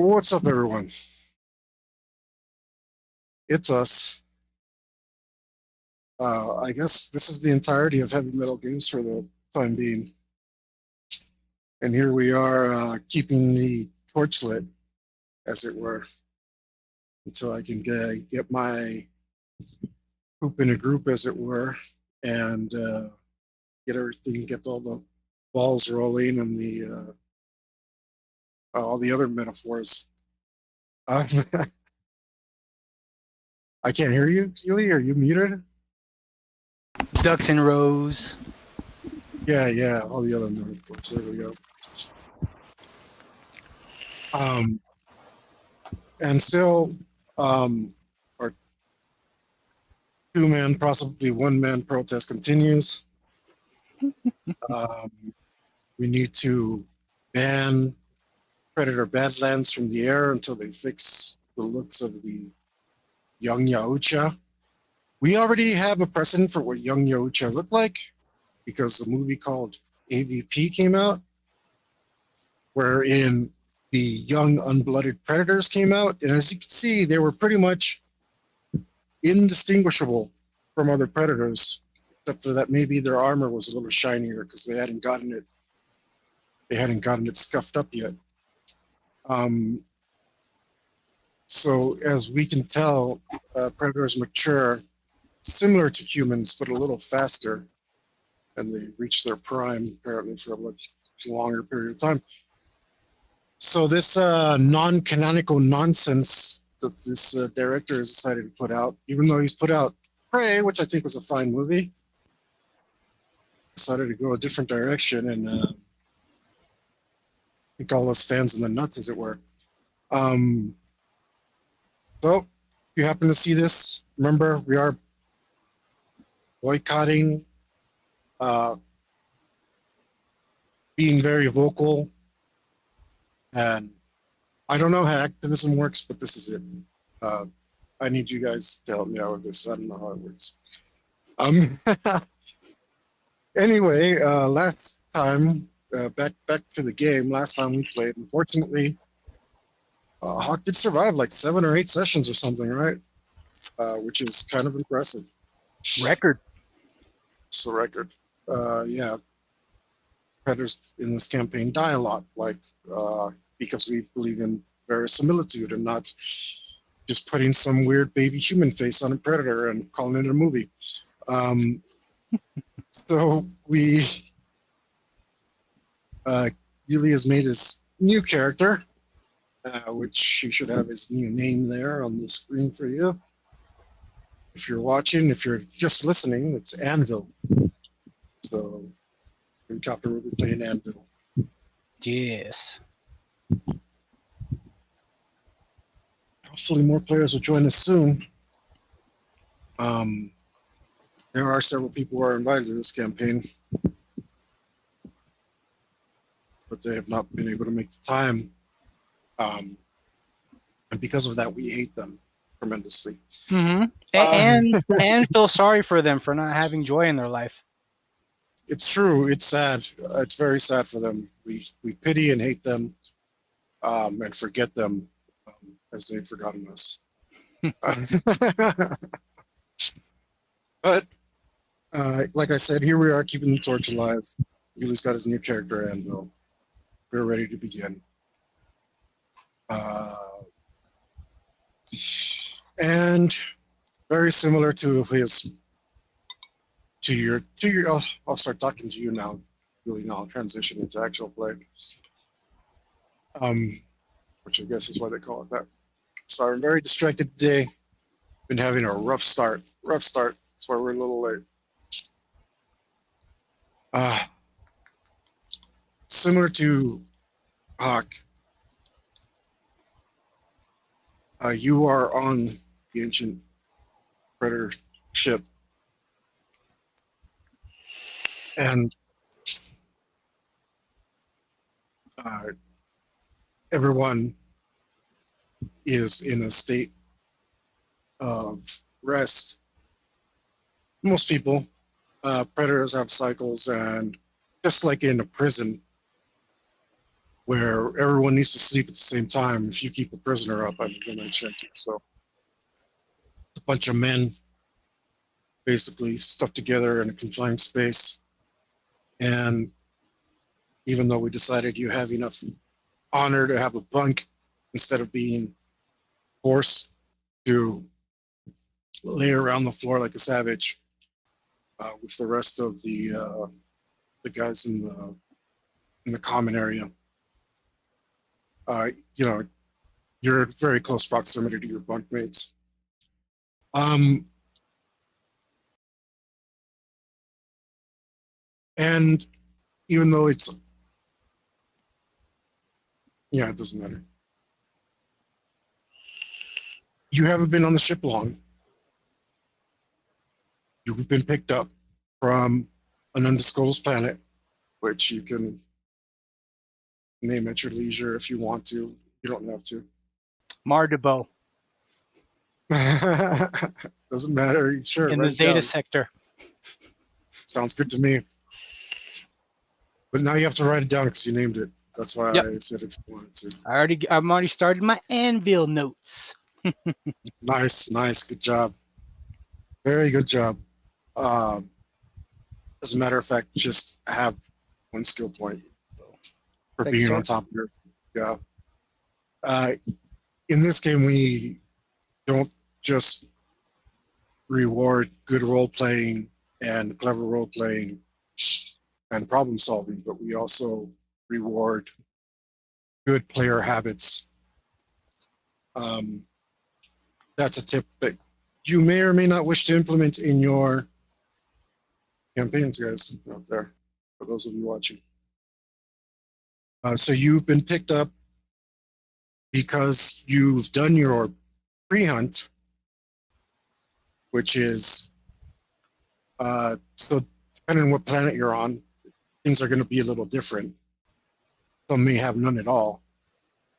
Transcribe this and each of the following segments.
What's up, everyone? It's us. I guess this is the entirety of Heavy Metal Games for the time being. And here we are keeping the torch lit, as it were, until I can get my poop in a group, as it were, and get all the balls rolling and all the other metaphors. I can't hear you, Keely. Are you muted? Ducks and rows. Yeah, all the other metaphors. There we go. And still, our two-man, possibly one-man protest continues. We need to ban Predator Badlands from the air until they fix the looks of the young Yautja. We already have a precedent for what young Yautja looked like because the movie called AVP came out, wherein the young unblooded predators came out. And as you can see, they were pretty much indistinguishable from other predators, except for that maybe their armor was a little shinier because they hadn't gotten it scuffed up yet. So as we can tell, predators mature similar to humans, but a little faster, and they reach their prime apparently for a much longer period of time. So this non-canonical nonsense that this director has decided to put out, even though he's put out Prey, which I think was a fine movie, decided to go a different direction and kick all us fans in the nuts, as it were. So if you happen to see this, remember we are boycotting, being very vocal, and I don't know how activism works, but this is it. I need you guys to help me out with this. I don't know how it works. Anyway, last time, back to the game. Last time we played, unfortunately, Hawk did survive like 7 or 8 sessions or something, right? Which is kind of impressive. Record. It's a record. Yeah. Predators in this campaign die a lot, because we believe in verisimilitude and not just putting some weird baby human face on a predator and calling it a movie. So we Yuli has made his new character, which you should have his new name there on the screen for you. If you're watching, if you're just listening, it's Anvil. So in Copper we'll be playing Anvil. Yes. Hopefully more players will join us soon. There are several people who are invited to this campaign, but they have not been able to make the time. And because of that, we hate them tremendously. Mm-hmm. And feel sorry for them for not having joy in their life. It's true. It's sad. It's very sad for them. We pity and hate them, and forget them as they've forgotten us. But like I said, here we are keeping the torch alive. Yuli's got his new character, and we're ready to begin. And very similar to your. I'll start talking to you now. Really, now I'll transition into actual play. Which I guess is why they call it that. So I'm very distracted today. Been having a rough start. That's why we're a little late. Similar to Hawk, you are on the ancient predator ship, and everyone is in a state of rest. Most people, predators have cycles, and just like in a prison where everyone needs to sleep at the same time. If you keep a prisoner up, I'm going to check you. So a bunch of men basically stuck together in a confined space. And even though we decided you have enough honor to have a bunk instead of being forced to lay around the floor like a savage with the rest of the guys in the common area. You know, you're at very close proximity to your bunkmates. And even though it's, yeah, it doesn't matter. You haven't been on the ship long. You've been picked up from an undisclosed planet, which you can name at your leisure if you want to. You don't have to. Mardebo Doesn't matter. Sure. in the Zeta sector. Sounds good to me. But now you have to write it down because you named it. That's why I said if you wanted to. I'm already started my anvil notes. Nice. Good job. Very good job. As a matter of fact, just have one skill point for Thank you, being sir. on top of your in this game, we don't just reward good role playing and clever role playing and problem solving, but we also reward good player habits. That's a tip that you may or may not wish to implement in your campaigns, guys, out there, for those of you watching. So you've been picked up because you've done your pre-hunt, which is, so depending on what planet you're on, things are going to be a little different. Some may have none at all.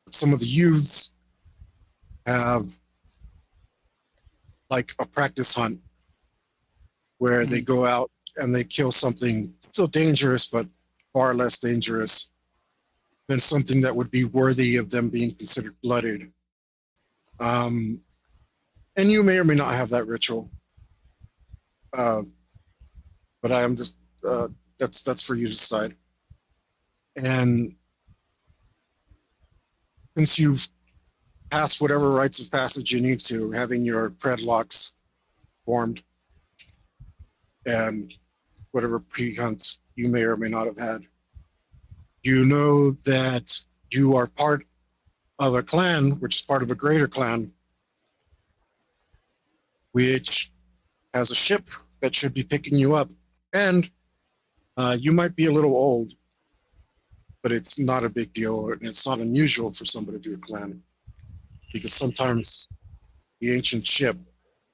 But some of the youths have like a practice hunt where they go out and they kill something still dangerous, but far less dangerous than something that would be worthy of them being considered blooded. And you may or may not have that ritual. But I am just, that's for you to decide. And since you've passed whatever rites of passage you need to, having your predlocks formed and whatever pre-hunt you may or may not have had, you know that you are part of a clan, which is part of a greater clan, which has a ship that should be picking you up. And you might be a little old, but it's not a big deal, and it's not unusual for somebody to do a clan, because sometimes the ancient ship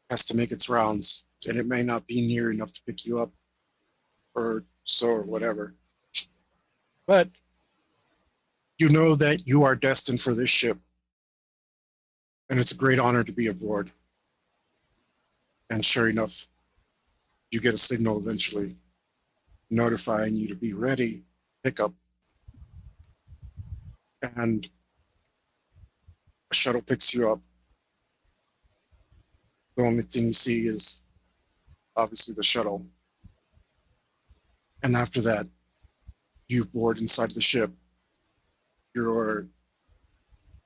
has to make its rounds, and it may not be near enough to pick you up, or so, or whatever. But you know that you are destined for this ship, and it's a great honor to be aboard. And sure enough, you get a signal eventually notifying you to be ready, pick up, and a shuttle picks you up. The only thing you see is obviously the shuttle. And after that, you board inside the ship. You're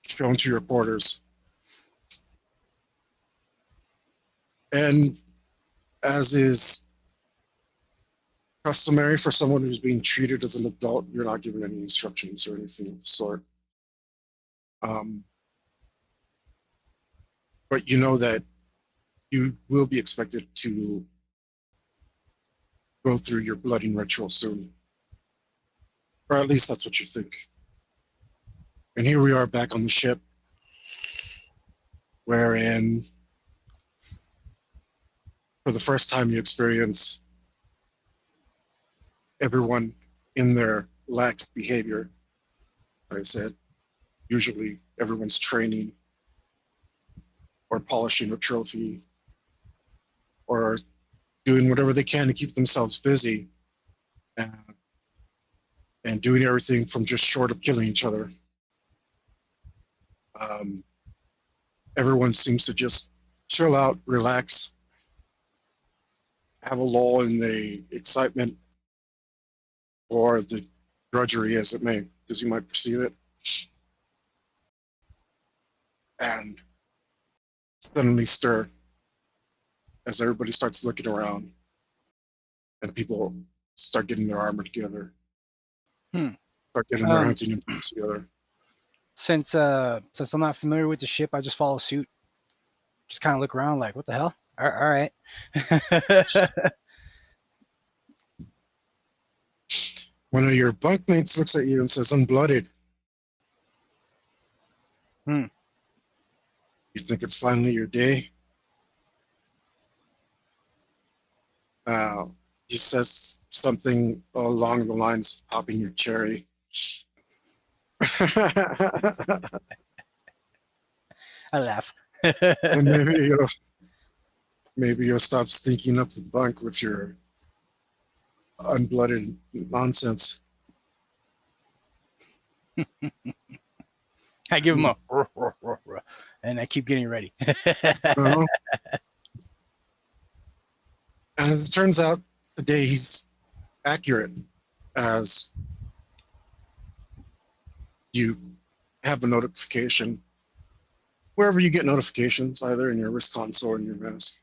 shown to your quarters. And as is customary for someone who's being treated as an adult, you're not given any instructions or anything of the sort. But you know that you will be expected to go through your blooding ritual soon. Or at least that's what you think. And here we are back on the ship, wherein for the first time you experience everyone in their lax behavior. Like I said, usually everyone's training or polishing a trophy or doing whatever they can to keep themselves busy. and doing everything from just short of killing each other. Everyone seems to just chill out, relax, have a lull in the excitement or the drudgery as it may, as you might perceive it. And suddenly stir as everybody starts looking around and people start getting their armor together. Start getting their hunting implements together. Since I'm not familiar with the ship, I just follow suit. Just kind of look around like, what the hell? All right. One of your bunkmates looks at you and says, "Unblooded." You think it's finally your day? He says something along the lines of popping your cherry. I laugh. And maybe you'll stop stinking up the bunk with your unblooded nonsense. I give him a and I keep getting ready. Uh-huh. And it turns out today he's accurate, as you have a notification wherever you get notifications, either in your wrist console or in your mask.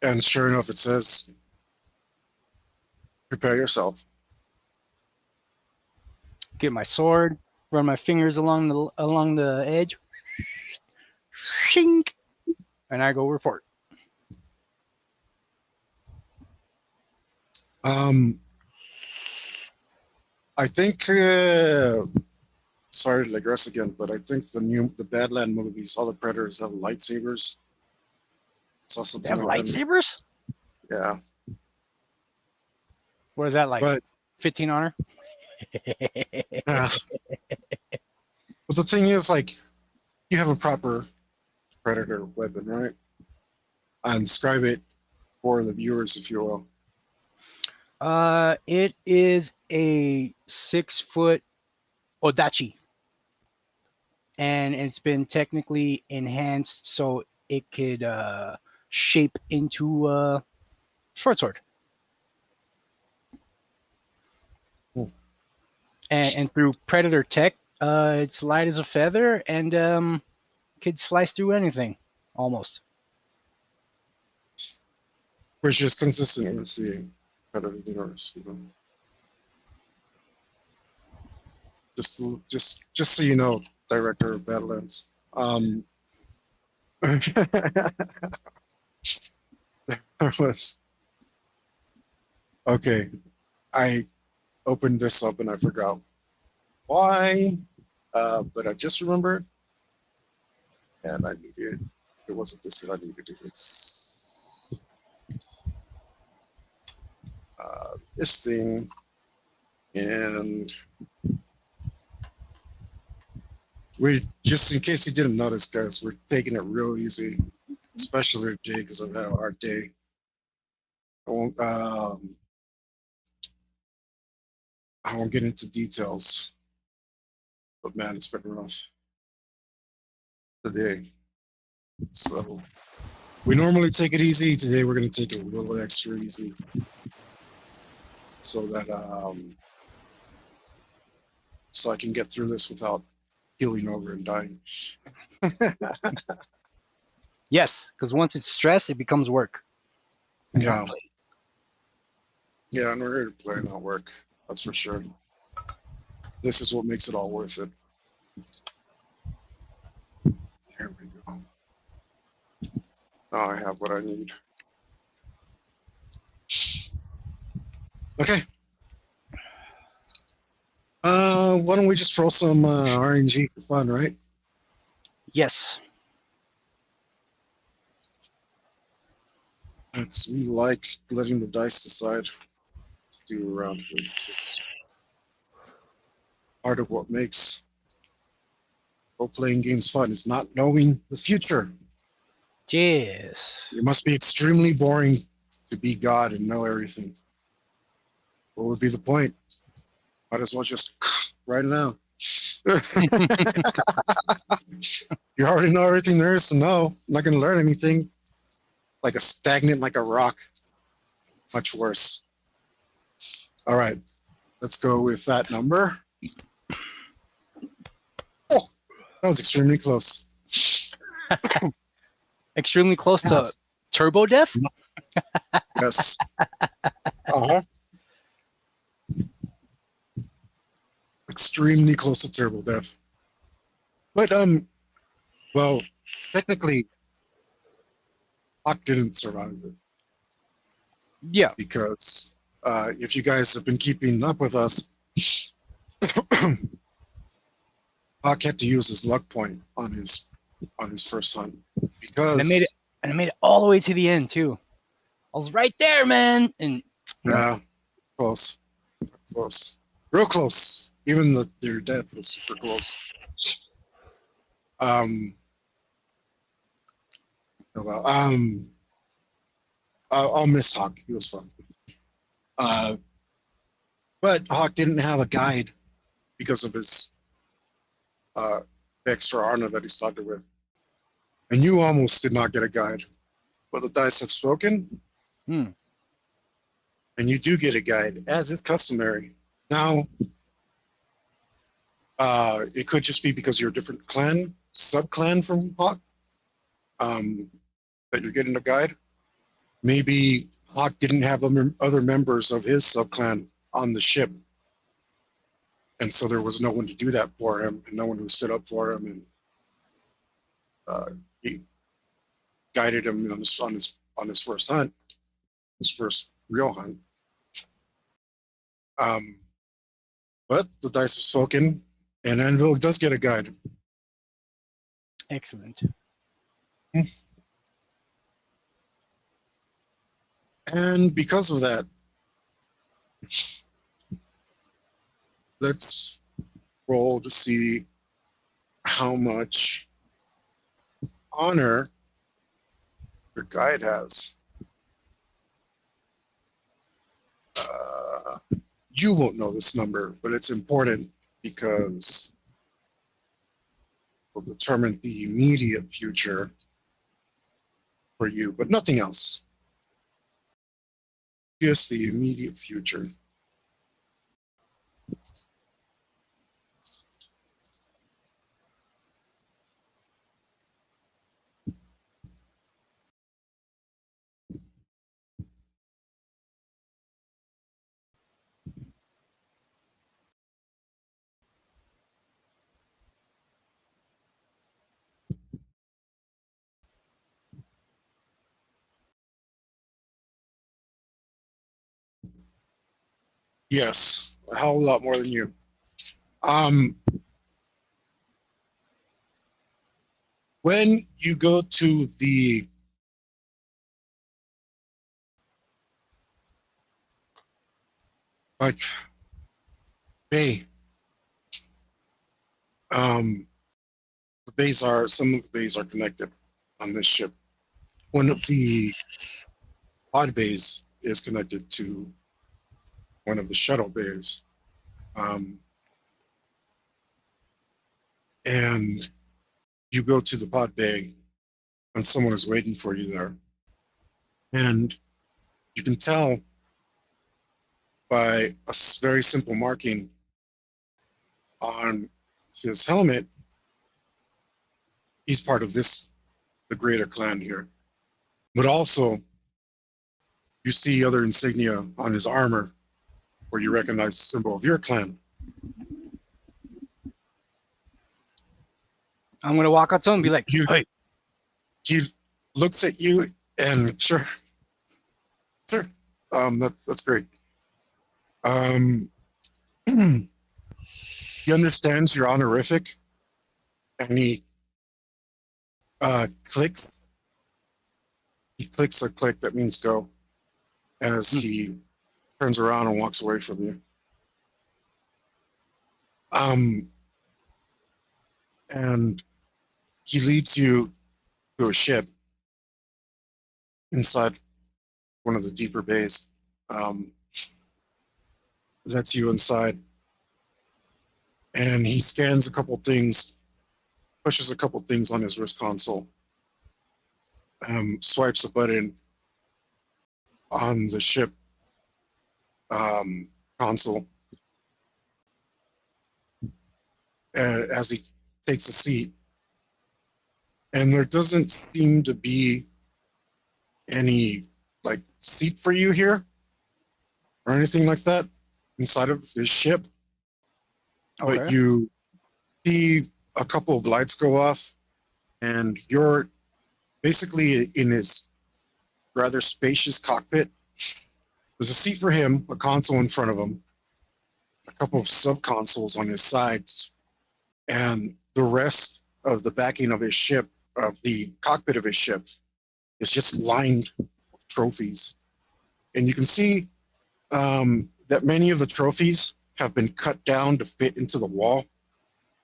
And sure enough, it says, "Prepare yourself." Get my sword, run my fingers along the edge, shink, and I go report. I think, sorry to digress again, but I think the Badland movies, all the Predators have lightsabers. Saw They something have like that. lightsabers? Yeah. What is that like? But 15 honor? but the thing is, like, you have a proper Predator weapon, right? And describe it for the viewers, if you will. It is a 6-foot Odachi, and it's been technically enhanced so it could shape into a short sword. Cool. And through Predator tech, it's light as a feather and could slice through anything, almost. Which is consistent with the Predator universe. Just so you know, director of Badlands. Okay, I opened this up and I forgot why, but I just remembered, and I needed. It wasn't this that I needed. It's this thing, and we just in case you didn't notice, guys, we're taking it real easy, especially today because I've had a hard day. I won't get into details, but man, it's been rough today. So we normally take it easy. Today we're going to take it a little extra easy, so that so I can get through this without keeling over and dying. Yes, because once it's stress, it becomes work. Yeah. Yeah, and we're here to play, not work. That's for sure. This is what makes it all worth it. Here we go. Now I have what I need. Okay. Why don't we just throw some RNG for fun, right? Yes. Because we like letting the dice decide to do around here. This is part of what makes role-playing games fun, is not knowing the future. Yes. It must be extremely boring to be God and know everything. What would be the point? Might as well just right now. You already know everything there is to know. I'm not going to learn anything. Like a stagnant, like a rock. Much worse. All right. Let's go with that number. Oh, that was extremely close. Extremely close to Yes. turbo death. Yes. Uh-huh. Extremely close to turbo death. But well, technically Hawk didn't survive it Yeah. because if you guys have been keeping up with us, Hawk had to use his luck point on his first hunt because And I made it all the way to the end too. I was right there, man. And yeah, close, real close. Even their death was super close. Oh well, I'll miss Hawk. He was fun. But Hawk didn't have a guide because of his extra honor that he started with. And you almost did not get a guide. But the dice have spoken, and you do get a guide, as is customary. Now, it could just be because you're a different clan, sub-clan from Hawk, that you're getting a guide. Maybe Hawk didn't have other members of his sub-clan on the ship. And so there was no one to do that for him, and no one who stood up for him, and he guided him on his first hunt, his first real hunt. But the dice have spoken, and Anvil does get a guide. excellent. And because of that, let's roll to see how much honor your guide has. You won't know this number, but it's important because it will determine the immediate future for you, but nothing else. Just the immediate future. Yes, a hell of a lot more than you. When you go to the like bay, the bays are some of the bays are connected on this ship. One of the pod bays is connected to one of the shuttle bays. And you go to the pod bay and someone is waiting for you there. And you can tell by a very simple marking on his helmet, he's part of the greater clan here. But also, you see other insignia on his armor where you recognize the symbol of your clan. I'm gonna walk up to him and be like, "Hey." He looks at you and sure. That's great. He understands your honorific, and he clicks. He clicks a click that means go, as he turns around and walks away from you. And he leads you to a ship inside one of the deeper bays. That's you inside. And he scans a couple things, pushes a couple things on his wrist console, swipes a button on the ship console. As he takes a seat. And there doesn't seem to be any like seat for you here or anything like that inside of his ship. Okay. But you see a couple of lights go off, and you're basically in his rather spacious cockpit. There's a seat for him, a console in front of him, a couple of sub consoles on his sides, and the rest of the backing of his ship, of the cockpit of his ship, is just lined with trophies. And you can see that many of the trophies have been cut down to fit into the wall,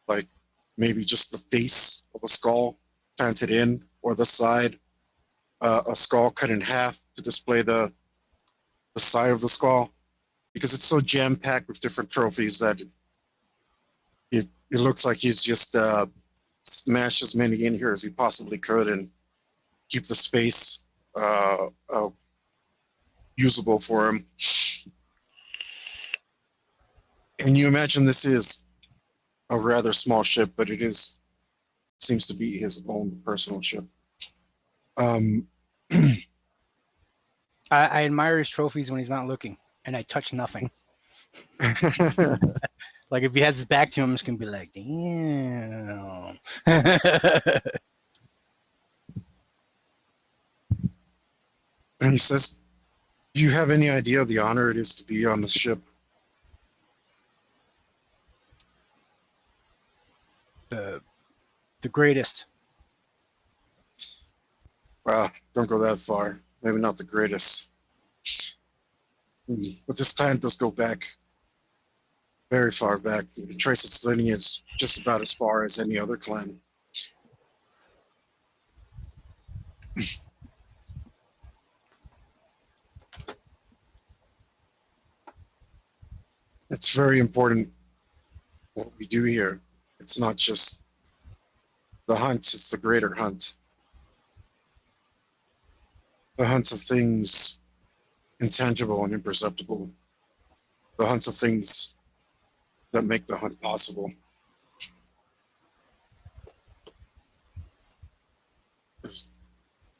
like maybe just the face of a skull planted in, or the side, a skull cut in half to display the side of the skull, because it's so jam-packed with different trophies that it looks like he's just smashed as many in here as he possibly could and keep the space usable for him. And you imagine this is a rather small ship, but it seems to be his own personal ship. I admire his trophies when he's not looking, and I touch nothing. Like if he has his back to him, I'm just gonna be like, damn. And he says, "Do you have any idea of the honor it is to be on the ship?" The greatest. Well, don't go that far. Maybe not the greatest. But this time does go back very far back. You can trace its lineage just about as far as any other clan. It's very important what we do here. It's not just the hunt, it's the greater hunt. The hunt of things intangible and imperceptible. The hunt of things that make the hunt possible.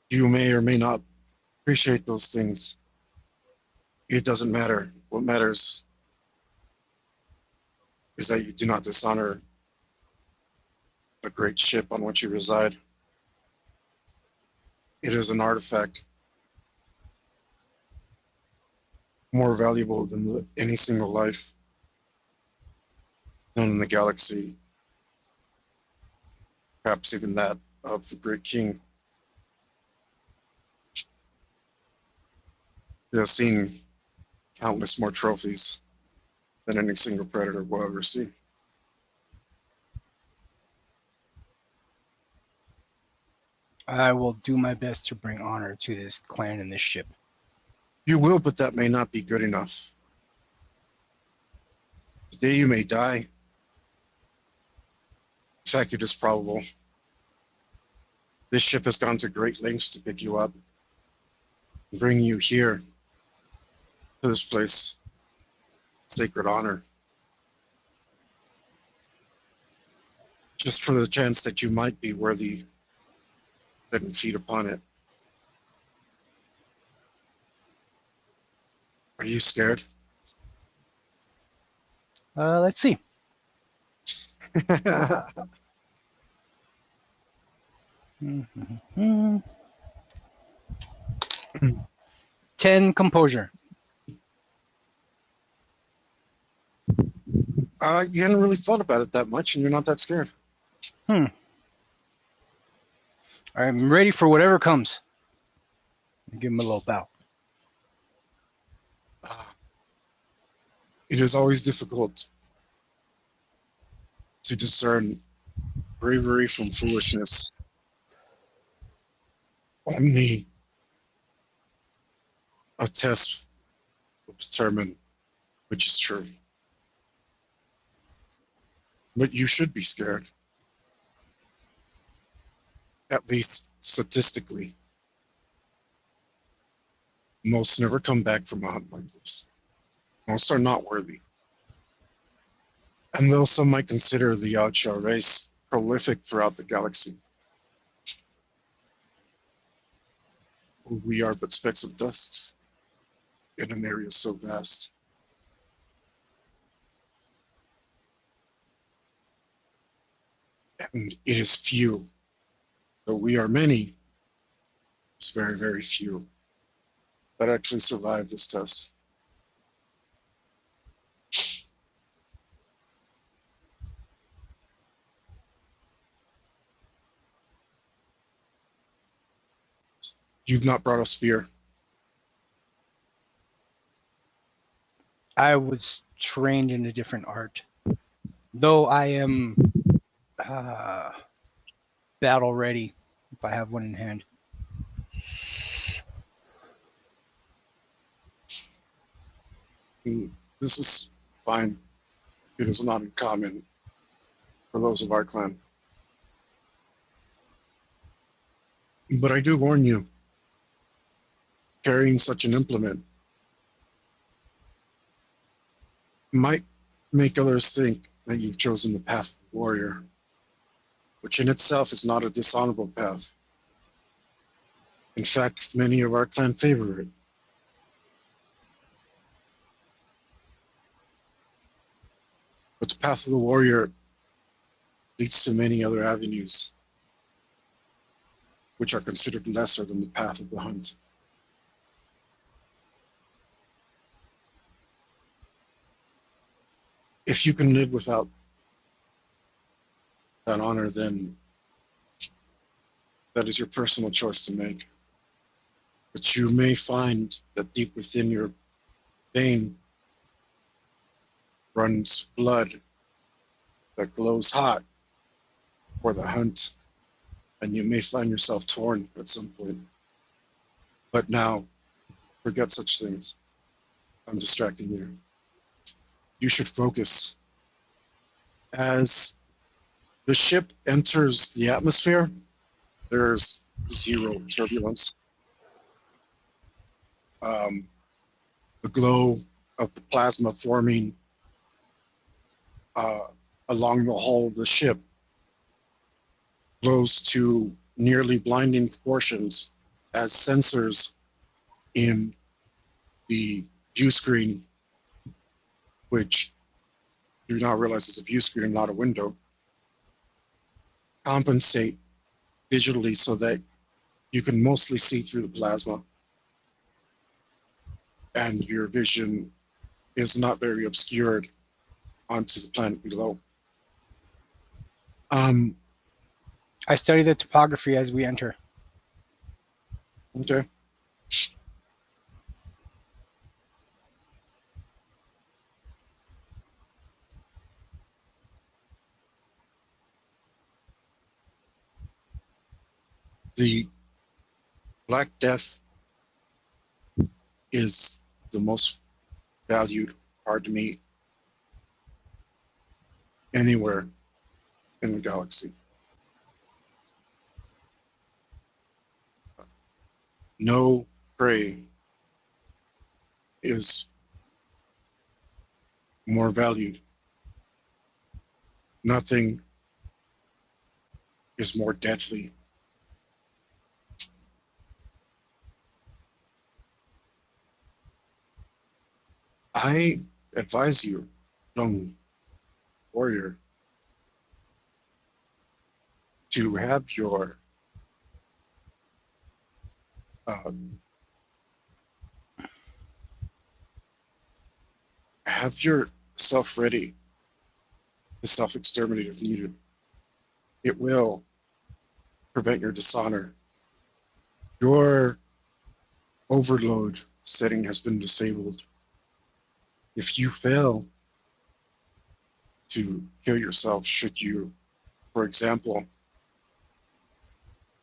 You may or may not appreciate those things. It doesn't matter. What matters is that you do not dishonor the great ship on which you reside. It is an artifact more valuable than any single life known in the galaxy, perhaps even that of the great king. He has seen countless more trophies than any single predator will ever see. I will do my best to bring honor to this clan and this ship. You will, but that may not be good enough. Today you may die. In fact, it is probable. This ship has gone to great lengths to pick you up and bring you here to this place. Sacred honor. Just for the chance that you might be worthy setting feet upon it. Are you scared? Let's see. Mm-hmm. 10 composure. You hadn't really thought about it that much, and you're not that scared. I'm ready for whatever comes. Give him a little bow. It is always difficult to discern bravery from foolishness. Only a test will determine which is true. But you should be scared. At least statistically. Most never come back from a hunt like this. Most are not worthy. And though some might consider the Yautja race prolific throughout the galaxy, we are but specks of dust in an area so vast. And it is few. Though we are many, it's very, very few that actually survive this test. You've not brought a spear. I was trained in a different art. Though I am battle ready if I have one in hand. This is fine. It is not uncommon for those of our clan. But I do warn you, carrying such an implement might make others think that you've chosen the path of the warrior, which in itself is not a dishonorable path. In fact, many of our clan favor it. But the path of the warrior leads to many other avenues, which are considered lesser than the path of the hunt. If you can live without that honor, then that is your personal choice to make. But you may find that deep within your vein runs blood that glows hot for the hunt, and you may find yourself torn at some point. But now, forget such things. I'm distracting you. You should focus. As the ship enters the atmosphere, there's zero turbulence. The glow of the plasma forming along the hull of the ship glows to nearly blinding proportions as sensors in the view screen, which you now realize is a view screen and not a window, compensate digitally so that you can mostly see through the plasma and your vision is not very obscured onto the planet below. I study the topography as we enter. Okay. The Black Death is the most valued hard to meet anywhere in the galaxy. No prey is more valued. Nothing is more deadly. I advise you, young warrior, to have your self ready to self-exterminate if needed. It will prevent your dishonor. Your overload setting has been disabled. If you fail to kill yourself, should you, for example,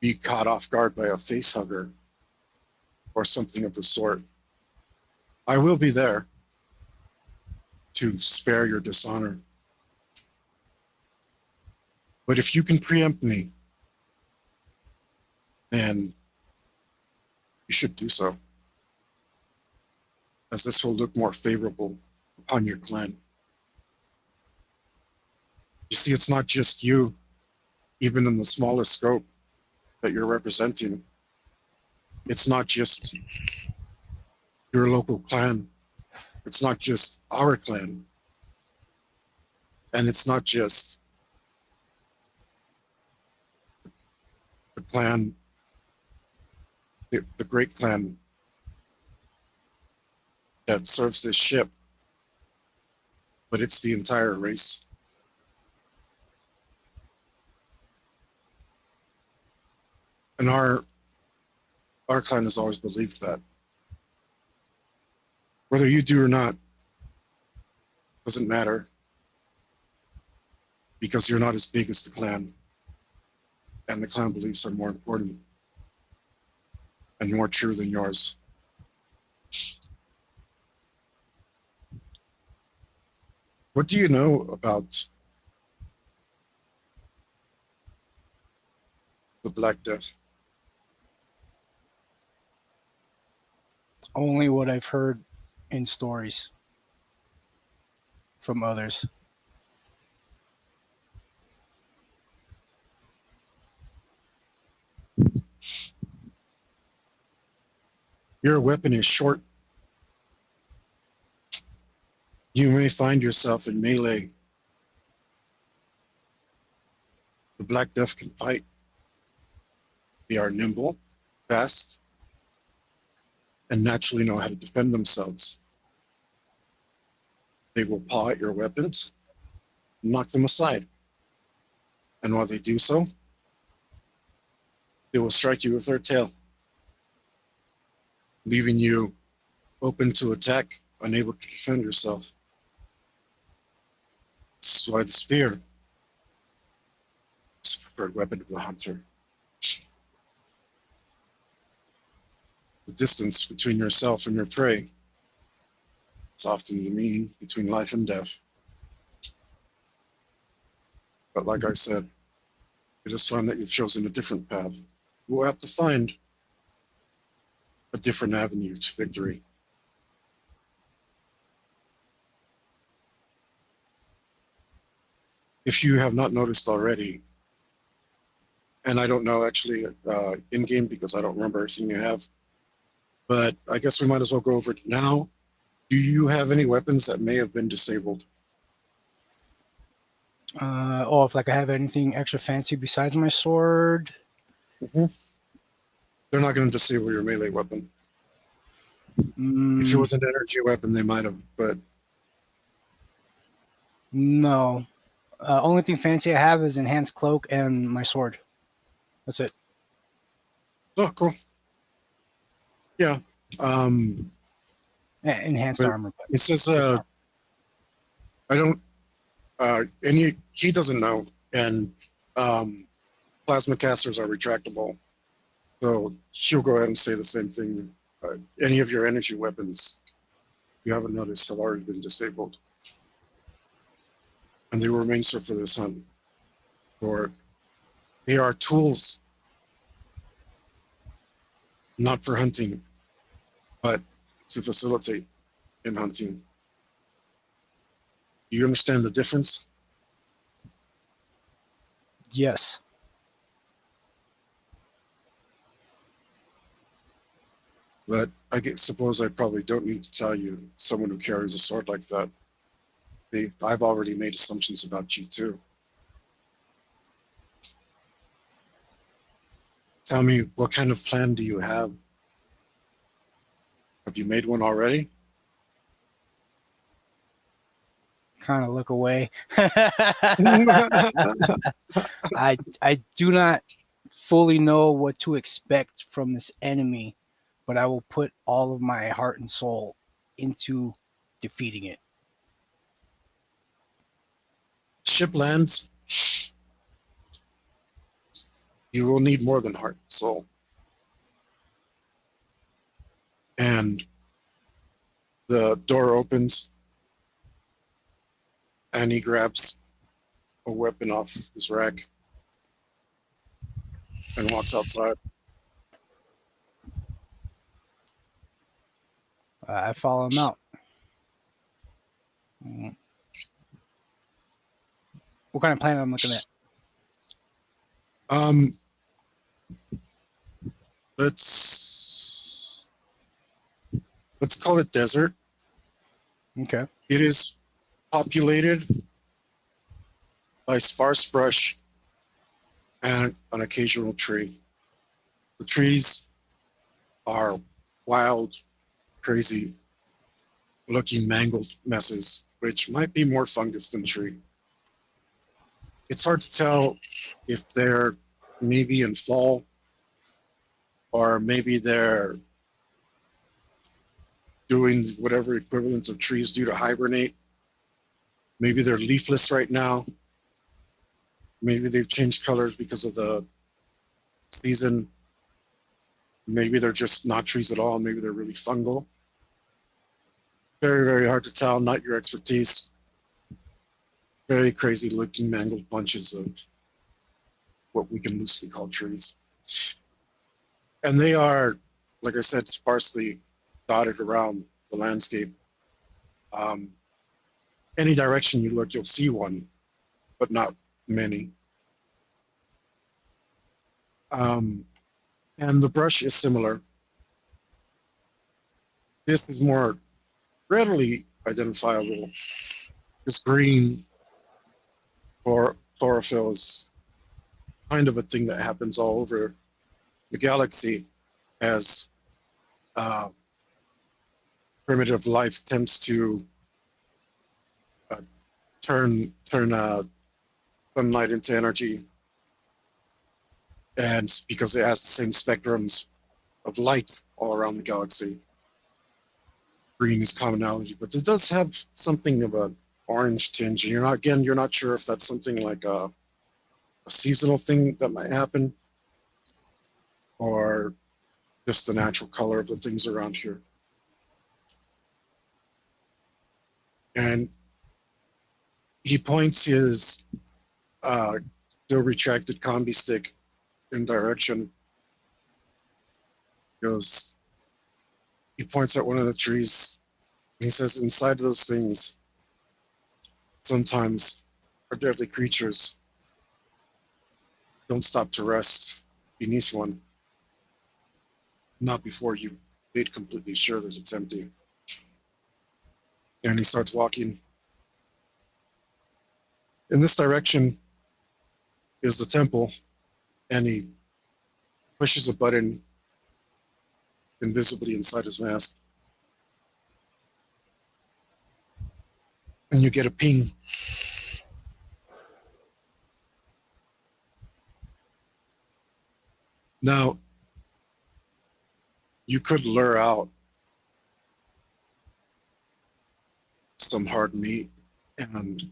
be caught off guard by a face hugger or something of the sort, I will be there. to spare your dishonor. But if you can preempt me, then you should do so, as this will look more favorable upon your clan. You see, it's not just you, even in the smallest scope that you're representing. It's not just your local clan. It's not just our clan. And it's not just the clan, the great clan that serves this ship, but it's the entire race. And our clan has always believed that. Whether you do or not, doesn't matter, because you're not as big as the clan. And the clan beliefs are more important and more true than yours. What do you know about the Black Death? Only what I've heard in stories from others. Your weapon is short. You may find yourself in melee. The Black Death can fight. They are nimble, fast, and naturally know how to defend themselves. They will paw at your weapons, knock them aside. And while they do so, they will strike you with their tail, leaving you open to attack, unable to defend yourself. This is why the spear is the preferred weapon of the hunter. The distance between yourself and your prey is often the mean between life and death. But like I said, it is fun that you've chosen a different path. You will have to find a different avenue to victory. If you have not noticed already, and I don't know actually in-game because I don't remember everything you have, but I guess we might as well go over it now. Do you have any weapons that may have been disabled? If like I have anything extra fancy besides my sword. Mm-hmm. They're not going to disable your melee weapon. Mm, If it was an energy weapon, they might have, but no. Only thing fancy I have is enhanced cloak and my sword. That's it. oh, cool. Yeah. Enhanced But armor. But it says, I don't, and he doesn't know, and plasma casters are retractable, so he'll go ahead and say the same thing. Any of your energy weapons, you haven't noticed, have already been disabled, and they will remain so for this hunt. Or they are tools, not for hunting, but to facilitate in hunting. Do you understand the difference? yes. But suppose I probably don't need to tell you, someone who carries a sword like that, I've already made assumptions about you too. Tell me, what kind of plan do you have? Have you made one already? Kind of look away. I do not fully know what to expect from this enemy, but I will put all of my heart and soul into defeating it. Ship lands, you will need more than heart and soul. And the door opens, and he grabs a weapon off his rack and walks outside. I follow him out. What kind of planet I'm looking at? Let's call it desert. Okay. It is populated by sparse brush and an occasional tree. The trees are wild, crazy looking mangled messes, which might be more fungus than tree. It's hard to tell if they're maybe in fall or maybe they're doing whatever equivalents of trees do to hibernate. Maybe they're leafless right now. Maybe they've changed colors because of the season. Maybe they're just not trees at all. Maybe they're really fungal. Very, very hard to tell. Not your expertise. Very crazy looking mangled bunches of what we can loosely call trees. And they are, like I said, sparsely dotted around the landscape. Any direction you look, you'll see one, but not many. And the brush is similar. This is more readily identifiable. This green or chlorophyll is kind of a thing that happens all over the galaxy as primitive life tends to turn sunlight into energy, and because it has the same spectrums of light all around the galaxy, green is commonality, but it does have something of an orange tinge. And you're not sure if that's something like a seasonal thing that might happen or just the natural color of the things around here. And he points his still retracted combi stick in direction. He points at one of the trees. He says, inside those things, sometimes are deadly creatures. Don't stop to rest beneath one. Not before you've made completely sure that it's empty. And he starts walking. In this direction is the temple, and he pushes a button invisibly inside his mask. And you get a ping. Now, you could lure out some hard meat and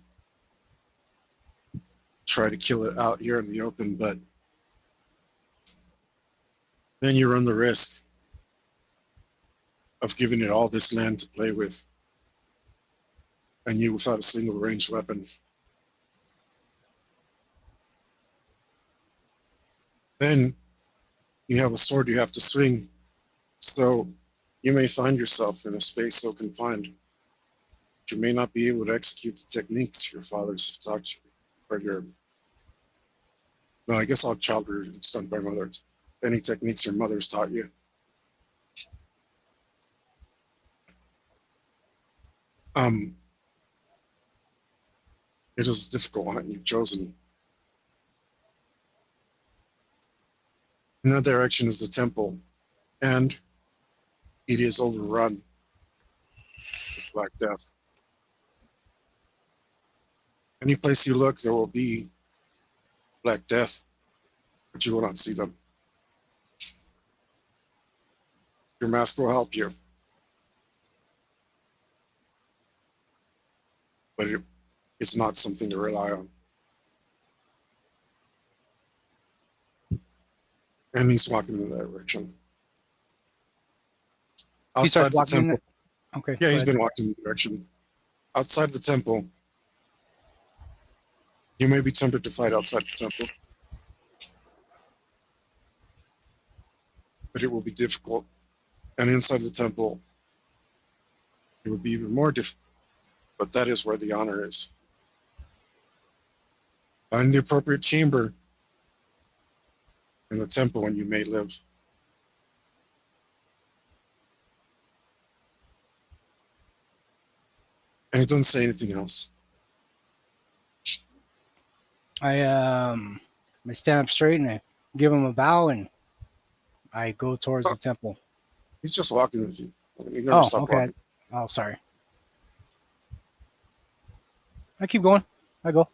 try to kill it out here in the open, but then you run the risk of giving it all this land to play with, and you without a single ranged weapon. Then you have a sword you have to swing, so you may find yourself in a space so confined that you may not be able to execute the techniques your fathers taught you, or no, I guess all child rearing is done by mothers. Any techniques your mothers taught you. It is a difficult one you've chosen. In that direction is the temple, and it is overrun with Black Death. Any place you look, there will be Black Death, but you will not see them. Your mask will help you, but it's not something to rely on. And he's walking in that direction. He Outside starts the walking in temple. it? Okay. Yeah, go he's ahead. been walking in the direction. Outside the temple You may be tempted to fight outside the temple, but it will be difficult. And inside the temple, it would be even more difficult. But that is where the honor is. Find the appropriate chamber in the temple and you may live. And it doesn't say anything else. I stand up straight and I give him a bow and I go towards the temple. He's just walking with you. He never stopped okay. walking. Oh, sorry. I keep going. I go.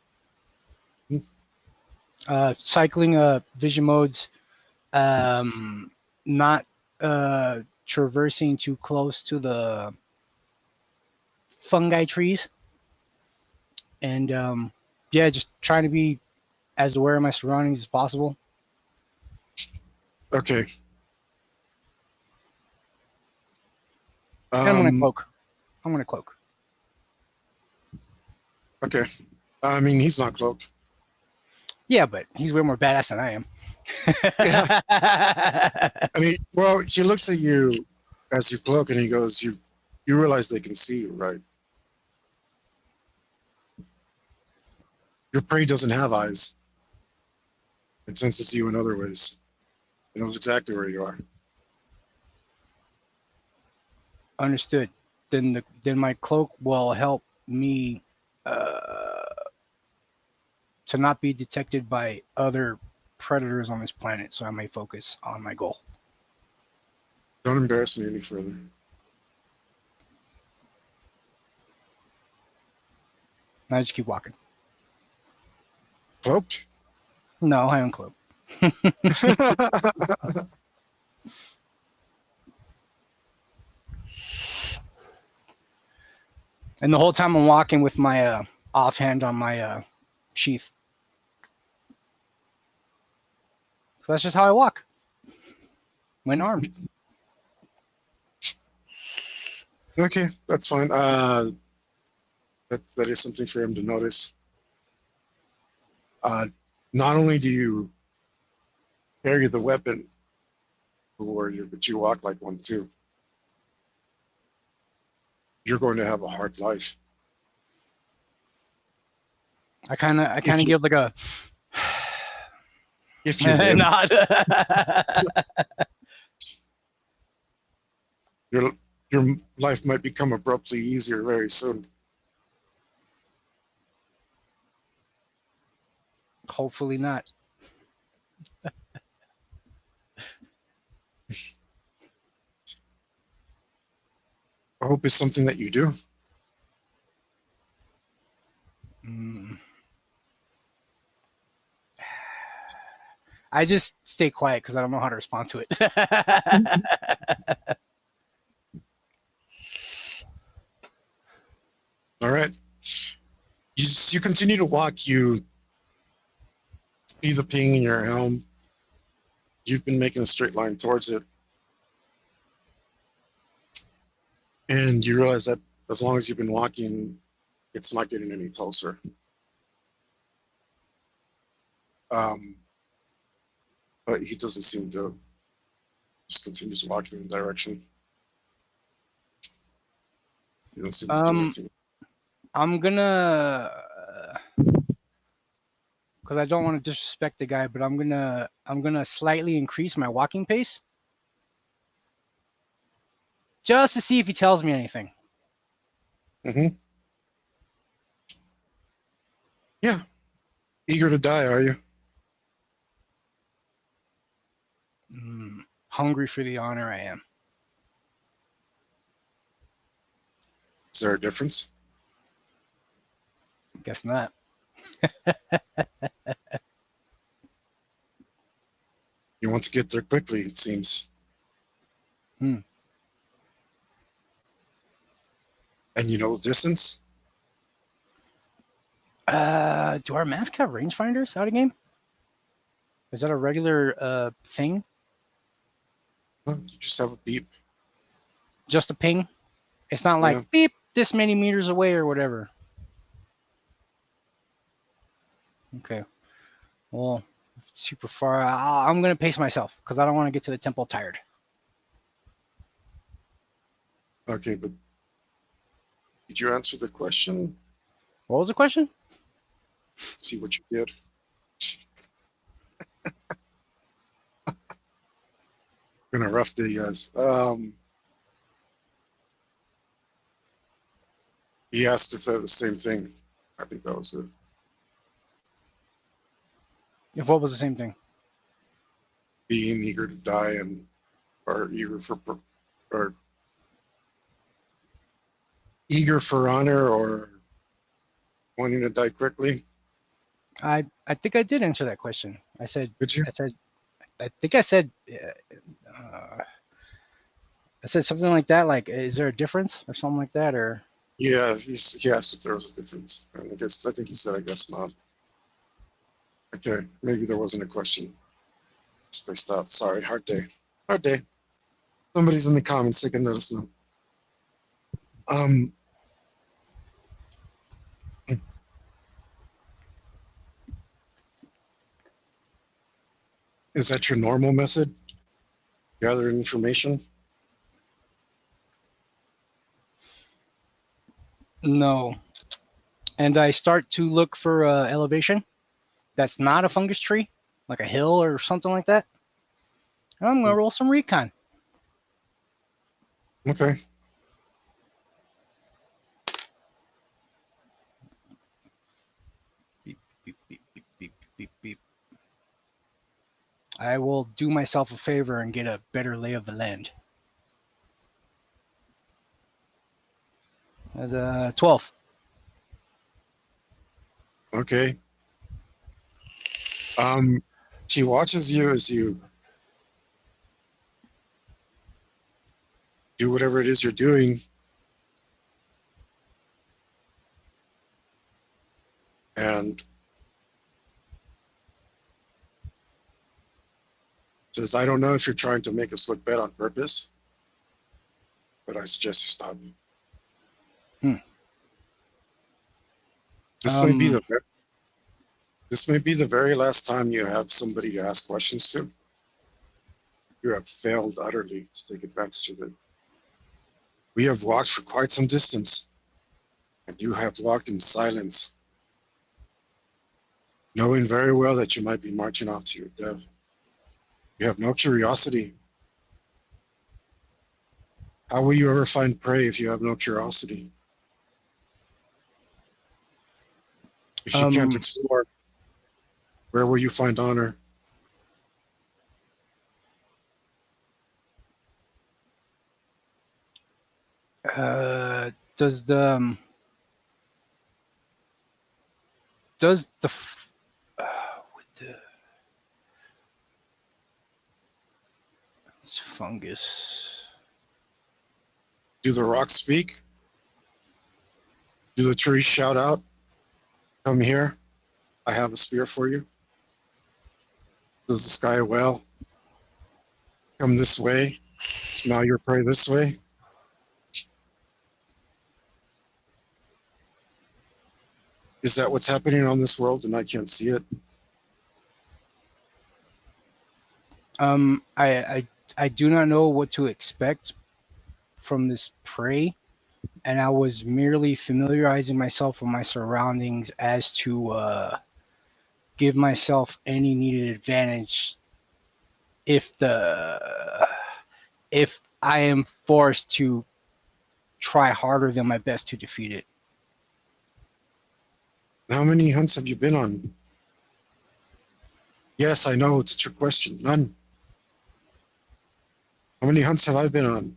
Cycling vision modes. Not traversing too close to the fungi trees. And yeah, just trying to be as aware of my surroundings as possible. Okay. And I'm gonna cloak. Okay. I mean, he's not cloaked. Yeah, but he's way more badass than I am. Yeah. I mean, well, he looks at you as you cloak and he goes, you realize they can see you, right? Your prey doesn't have eyes. It senses you in other ways. It knows exactly where you are. Understood. Then my cloak will help me to not be detected by other predators on this planet, so I may focus on my goal. Don't embarrass me any further. I just keep walking. Cloaked? No, I am cloaked. And the whole time I'm walking with my offhand on my sheath. So that's just how I walk when armed. Okay, that's fine. That is something for him to notice. Not only do you carry the weapon, but you walk like one too. You're going to have a hard life. I kind of give like a if you live, nod. your life might become abruptly easier very soon. Hopefully not. Hope is something that you do. I just stay quiet because I don't know how to respond to it. All right. You continue to walk. You see the ping in your helm. You've been making a straight line towards it. And you realize that as long as you've been walking, it's not getting any closer. But he doesn't seem to, just continues walking in the direction. He doesn't seem to do anything. I'm gonna, because I don't want to disrespect the guy, but I'm gonna slightly increase my walking pace just to see if he tells me anything. Mm-hmm. Yeah. Eager to die, are you? Hungry for the honor, I am. Is there a difference? Guess not. You want to get there quickly, it seems. And you know the distance? Do our masks have rangefinders out of game? Is that a regular thing? Well, you just have a beep. Just a ping? It's not like beep this many meters away or whatever. Okay. Well, if it's super far. I'm gonna pace myself because I don't want to get to the temple tired. Okay, but did you answer the question? What was the question? See what you did. Been a rough day, guys. He asked if they're the same thing. I think that was it. If what was the same thing? Being eager to die and or or eager for honor or wanting to die quickly. I think I did answer that question. I said Did you? I think I said I said something like that. Like, is there a difference or something like that? Or Yeah, he asked if there was a difference. And I think he said, I guess not. Okay, maybe there wasn't a question. Spaced out. Sorry, hard day. Hard day. Somebody's in the comments. They can let us know. Is that your normal method? Gathering information? no. And I start to look for elevation that's not a fungus tree, like a hill or something like that. And I'm gonna roll some recon. Okay. Beep, beep, beep, beep, beep, beep, beep. I will do myself a favor and get a better lay of the land. As a 12. Okay. She watches you as you do whatever it is you're doing. And says, I don't know if you're trying to make us look bad on purpose, but I suggest you stop. This may be Um, the very last time you have somebody to ask questions to. You have failed utterly to take advantage of it. We have walked for quite some distance, and you have walked in silence, knowing very well that you might be marching off to your death. You have no curiosity. How will you ever find prey if you have no curiosity? If you can't explore, where will you find honor? Does the with the it's fungus? Do the rocks speak? Do the trees shout out, come here, I have a spear for you? Does the sky wail, come this way, smell your prey this way? Is that what's happening on this world and I can't see it? I do not know what to expect from this prey, and I was merely familiarizing myself with my surroundings as to give myself any needed advantage if I am forced to try harder than my best to defeat it. How many hunts have you been on? Yes, I know, it's a trick question. None. How many hunts have I been on?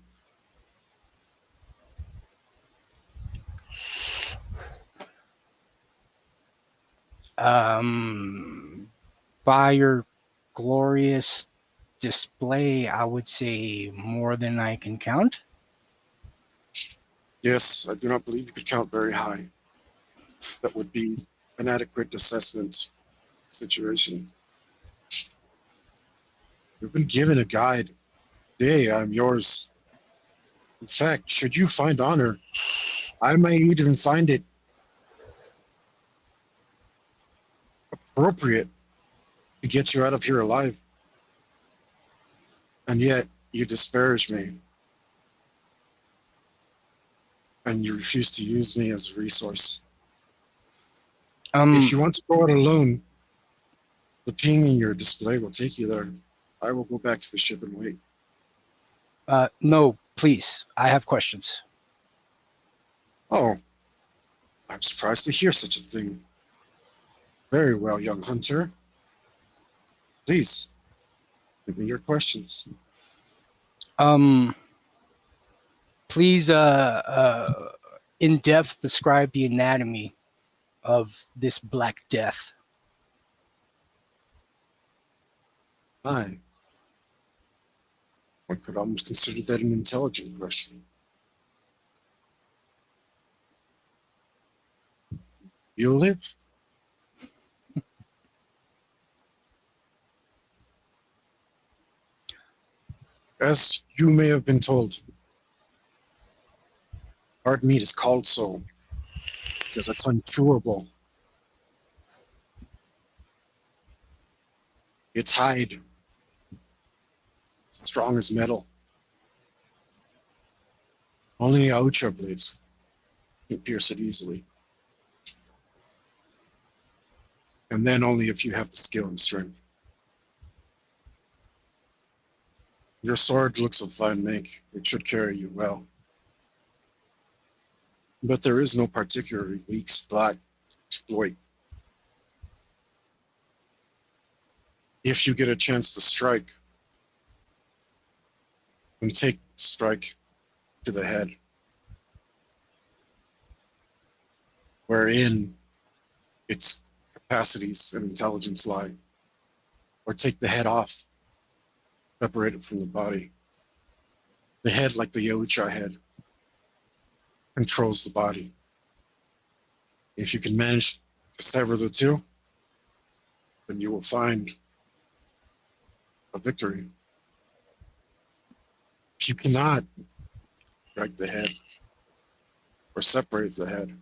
By your glorious display, I would say more than I can count. Yes, I do not believe you could count very high. That would be an adequate assessment situation. You've been given a guide. Today, I'm yours. In fact, should you find honor, I may even find it appropriate to get you out of here alive. And yet you disparage me. And you refuse to use me as a resource. If you want to go out alone, the ping in your display will take you there. I will go back to the ship and wait. No, please. I have questions. Oh, I'm surprised to hear such a thing. Very well, young hunter. Please, give me your questions. Please, in depth describe the anatomy of this Black Death. Aye. One could almost consider that an intelligent question. You live. As you may have been told, hard meat is called so because it's unchewable. Its hide, strong as metal. Only Aucha blades can pierce it easily. And then only if you have the skill and strength. Your sword looks of fine make. It should carry you well. But there is no particularly weak spot to exploit. If you get a chance to strike, then take the strike to the head, wherein its capacities and intelligence lie. Or take the head off, separate it from the body. The head, like the Yaucha head, controls the body. If you can manage to sever the two, then you will find a victory. If you cannot strike the head or separate the head,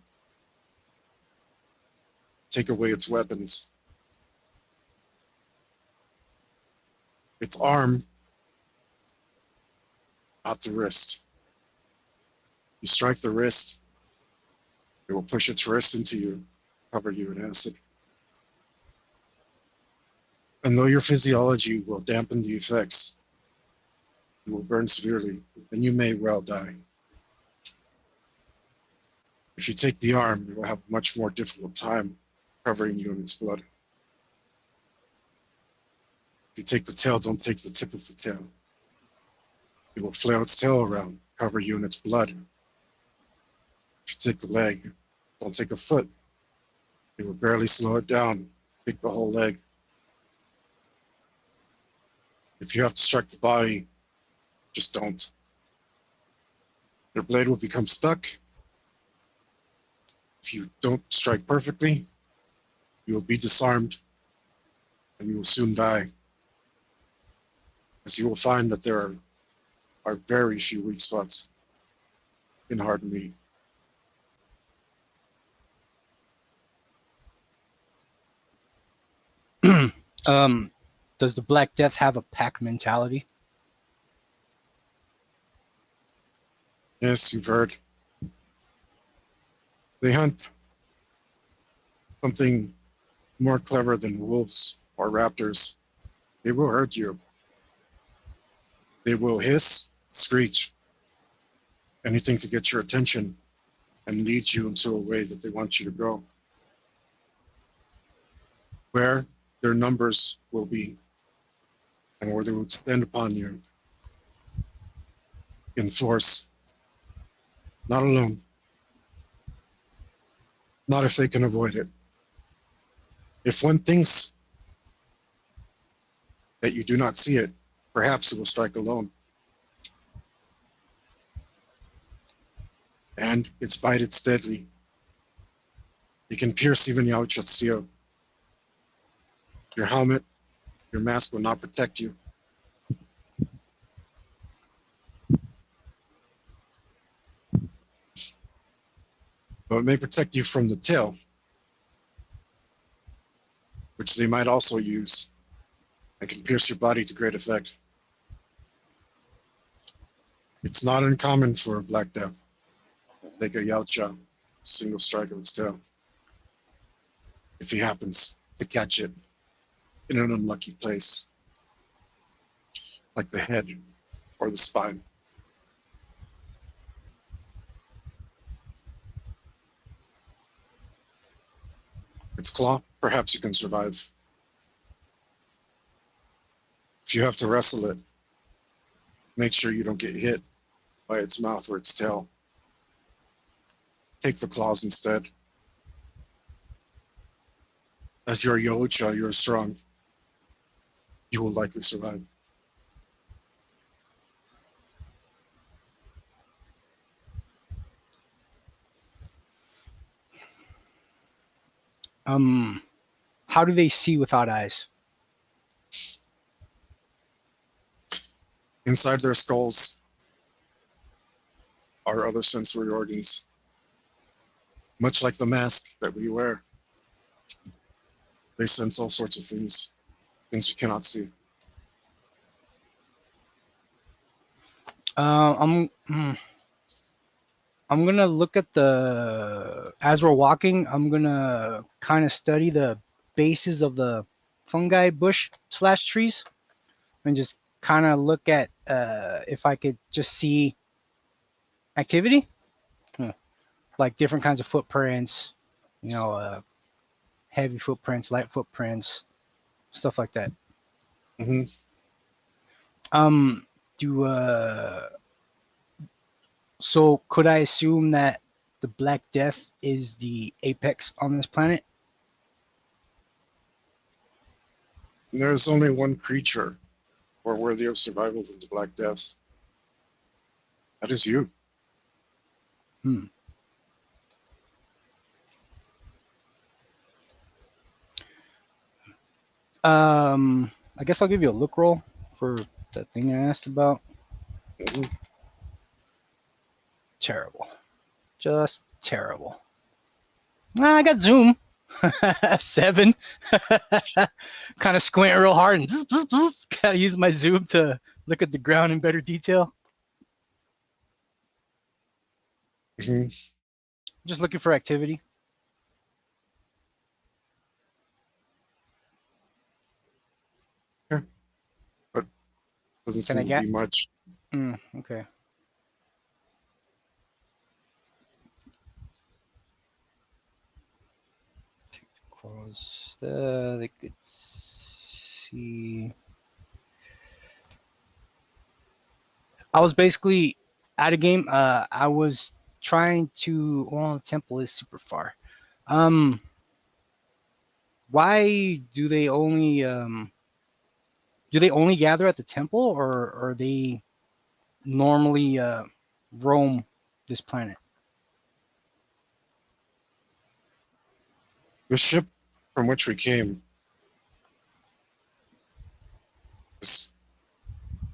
take away its weapons, its arm, not the wrist. You strike the wrist, it will push its wrist into you, cover you in acid. And though your physiology will dampen the effects, you will burn severely, and you may well die. If you take the arm, you will have a much more difficult time covering you in its blood. If you take the tail, don't take the tip of the tail. It will flail its tail around, cover you in its blood. If you take the leg, don't take a foot. It will barely slow it down, take the whole leg. If you have to strike the body, just don't. Your blade will become stuck. If you don't strike perfectly, you will be disarmed and you will soon die. As you will find that there are very few weak spots in hard meat. Does the Black Death have a pack mentality? Yes, you've heard. They hunt something more clever than wolves or raptors. They will hurt you. They will hiss, screech, anything to get your attention and lead you into a way that they want you to go. Where their numbers will be and where they will stand upon you in force. Not alone. Not if they can avoid it. If one thinks that you do not see it, perhaps it will strike alone. And its bite is deadly. It can pierce even Yaucha Tsuyo. Your helmet, your mask will not protect you. But it may protect you from the tail, which they might also use and can pierce your body to great effect. It's not uncommon for a Black Death to take a Yautja, single strike of its tail, if he happens to catch it in an unlucky place, like the head or the spine. Its claw, perhaps you can survive. If you have to wrestle it, make sure you don't get hit by its mouth or its tail. Take the claws instead. As you're a Yautja, you're strong. You will likely survive. How do they see without eyes? Inside their skulls are other sensory organs, much like the mask that we wear. They sense all sorts of things we cannot see. I'm gonna look at as we're walking, I'm gonna kind of study the bases of the fungi bush / trees and just kind of look at if I could just see activity, like different kinds of footprints, heavy footprints, light footprints, stuff like that. Mm-hmm. So could I assume that the Black Death is the apex on this planet? There's only one creature more worthy of survival than the Black Death. That is you. I guess I'll give you a look roll for that thing I asked about. Mm-hmm. Terrible. Just terrible. I got zoom. 7. Kind of squint real hard and gotta use my zoom to look at the ground in better detail. Mm-hmm. Just looking for activity. Yeah. But doesn't seem to be much. Okay. Close they could see. I was basically at a game. I was trying to. Well, the temple is super far. Why do they only gather at the temple, or they normally roam this planet? The ship from which we came is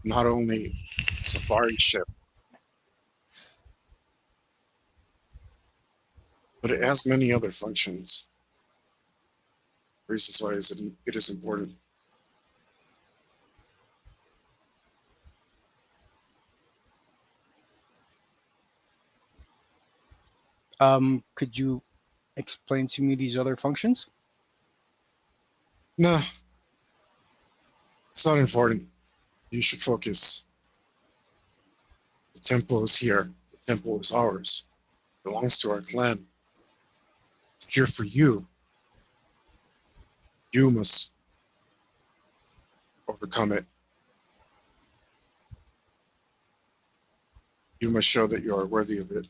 not only a safari ship, but it has many other functions. Reasons why it is important. Could you explain to me these other functions? No, it's not important. You should focus. The temple is here. The temple is ours. It belongs to our clan. It's here for you. You must overcome it. You must show that you are worthy of it.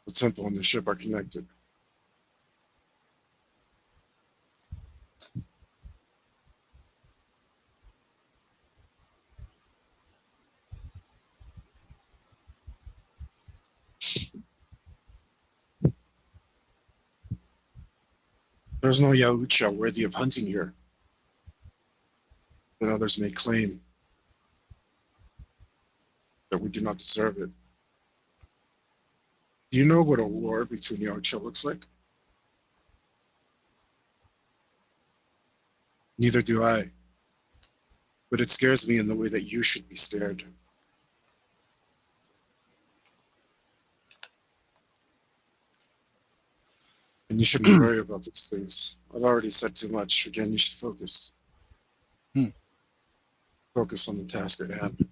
The temple and the ship are connected. There's no Yautja worthy of hunting here, but others may claim that we do not deserve it. Do you know what a war between Yautja looks like? Neither do I. But it scares me in the way that you should be scared. And you shouldn't worry about those things. I've already said too much. Again, you should focus. Focus on the task at hand.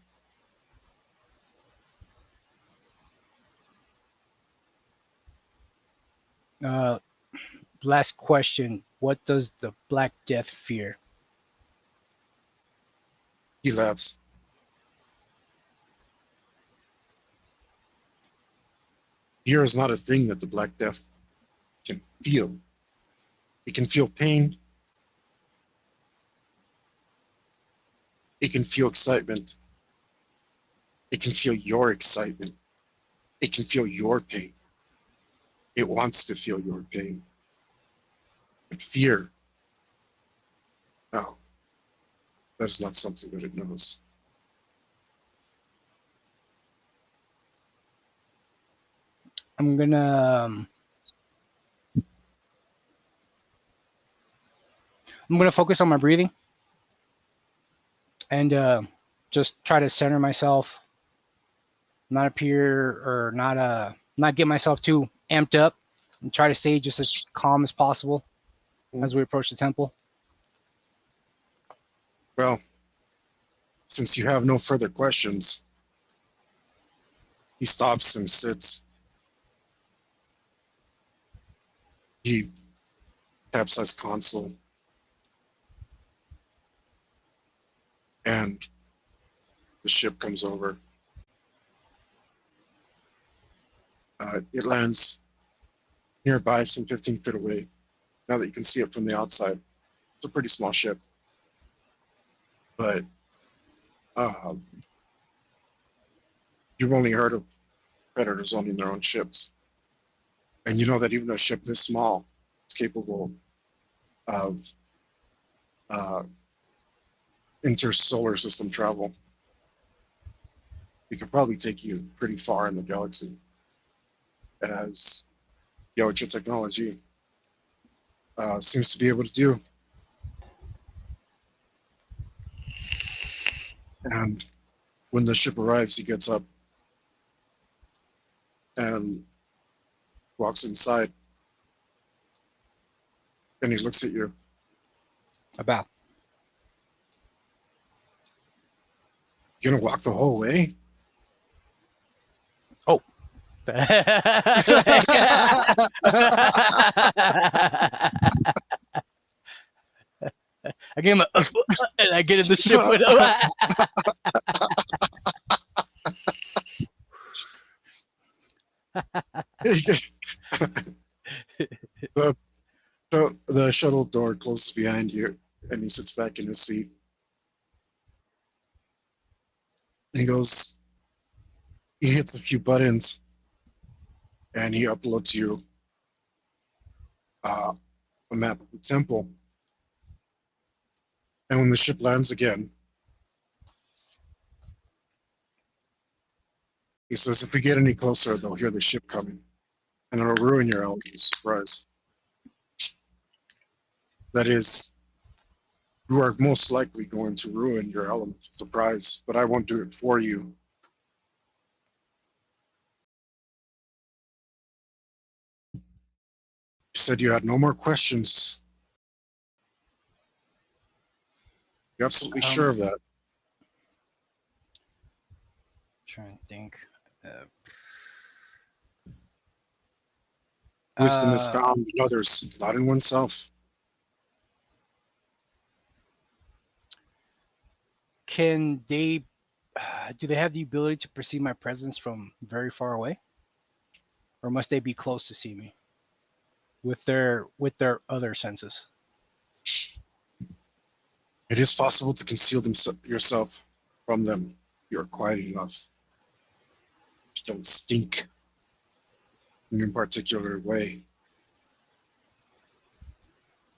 Last question. What does the Black Death fear? He laughs. Fear is not a thing that the Black Death can feel. It can feel pain. It can feel excitement. It can feel your excitement. It can feel your pain. It wants to feel your pain. But fear, no, that is not something that it knows. I'm gonna focus on my breathing and just try to center myself, not appear or not get myself too amped up, and try to stay just as calm as possible as we approach the temple. Well, since you have no further questions, he stops and sits. He taps his console. And the ship comes over. It lands nearby, some 15 feet away. Now that you can see it from the outside, it's a pretty small ship. But you've only heard of predators owning their own ships. And you know that even a ship this small is capable of intersolar system travel. It could probably take you pretty far in the galaxy, as Yocha technology seems to be able to do. And when the ship arrives, he gets up and walks inside. And he looks at you. About. You gonna walk the whole way? Oh. I gave him a and I get in the ship with the shuttle door closes behind you, and he sits back in his seat. He goes, he hits a few buttons, and he uploads you a map of the temple. And when the ship lands again, he says, if we get any closer, they'll hear the ship coming, and it'll ruin your element of surprise. That is, you are most likely going to ruin your element of surprise, but I won't do it for you. You said you had no more questions. You're absolutely sure of that? Trying to think. Wisdom is found in others, not in oneself. Can they? Do they have the ability to perceive my presence from very far away, or must they be close to see me with their other senses? It is possible to conceal yourself from them. You're quiet enough. Just don't stink in a particular way.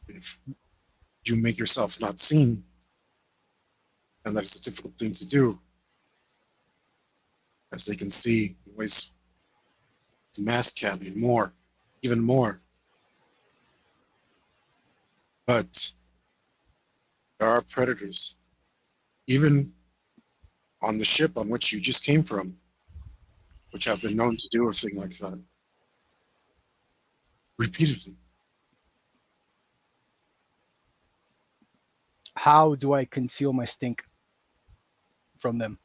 If you make yourself not seen, and that is a difficult thing to do, as they can see in ways the mask can be more, even more. But There are predators, even on the ship on which you just came from, which have been known to do a thing like that repeatedly. How do I conceal my stink from them?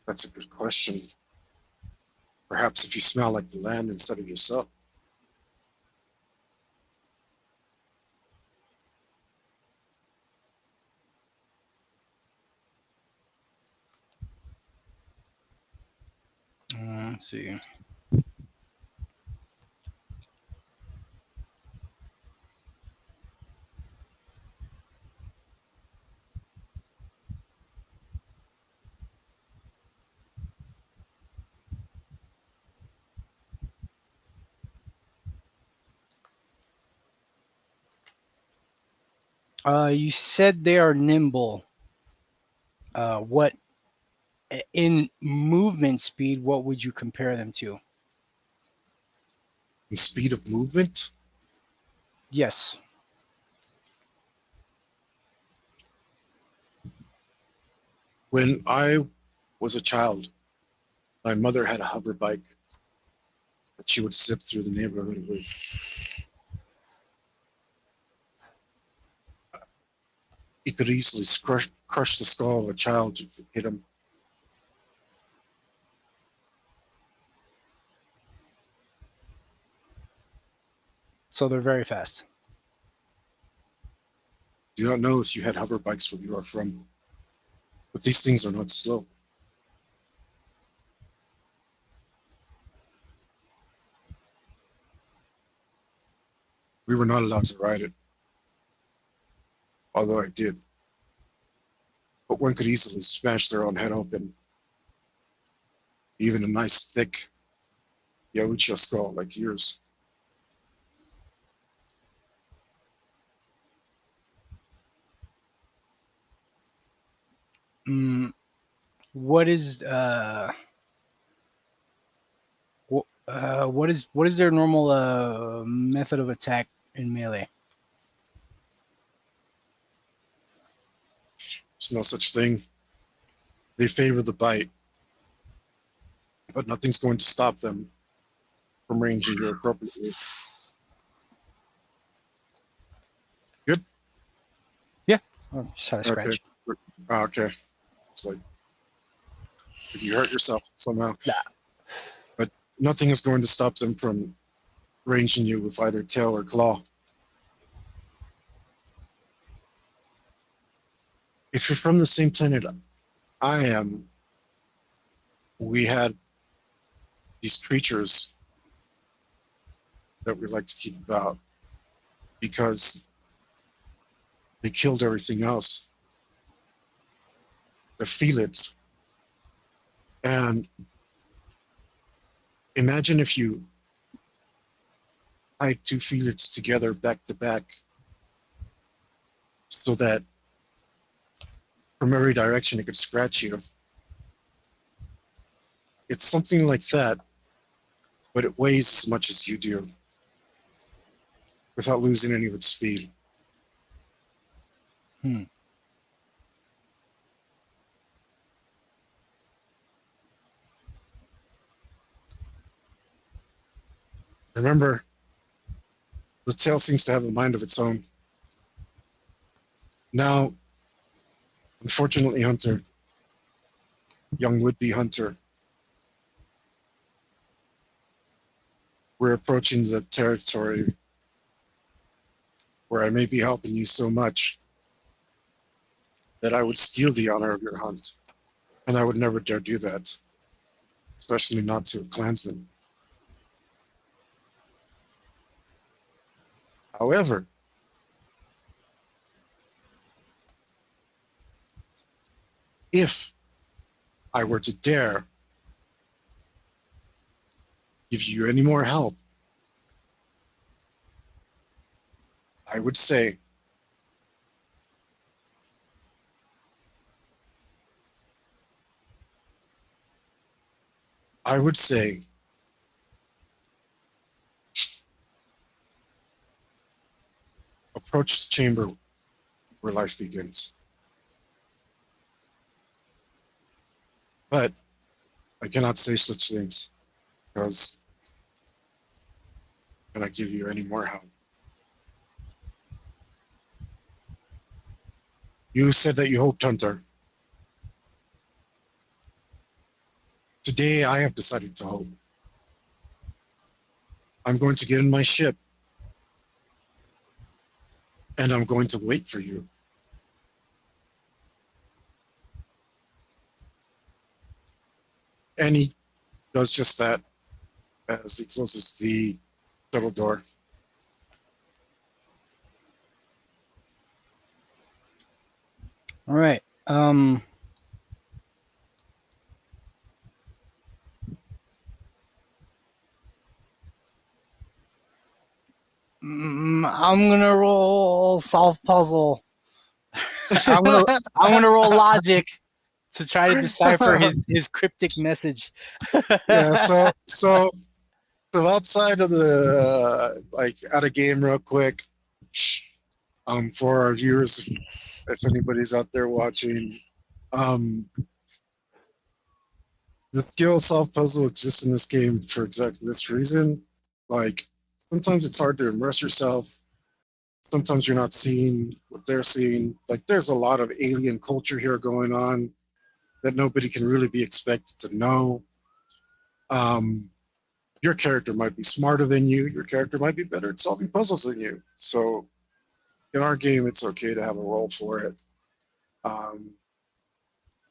That's a good question. Perhaps if you smell like the land instead of yourself. Let's see. You said they are nimble. What in movement speed? What would you compare them to? And speed of movement, Yes. when I was a child, my mother had a hover bike that she would zip through the neighborhood with. He could easily crush the skull of a child if it hit him. So they're very fast. Do not know if you had hover bikes where you are from, but these things are not slow. We were not allowed to ride it, although I did. But one could easily smash their own head open. Even a nice thick Yautja skull like yours. Mm, what is what is their normal method of attack in melee? There's no such thing. They favor the bite, but nothing's going to stop them from ranging you appropriately. Good? Yeah. Oh, just had a Okay. scratch. Okay. It's like you hurt yourself somehow. Nah. But nothing is going to stop them from ranging you with either tail or claw. If you're from the same planet I am, we had these creatures that we like to keep about because they killed everything else. The Felix. And imagine if you tied two Felix together back to back so that from every direction it could scratch you. It's something like that, but it weighs as much as you do without losing any of its speed. Hmm. Remember, the tail seems to have a mind of its own. Now, unfortunately, Hunter, young would-be Hunter, we're approaching the territory where I may be helping you so much that I would steal the honor of your hunt. And I would never dare do that, especially not to a clansman. However, if I were to dare give you any more help, I would say I would say approach the chamber where life begins. But I cannot say such things because I cannot give you any more help. You said that you hoped, Hunter. Today I have decided to hope. I'm going to get in my ship and I'm going to wait for you. And he does just that as he closes the shuttle door. All right. I'm gonna roll solve puzzle. I'm gonna roll logic to try to decipher his cryptic message. Yeah, so outside of the like out of game real quick, for our viewers, if anybody's out there watching, the skill solve puzzle exists in this game for exactly this reason. Like sometimes it's hard to immerse yourself. Sometimes you're not seeing what they're seeing. Like there's a lot of alien culture here going on that nobody can really be expected to know. Your character might be smarter than you. Your character might be better at solving puzzles than you. So in our game, it's okay to have a role for it.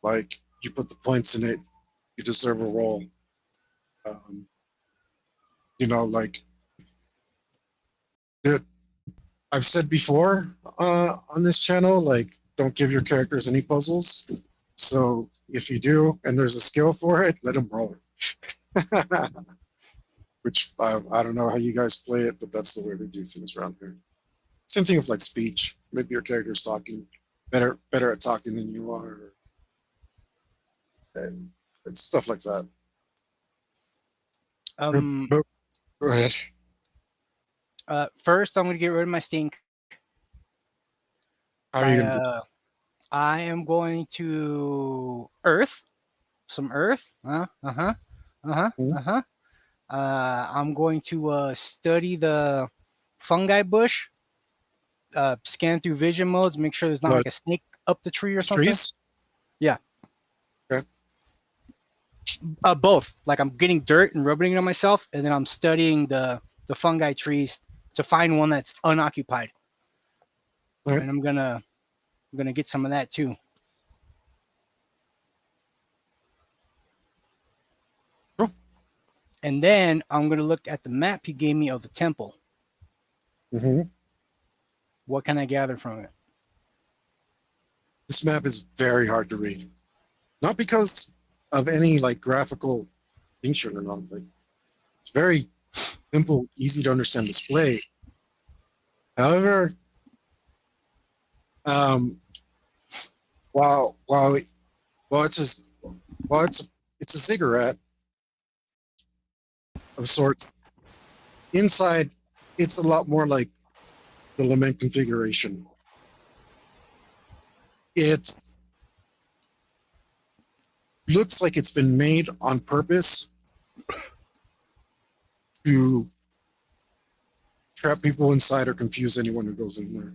Like you put the points in it, you deserve a role. You know, like I've said before on this channel, like don't give your characters any puzzles. So if you do, and there's a skill for it, let them roll it. Which I don't know how you guys play it, but that's the way we do things around here. Same thing with like speech. Maybe your character's talking better at talking than you are, and stuff like that. Go ahead. First, I'm gonna get rid of my stink. How are you gonna do? I am going to Earth, some Earth. I'm going to study the fungi bush, scan through vision modes, make sure there's not like a snake up the tree or something. Trees? Yeah. Okay. Both. Like I'm getting dirt and rubbing it on myself, and then I'm studying the fungi trees to find one that's unoccupied. Right. And I'm gonna get some of that too. Cool. And then I'm gonna look at the map he gave me of the temple. Mm-hmm. What can I gather from it? This map is very hard to read. Not because of any like graphical distinction or not. Like, it's very simple, easy to understand display. However, while it's a ziggurat of sorts, inside it's a lot more like the lament configuration. It looks like it's been made on purpose to trap people inside or confuse anyone who goes in there.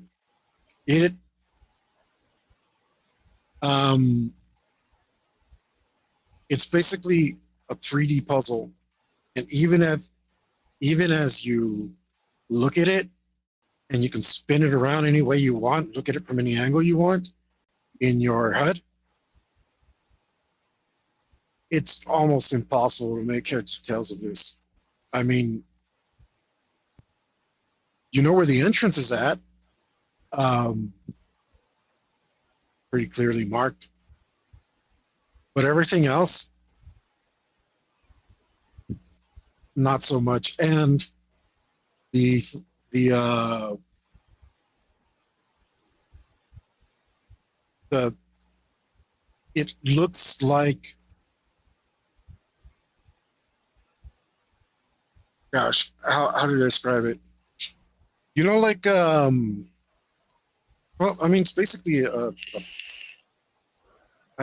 It's basically a 3D puzzle, and even as you look at it, and you can spin it around any way you want, look at it from any angle you want in your head, it's almost impossible to make heads or tails of this. I mean, you know where the entrance is at, pretty clearly marked, but everything else, not so much. And it looks like, gosh, how do I describe it? You know, like Well, I mean, it's basically I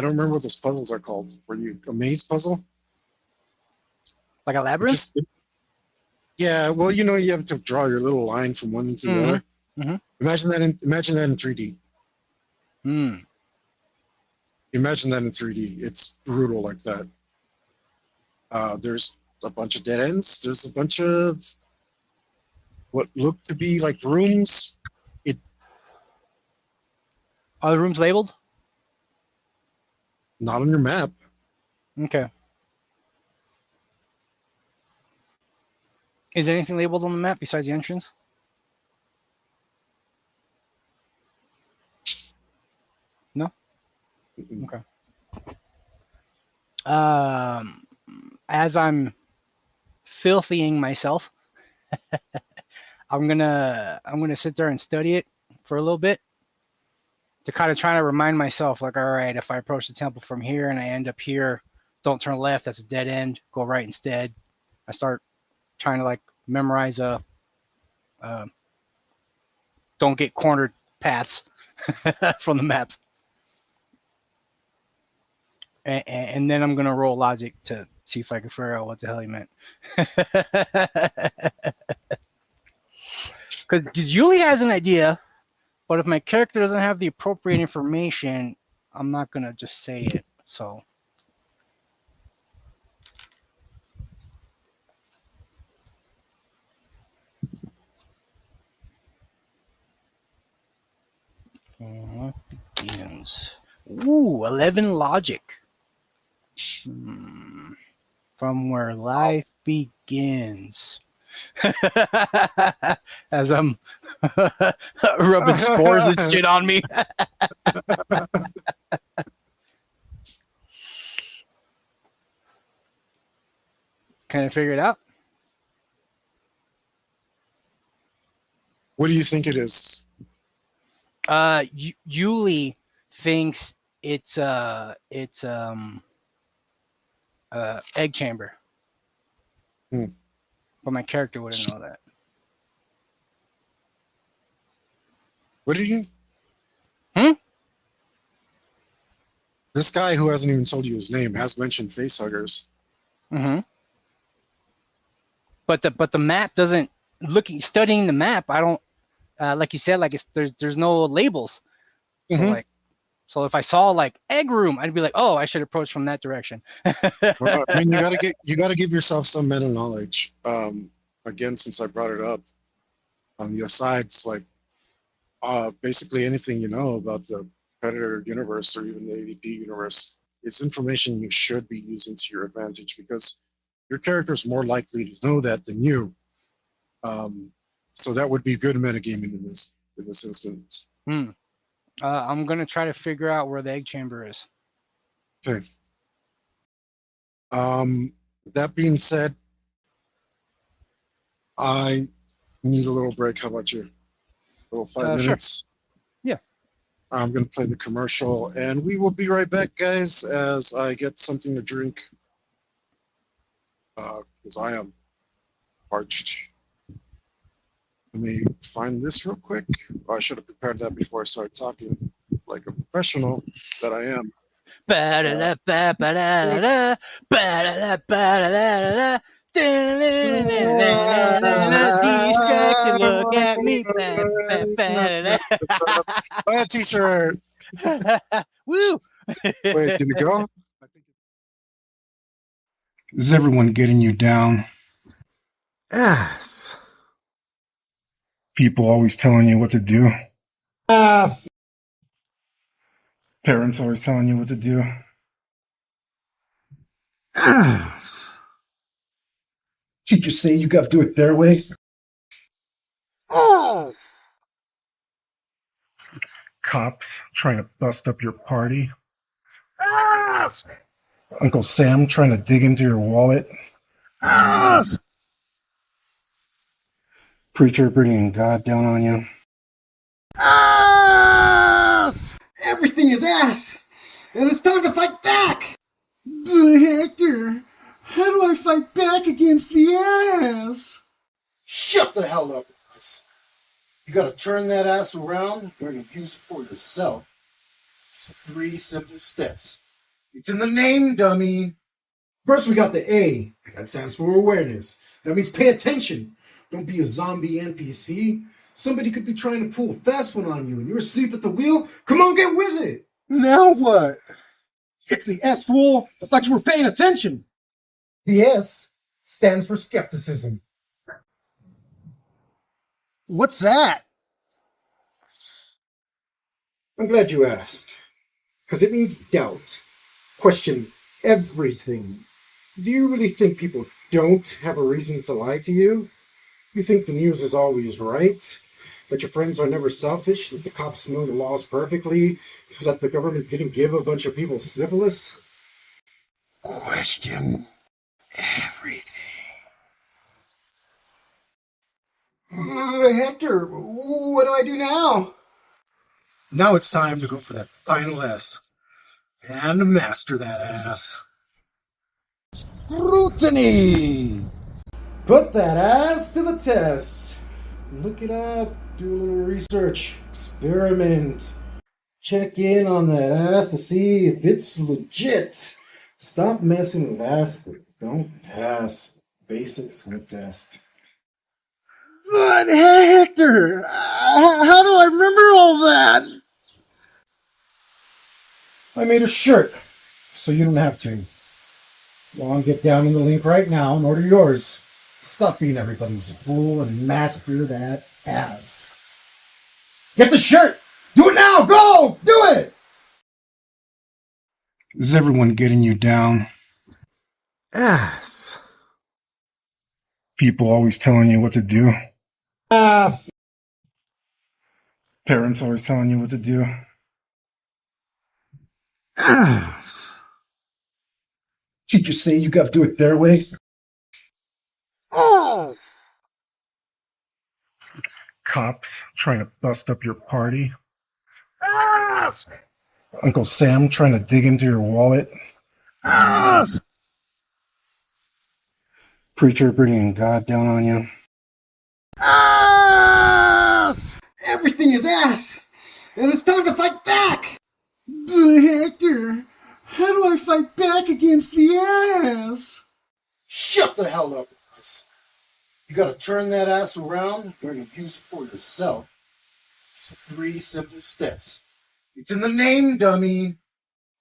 don't remember what those puzzles are called. Were you a maze puzzle? Like a It labyrinth? just yeah. Well, you have to draw your little line from one to the other. Mm-hmm. Mm-hmm. Imagine that in 3D. Mm. Imagine that in 3D. It's brutal like that. There's a bunch of dead ends. There's a bunch of what look to be like rooms. Are the rooms labeled? Not on your map. Okay. Is there anything labeled on the map besides the entrance? No? Okay. As I'm filthying myself, I'm gonna sit there and study it for a little bit to kind of try to remind myself, like, all right, if I approach the temple from here and I end up here, don't turn left, that's a dead end, go right instead. I start trying to like memorize don't get cornered paths from the map. And then I'm gonna roll logic to see if I can figure out what the hell he meant. Because Yuli has an idea, but if my character doesn't have the appropriate information, I'm not gonna just say it. So begins. Ooh, 11 logic. From where life begins. As I'm rubbing spores and shit on me. Can I figure it out? What do you think it is? Yuli thinks it's egg chamber. But my character wouldn't know that. What did you? This guy who hasn't even told you his name has mentioned facehuggers. Mm-hmm. But the map doesn't studying the map. I don't like you said, like there's no labels. So like, so if I saw like egg room, I'd be like, oh, I should approach from that direction. Well, I mean, you gotta give yourself some meta knowledge. Again, since I brought it up, on the asides, like basically anything you know about the Predator universe or even the AVP universe, it's information you should be using to your advantage because your character is more likely to know that than you. So that would be good metagaming in this instance. I'm gonna try to figure out where the egg chamber is. Okay. That being said, I need a little break. How about you? A little 5 minutes? Sure. Yeah. I'm going to play the commercial, and we will be right back, guys, as I get something to drink. Because I am parched. Let me find this real quick. I should have prepared that before I started talking like a professional that I am. Distracted, look at me. Buy a t-shirt. Woo! Wait, did it go? Is everyone getting you down? Yes. People always telling you what to do. Yes. Parents always telling you what to do. Yes. Teachers say you got to do it their way. Yes. Cops trying to bust up your party. Yes. Uncle Sam trying to dig into your wallet. Yes. Preacher bringing God down on you. Yes. Everything is ass, and it's time to fight back. But Hector, how do I fight back against the ass? Shut the hell up. You gotta turn that ass around and use it for yourself. It's 3 simple steps. It's in the name, dummy. First, we got the A. That stands for awareness. That means pay attention. Don't be a zombie NPC. Somebody could be trying to pull a fast one on you and you're asleep at the wheel. Come on, get with it. Now what? It's the S, fool. I thought you were paying attention. The S stands for skepticism. What's that? I'm glad you asked. Because it means doubt. Question everything. Do you really think people don't have a reason to lie to you? You think the news is always right? That your friends are never selfish? That the cops know the laws perfectly? That the government didn't give a bunch of people syphilis? Question everything. Hector, what do I do now? Now it's time to go for that final S. And master that ass. Scrutiny! Put that ass to the test. Look it up, do a little research, experiment. Check in on that ass to see if it's legit. Stop messing with ass that don't pass basic sniff test. But Hector, how do I remember all that? I made a shirt, so you don't have to. Go on, get down in the link right now and order yours. Stop being everybody's fool and master that ass. Get the shirt! Do it now! Go! Do it! Is everyone getting you down? Ass. People always telling you what to do? Ass. Parents always telling you what to do? Ass. Teachers say you gotta do it their way. Oh. Cops trying to bust up your party? Ass. Uncle Sam trying to dig into your wallet? Ass. Preacher bringing God down on you? Ass. Everything is ass! And it's time to fight back! But Hector, how do I fight back against the ass? Shut the hell up, guys. You gotta turn that ass around and use it for yourself. It's 3 simple steps. It's in the name, dummy.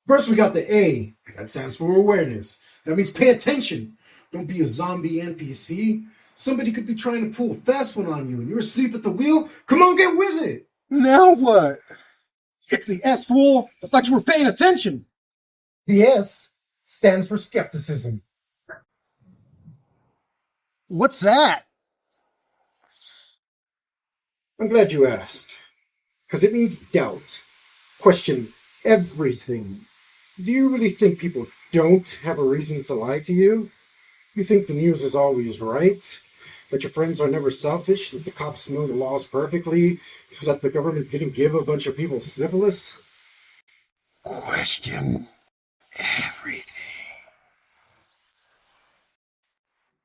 First, we got the A. That stands for awareness. That means pay attention. Don't be a zombie NPC. Somebody could be trying to pull a fast one on you and you're asleep at the wheel. Come on, get with it. Now what? It's the S, fool. I thought you were paying attention. The S stands for skepticism. What's that? I'm glad you asked. Because it means doubt. Question everything. Do you really think people don't have a reason to lie to you? You think the news is always right? That your friends are never selfish? That the cops know the laws perfectly? That the government didn't give a bunch of people syphilis? Question everything.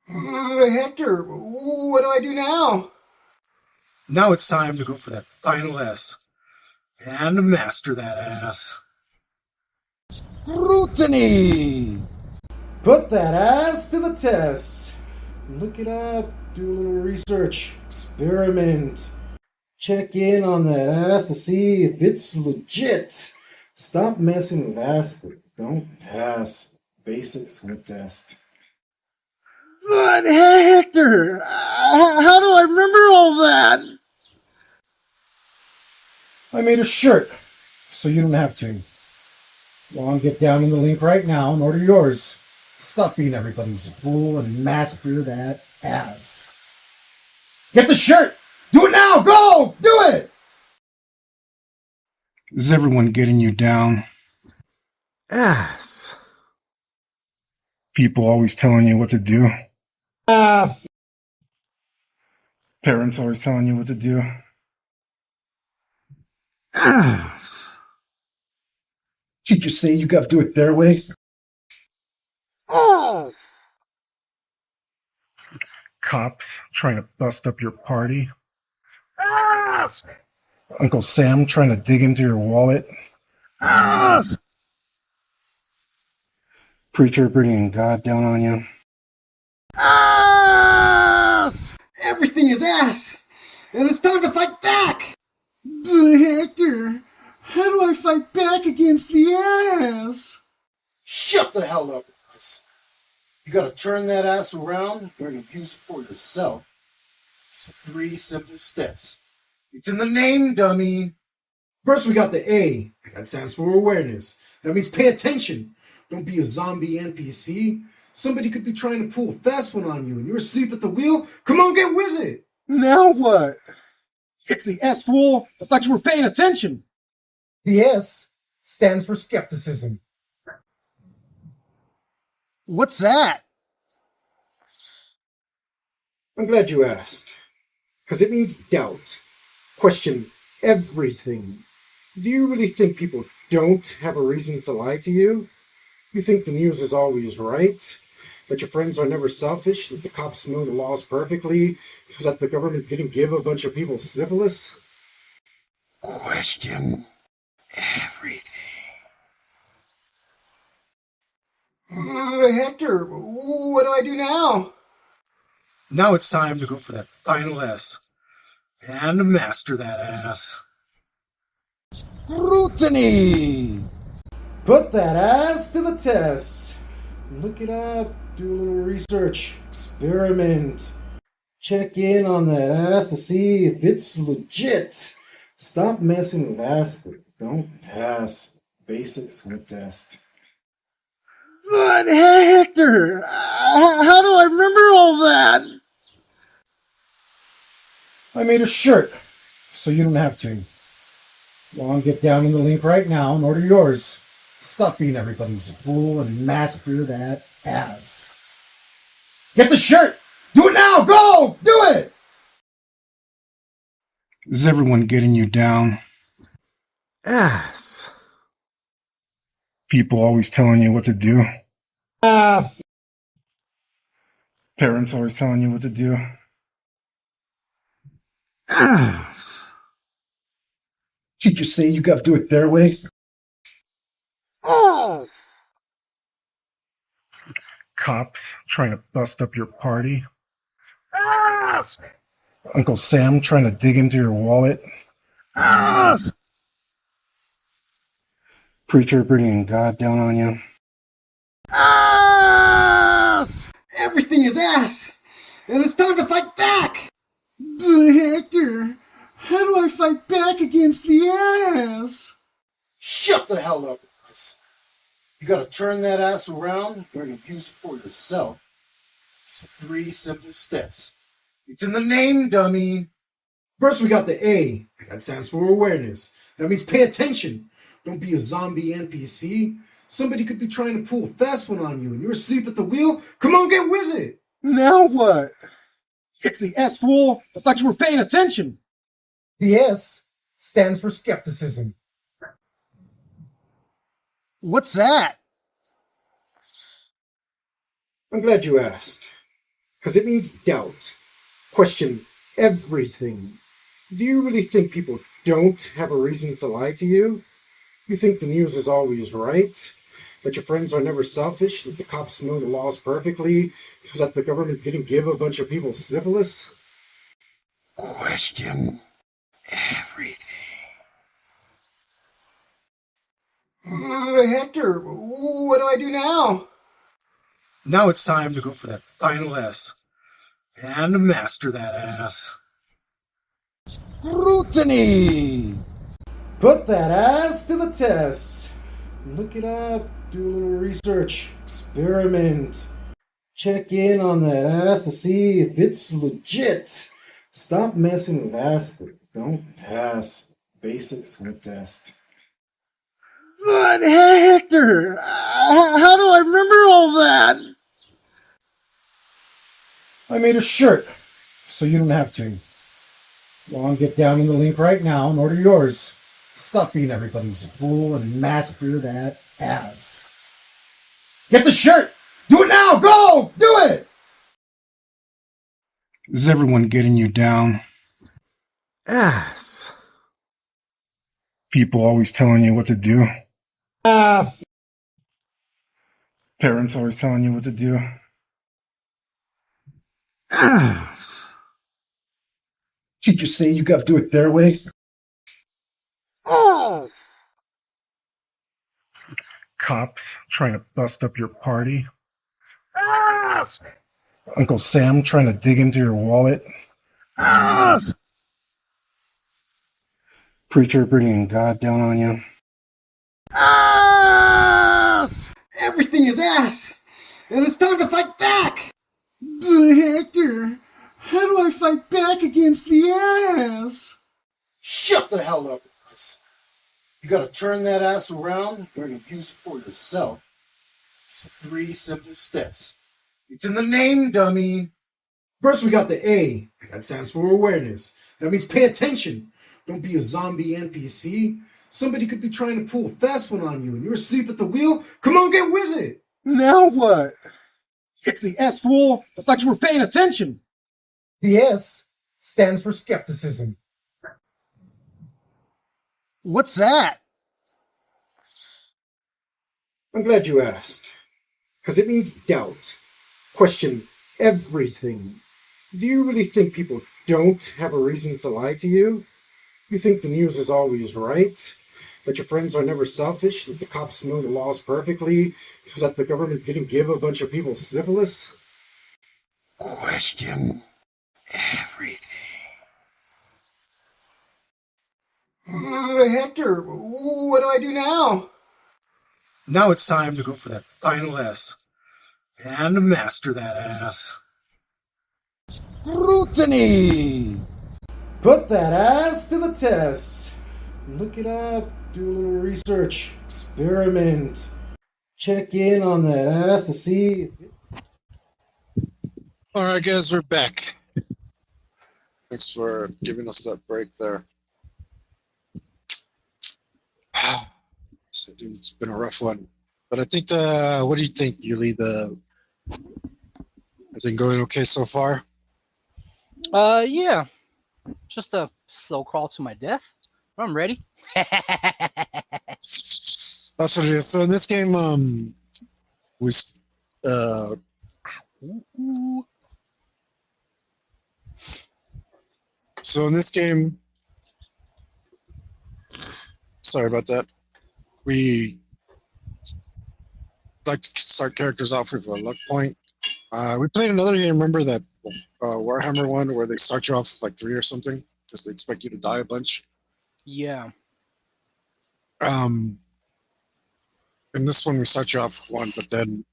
Hector, what do I do now? Now it's time to go for that final S. And master that ass. Scrutiny! Put that ass to the test. Look it up, do a little research, experiment. Check in on that ass to see if it's legit. Stop messing with ass that don't pass basic sniff test. But Hector, how do I remember all that? I made a shirt, so you don't have to. Go on, get down in the link right now and order yours. Stop being everybody's fool and master that ass. Get the shirt! Do it now! Go! Do it! Is everyone getting you down? Ass. People always telling you what to do? Ass. Parents always telling you what to do? Ass. Teachers say you gotta do it their way. Oh. Cops trying to bust up your party? Ass! Uncle Sam trying to dig into your wallet. Ass! Preacher bringing God down on you. Ass! Everything is ass, and it's time to fight back. But Hector, how do I fight back against the ass? Shut the hell up, guys. You gotta turn that ass around and use it for yourself. Just 3 simple steps. It's in the name, dummy. First, we got the A. That stands for awareness. That means pay attention. Don't be a zombie NPC. Somebody could be trying to pull a fast one on you and you're asleep at the wheel. Come on, get with it. Now what? It's the S, fool. I thought you were paying attention. The S stands for skepticism. What's that? I'm glad you asked. Because it means doubt. Question everything. Do you really think people don't have a reason to lie to you? You think the news is always right? That your friends are never selfish? That the cops know the laws perfectly? That the government didn't give a bunch of people syphilis? Question everything. Hector, what do I do now? Now it's time to go for that final S. And master that ass. Scrutiny! Put that ass to the test. Look it up, do a little research, experiment. Check in on that ass to see if it's legit. Stop messing with ass that don't pass basic sniff test. But Hector, how do I remember all that? I made a shirt, so you don't have to. Go on, get down in the link right now and order yours. Stop being everybody's fool and master that ass. Get the shirt! Do it now! Go! Do it! Is everyone getting you down? Ass. People always telling you what to do. Ass. Parents always telling you what to do. Ass. Teachers say you gotta do it their way. Ass. Cops trying to bust up your party. Ass. Uncle Sam trying to dig into your wallet. Ass. Preacher bringing God down on you. Ass. Everything is ass, and it's time to fight back. But Hector, how do I fight back against the ass? Shut the hell up, guys. You gotta turn that ass around and use it for yourself. Just 3 simple steps. It's in the name, dummy. First, we got the A. That stands for awareness. That means pay attention. Don't be a zombie NPC. Somebody could be trying to pull a fast one on you and you're asleep at the wheel. Come on, get with it. Now what? It's the S, fool. I thought you were paying attention. The S stands for skepticism. What's that? I'm glad you asked. Because it means doubt. Question everything. Do you really think people don't have a reason to lie to you? You think the news is always right? That your friends are never selfish? That the cops know the laws perfectly? That the government didn't give a bunch of people syphilis? Question everything. Hector, what do I do now? Now it's time to go for that final S. And master that ass. Scrutiny! Put that ass to the test. Look it up, do a little research, experiment. Check in on that ass to see if it's legit. Stop messing with ass that don't pass basic sniff test. But Hector, how do I remember all that? I made a shirt, so you don't have to. Go on, get down in the link right now and order yours. Stop being everybody's fool and master that ass. Get the shirt! Do it now! Go! Do it! Is everyone getting you down? Ass. People always telling you what to do. Ass. Parents always telling you what to do. Ass. Teachers say you gotta do it their way. Ass. Cops trying to bust up your party. Ass. Uncle Sam trying to dig into your wallet. Ass. Preacher bringing God down on you. Ass. Everything is ass. And it's time to fight back! But Hector, how do I fight back against the ass? Shut the hell up, Chris. You gotta turn that ass around and use it for yourself. It's 3 simple steps. It's in the name, dummy. First, we got the A. That stands for awareness. That means pay attention. Don't be a zombie NPC. Somebody could be trying to pull a fast one on you and you're asleep at the wheel. Come on, get with it. Now what? It's the S, fool. I thought you were paying attention. The S stands for skepticism. What's that? I'm glad you asked. Because it means doubt. Question everything. Do you really think people don't have a reason to lie to you? You think the news is always right? That your friends are never selfish? That the cops know the laws perfectly? That the government didn't give a bunch of people syphilis? Question everything. Hector, what do I do now? Now it's time to go for that final S and master that ass. Scrutiny! Put that ass to the test. Look it up, do a little research, experiment. Check in on that ass to see. All right, guys, we're back. Thanks for giving us that break there. So, dude, it's been a rough one, but I think what do you think, Yuli? Is it going okay so far? Yeah. Just a slow crawl to my death. I'm ready. That's what it is. So in this game, we Ooh. so in this game, sorry about that. We like to start characters off with a luck point. We played another game. Remember that Warhammer one where they start you off with like 3 or something because they expect you to die a bunch. Yeah. In this one, we start you off with 1, but then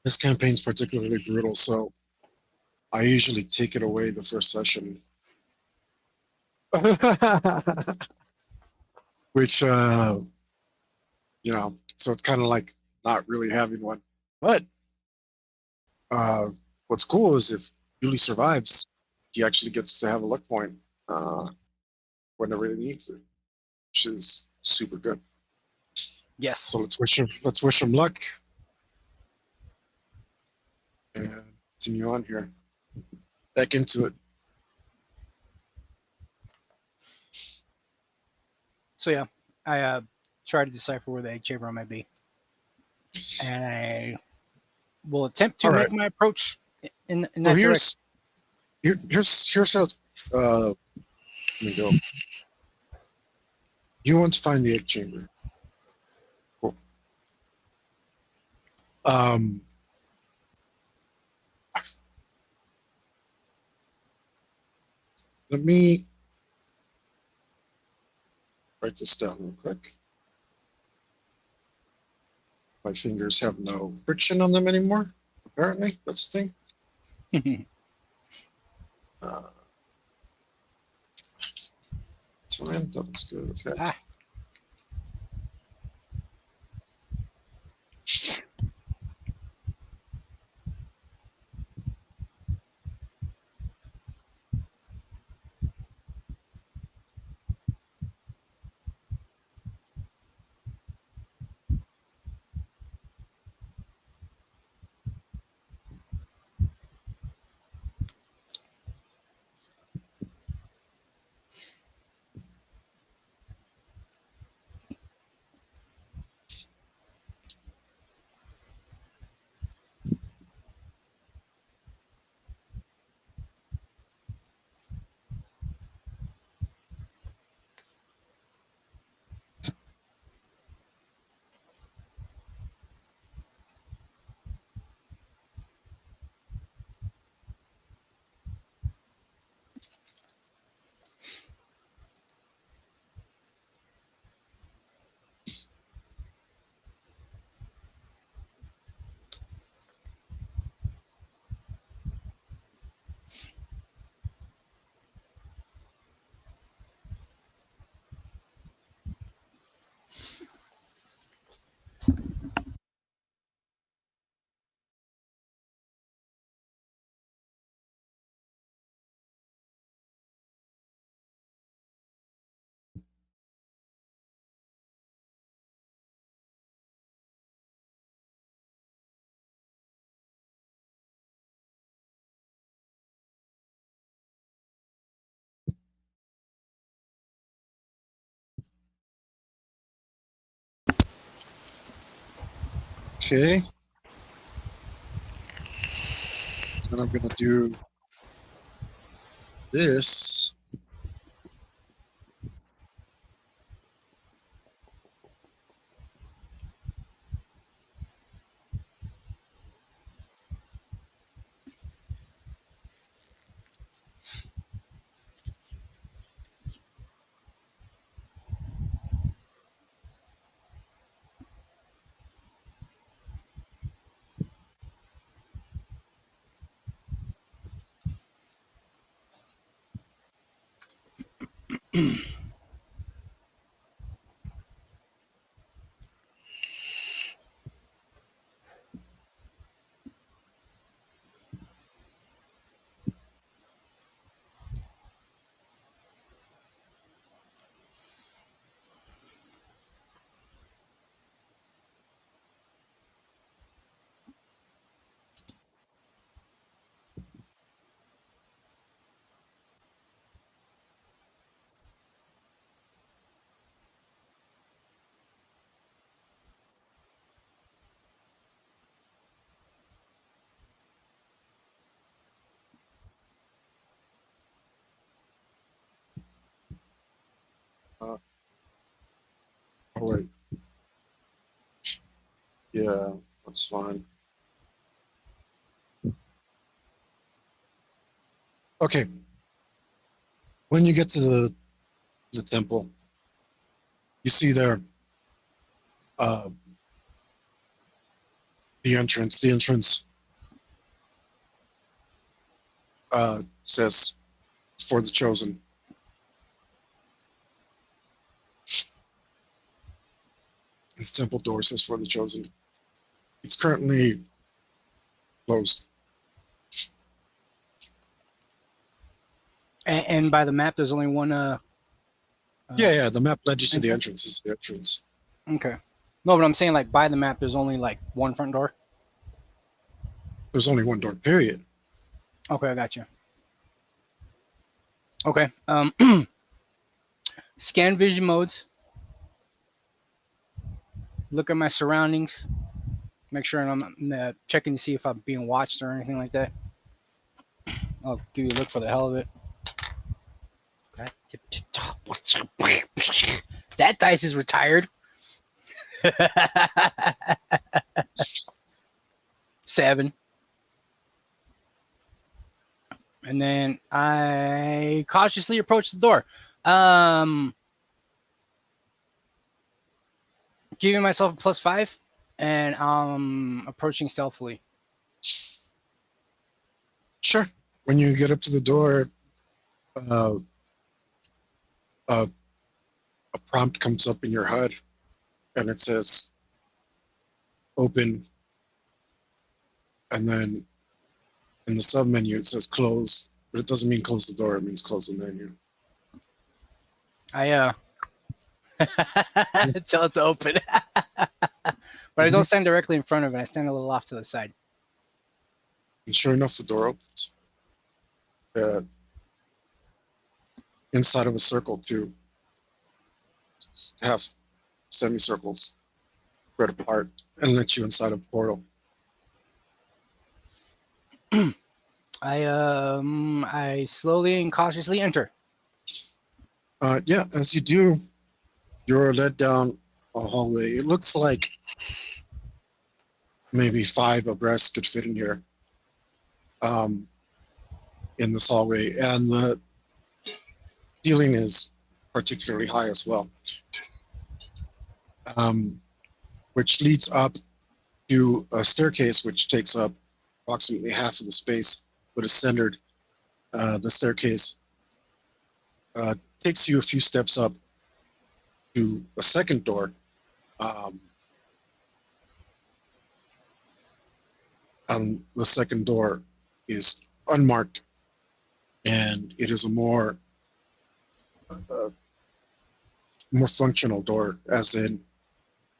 this campaign's particularly brutal, so I usually take it away the first session. Which, so it's kind of like not really having one. But what's cool is if Yuli survives, he actually gets to have a luck point whenever he needs it, which is super good. Yes. So let's wish him luck and continue on here. Back into it. So yeah, I try to decipher where the egg chamber might be, and I will attempt to make my approach in that direction. Here's how. Let me go. You want to find the egg chamber. Cool. Let me write this down real quick. My fingers have no friction on them anymore. Apparently, that's the thing. So that's good. Okay. Ah. Okay. Then I'm gonna do this. Oh wait, yeah, that's fine. Okay, when you get to the temple, you see there uh, the entrance. The entrance says "For the Chosen." The temple door says "For the Chosen." It's currently closed. And by the map, there's only one. Yeah, the map led you to the entrance? entrance. Is the entrance. Okay. No, but I'm saying like by the map, there's only like one front door. There's only one door. Period. Okay, I got you. Okay. Scan vision modes. Look at my surroundings. Make sure I'm checking to see if I'm being watched or anything like that. I'll give you a look for the hell of it. That dice is retired. 7. And then I cautiously approach the door. Giving myself a +5, and I'm approaching stealthily. Sure. When you get up to the door, uh, a prompt comes up in your HUD, and it says "Open," and then in the sub menu it says "Close," but it doesn't mean close the door. It means close the menu. I tell it to open. But I don't stand directly in front of it. I stand a little off to the side. And sure enough, the door opens. Inside of a circle, too. It's half semicircles spread apart and let you inside of a portal. I slowly and cautiously enter. Yeah, as you do, you're led down a hallway. It looks like maybe 5 abreast could fit in here. In this hallway, and the ceiling is particularly high as well, which leads up to a staircase which takes up approximately half of the space, but is centered. The staircase takes you a few steps up to a second door. And the second door is unmarked, and it is a more functional door, as in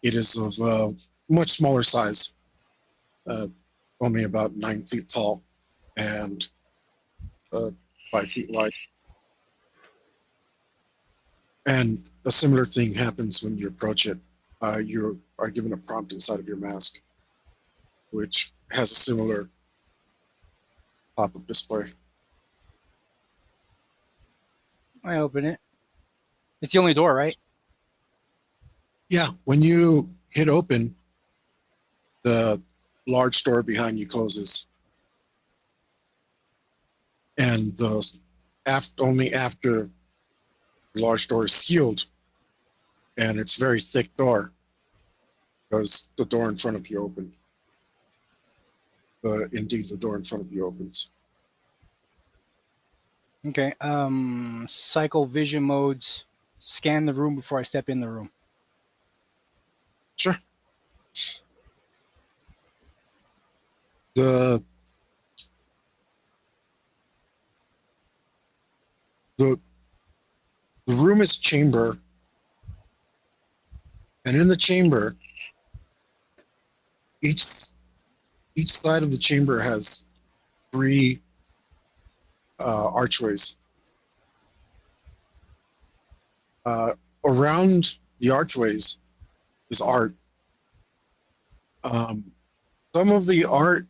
it is of a much smaller size, only about 9 feet tall and 5 feet wide. And a similar thing happens when you approach it. You are given a prompt inside of your mask. which has a similar pop-up display. I open it. It's the only door, right? Yeah, when you hit open, the large door behind you closes. And only after the large door is sealed, and it's a very thick door, does the door in front of you open. Indeed, the door in front of you opens. Okay. Cycle vision modes. Scan the room before I step in the room. Sure. The room is chamber, and in the chamber, each side of the chamber has 3 archways. Around the archways is art. Some of the art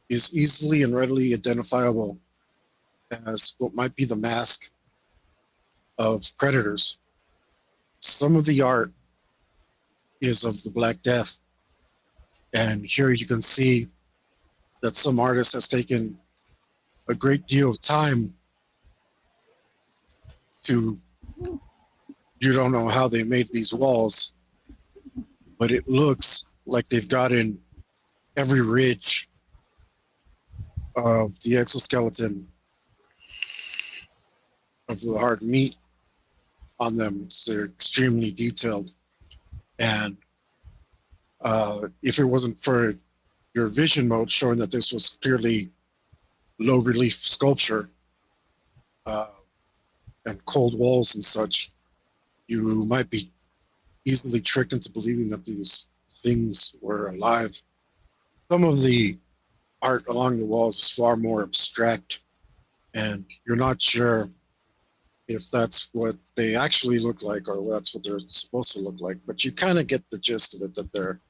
is easily and readily identifiable as what might be the mask of predators. Some of the art is of the Black Death. And here you can see that some artist has taken a great deal of time to, you don't know how they made these walls, but it looks like they've gotten every ridge of the exoskeleton of the hard meat on them. So they're extremely detailed. And if it wasn't for your vision mode showing that this was clearly low relief sculpture and cold walls and such, you might be easily tricked into believing that these things were alive. Some of the art along the walls is far more abstract, and you're not sure if that's what they actually look like or that's what they're supposed to look like. But you kind of get the gist of it, that they're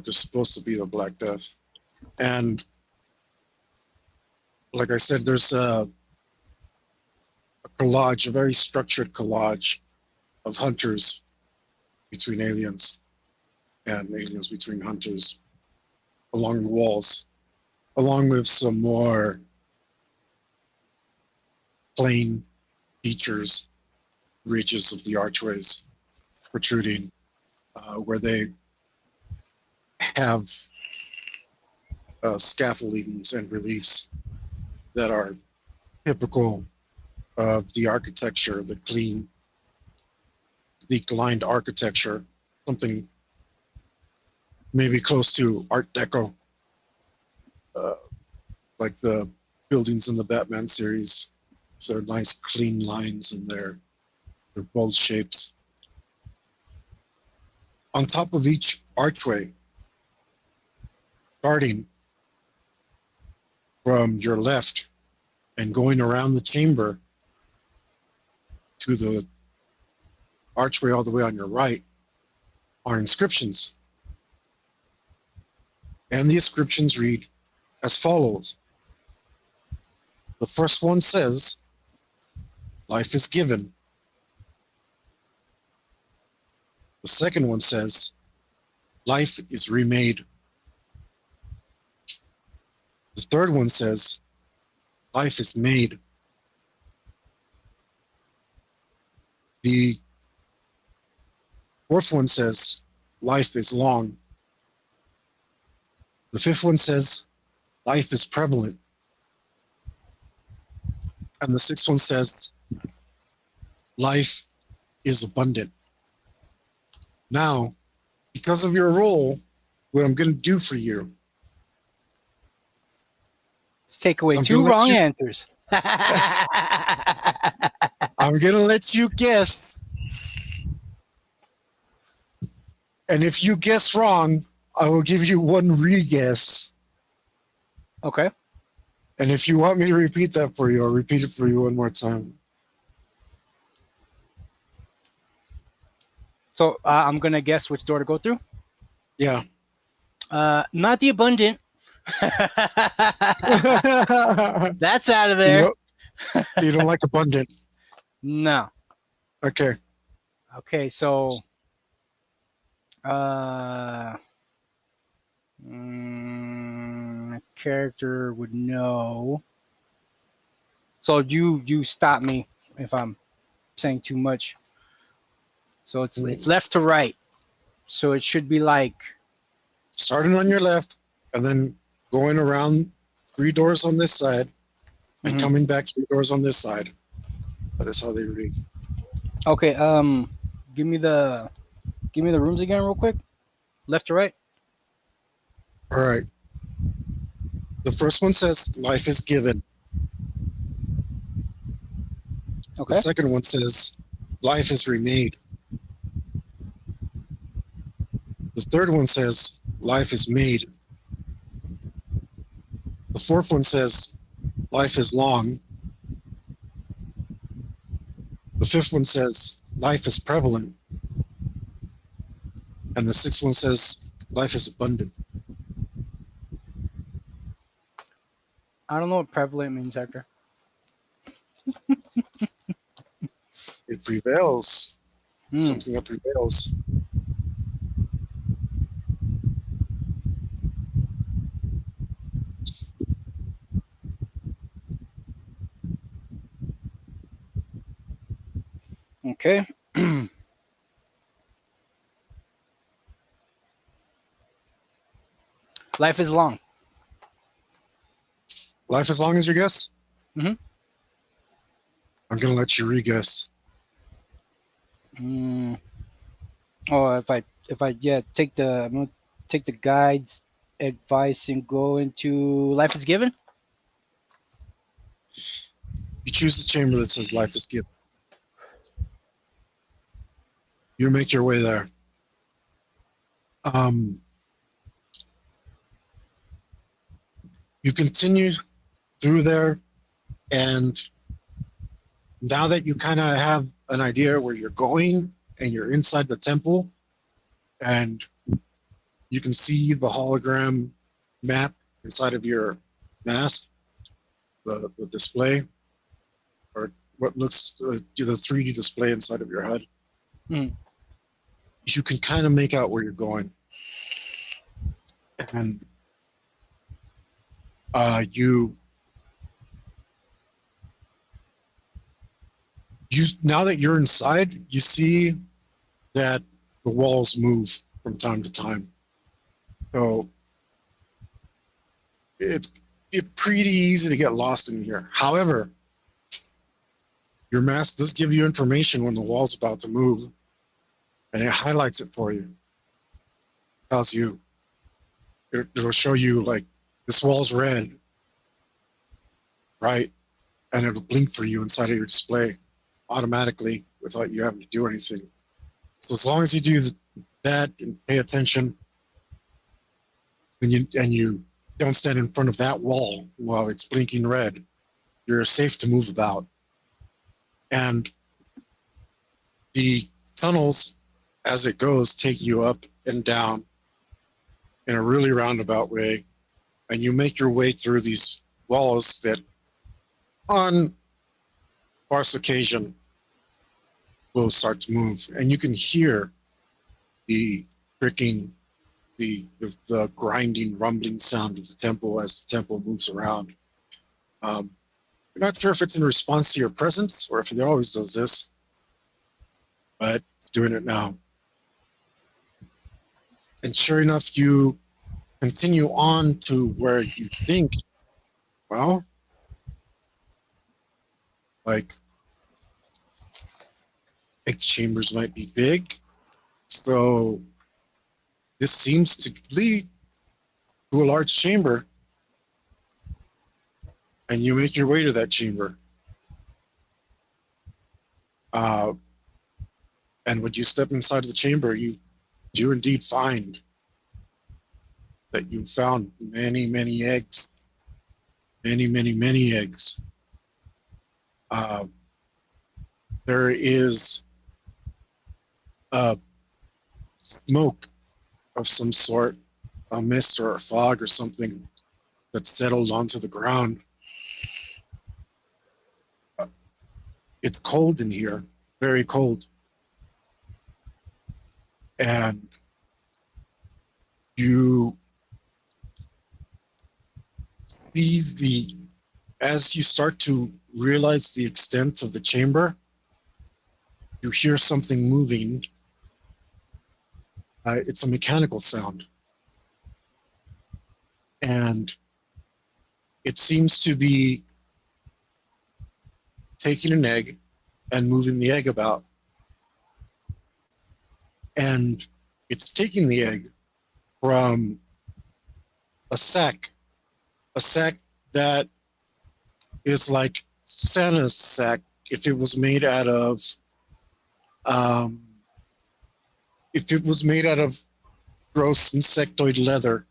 supposed to be the Black Death. And like I said, there's a collage, a very structured collage of hunters between aliens and aliens between hunters along the walls, along with some more plain features, ridges of the archways protruding, where they have scaffoldings and reliefs that are typical of the architecture, the clean, declined architecture, something maybe close to Art Deco, like the buildings in the Batman series. So they're nice, clean lines and they're bold shapes. On top of each archway, starting from your left and going around the chamber to the archway all the way on your right, are inscriptions. And the inscriptions read as follows. The first one says, "Life is given." The second one says, "Life is remade." The third one says, "Life is made." The fourth one says, "Life is long." The fifth one says, "Life is prevalent." And the sixth one says, "Life is abundant." Now, because of your role, what I'm going to do for you, Let's take away So I'm 2 gonna let wrong you- answers. I'm going to let you guess. And if you guess wrong, I will give you 1 re-guess. Okay. And if you want me to repeat that for you, I'll repeat it for you 1 more time. So I'm going to guess which door to go through. Yeah. Not the abundant. That's out of you there. you don't like abundant. No. Okay. Okay, so a character would know. So you stop me if I'm saying too much. So it's left to right. So it should be like Starting on your left and then going around 3 doors on this side and Mhm. coming back 3 doors on this side. That is how they read. Okay, give me the rooms again real quick. Left to right. All right. The first one says life is given. The Okay. second one says life is remade. The third one says life is made. The fourth one says life is long. The fifth one says life is prevalent. And the sixth one says life is abundant. I don't know what prevalent means, Hector. It prevails. Hmm. Something that prevails. Okay. Life is long. Life as long as your guess? Mhm. I'm going to let you re-guess. Oh, if I take I'm gonna take the guide's advice and go into life is given. You choose the chamber that says life is given. You make your way there. You continue through there, and now that you kind of have an idea where you're going and you're inside the temple, and you can see the hologram map inside of your mask, the display, or what looks the 3D display inside of your head. Mhm. You can kind of make out where you're going. And you now that you're inside, you see that the walls move from time to time. So it's pretty easy to get lost in here. However, your mask does give you information when the wall's about to move, and it highlights it for you. Tells you, it'll show you like this wall's red, right? And it'll blink for you inside of your display automatically without you having to do anything. So as long as you do that and pay attention, and you don't stand in front of that wall while it's blinking red, you're safe to move about. And the tunnels, as it goes, take you up and down in a really roundabout way, and you make your way through these walls that, on sparse occasion, will start to move, and you can hear the pricking, the grinding, rumbling sound of the temple as the temple moves around. You're not sure if it's in response to your presence or if it always does this, but it's doing it now. And sure enough, you continue on to where you think, well, like chambers might be big. So this seems to lead to a large chamber. And you make your way to that chamber. And when you step inside of the chamber, you do indeed find that you found many, many eggs. Many, many, many eggs. There is a smoke of some sort a mist or a fog or something that settled onto the ground. It's cold in here, very cold. And you see as you start to realize the extent of the chamber, you hear something moving. It's a mechanical sound. And it seems to be taking an egg and moving the egg about. And it's taking the egg from a sack that is like Santa's sack if it was made out of um, gross insectoid leather.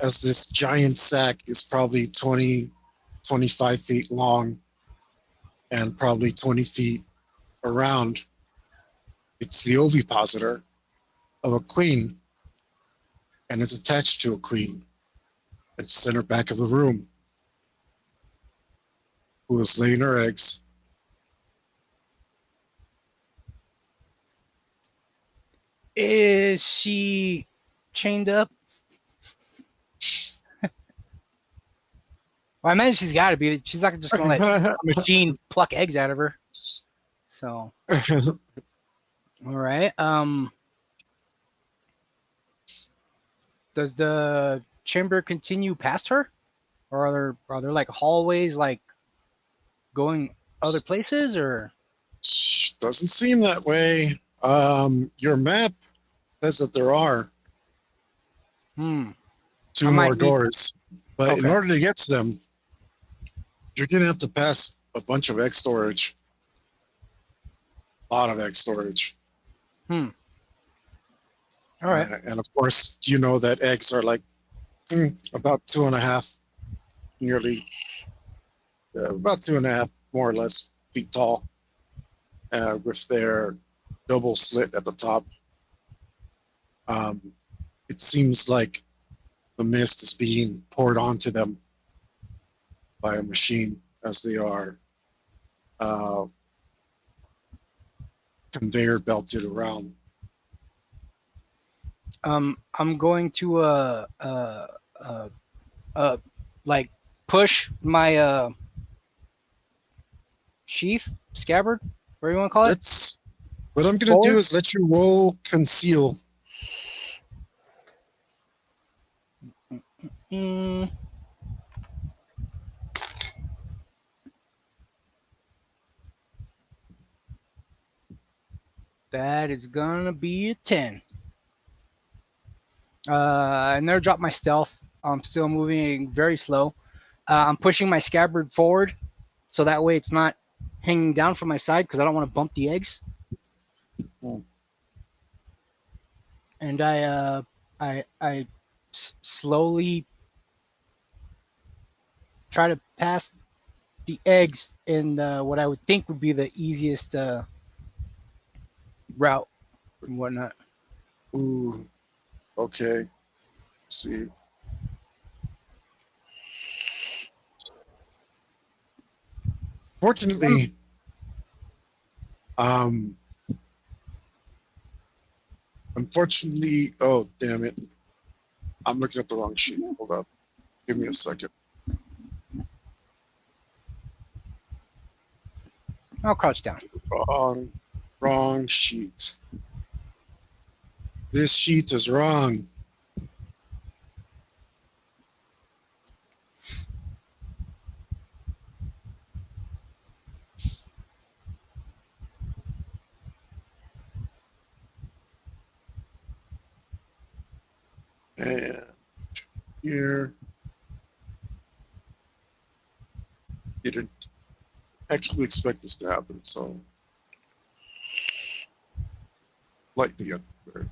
As this giant sack is probably 20, 25 feet long and probably 20 feet around. It's the ovipositor of a queen, and it's attached to a queen at the center back of the room, who is laying her eggs. Is she chained up? Well, I imagine she's got to be. She's not just going to let a machine pluck eggs out of her. So, all right. Does the chamber continue past her, or are there like hallways like going other places, or? Doesn't seem that way. Your map says that there are two more doors, but in order to get to them, you're gonna have to pass a bunch of egg storage. A lot of egg storage. All right. And of course, you know that eggs are like about 2.5, nearly about 2.5, more or less, feet tall, with their double slit at the top. It seems like the mist is being poured onto them by a machine as they are conveyor belted around. I'm going to like push my sheath, scabbard, whatever you want to call it. What I'm going to do is let you roll conceal. That is gonna be a 10. I never dropped my stealth. I'm still moving very slow. I'm pushing my scabbard forward, so that way it's not hanging down from my side because I don't want to bump the eggs. And I slowly try to pass the eggs in what I would think would be the easiest route and whatnot. Ooh, okay. Let's see. Fortunately, unfortunately, oh, damn it. I'm looking at the wrong sheet. Hold up. Give me a second. I'll crouch down. Wrong sheet. This sheet is wrong. And here, didn't actually expect this to happen, so lightly unprepared.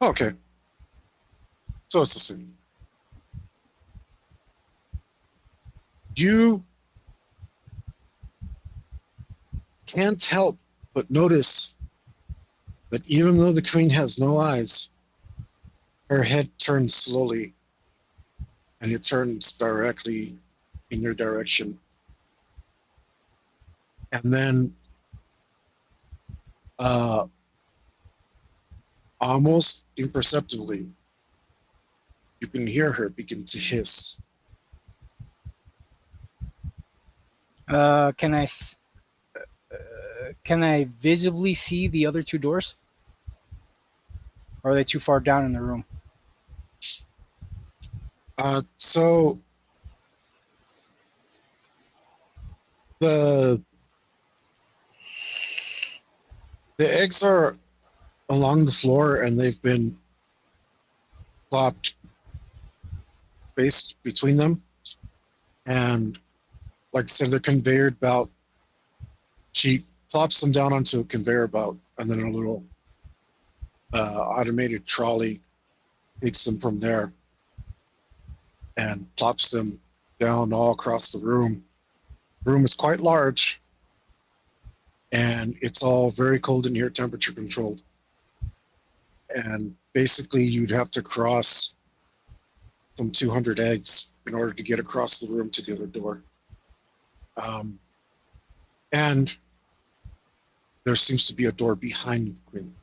Okay. So it's the same. You can't help but notice that even though the queen has no eyes, her head turns slowly, and it turns directly in your direction. And then almost imperceptibly, you can hear her begin to hiss. Can I visibly see the other two doors? Or are they too far down in the room? So the eggs are along the floor, and they've been plopped spaced between them. And like I said, they're conveyor belt. She plops them down onto a conveyor belt, and then a little automated trolley takes them from there and plops them down all across the room. The room is quite large, and it's all very cold in here, temperature controlled. And basically, you'd have to cross some 200 eggs in order to get across the room to the other door. And there seems to be a door behind the queen.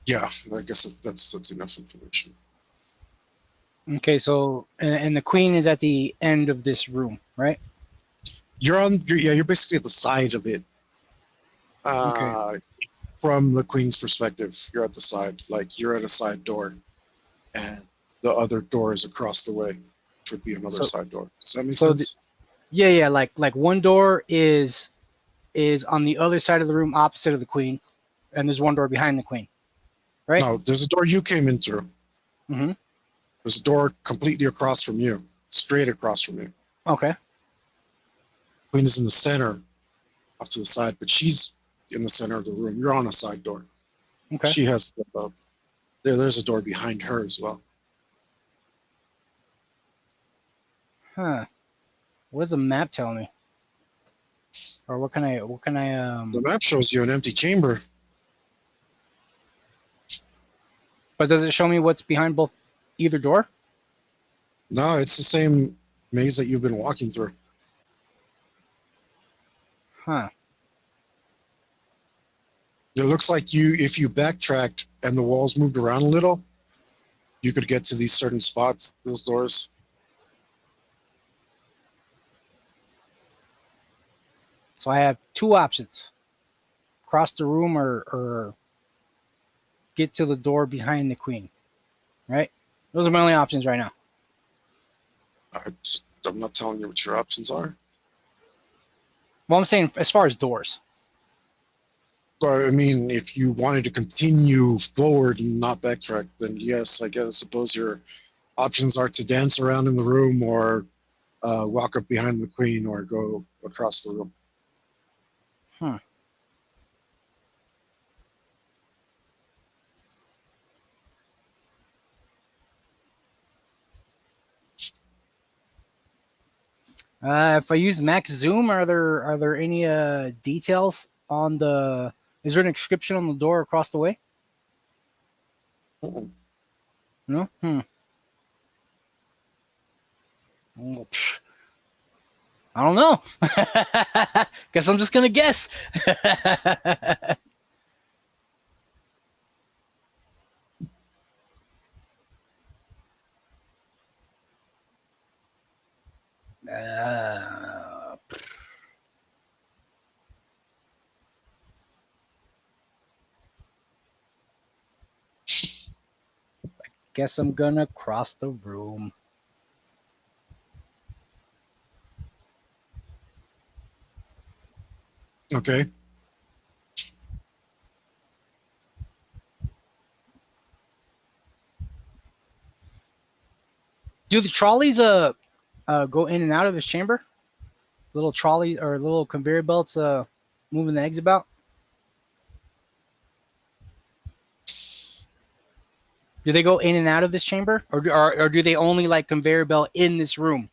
Yeah, I guess that's enough information. Okay, so and the queen is at the end of this room, right? You're basically at the side of it. Okay. From the queen's perspective, you're at the side, like you're at a side door, and the other door is across the way, which would be another side door. Does that make sense? Yeah, like one door is on the other side of the room, opposite of the queen, and there's one door behind the queen, right? No, there's a door you came in through. Mm-hmm. There's a door completely across from you, straight across from you. Okay. Queen is in the center, off to the side, but she's in the center of the room. You're on a side door. Okay. She has there's a door behind her as well. Huh. What does the map tell me? Or what can I The map shows you an empty chamber. But does it show me what's behind either door? No, it's the same maze that you've been walking through. Huh. It looks like if you backtracked and the walls moved around a little, you could get to these certain spots, those doors. So I have two options. Cross the room or get to the door behind the queen. Right? Those are my only options right now. I'm not telling you what your options are. Well, I'm saying as far as doors. But I mean, if you wanted to continue forward and not backtrack, then yes, I suppose your options are to dance around in the room or walk up behind the queen or go across the room. Huh. If I use max zoom, are there any details on the? Is there an inscription on the door across the way? Uh-uh. No. I don't know. Guess I'm just gonna guess. Guess I'm gonna cross the room. Okay. Do the trolleys go in and out of this chamber? Little trolley or little conveyor belts moving the eggs about? Do they go in and out of this chamber, or do they only like conveyor belt in this room?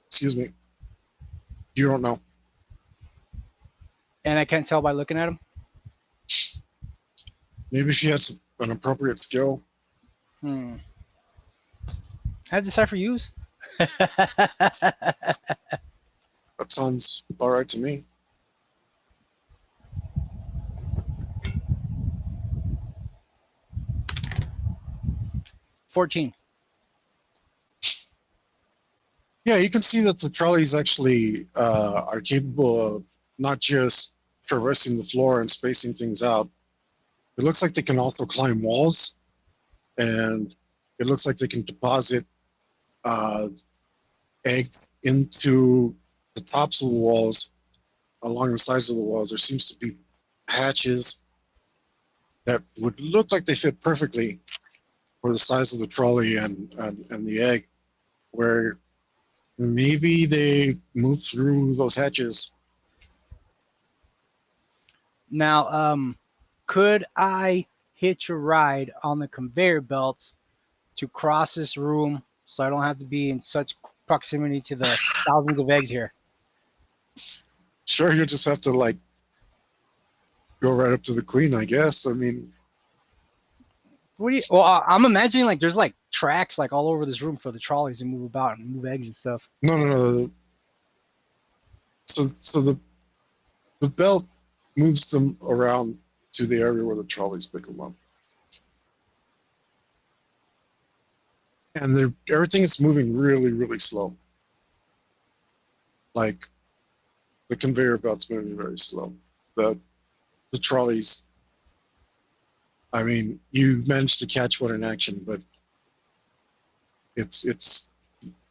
Excuse me. You don't know. And I can't tell by looking at them. Maybe if you had an appropriate skill. Have decipher use. That sounds all right to me. $14. Yeah, you can see that the trolleys actually are capable of not just traversing the floor and spacing things out. It looks like they can also climb walls, and it looks like they can deposit egg into the tops of the walls, along the sides of the walls. There seems to be hatches that would look like they fit perfectly for the size of the trolley and the egg, where maybe they move through those hatches. Now, could I hitch a ride on the conveyor belts to cross this room so I don't have to be in such proximity to the thousands of eggs here? Sure, you just have to like go right up to the queen, I guess. I mean, What do you? Well, I'm imagining like there's like tracks like all over this room for the trolleys to move about and move eggs and stuff. no. So the belt moves them around to the area where the trolleys pick them up, and everything is moving really, really slow. Like the conveyor belt's moving very slow. The trolleys. I mean, you managed to catch one in action, but it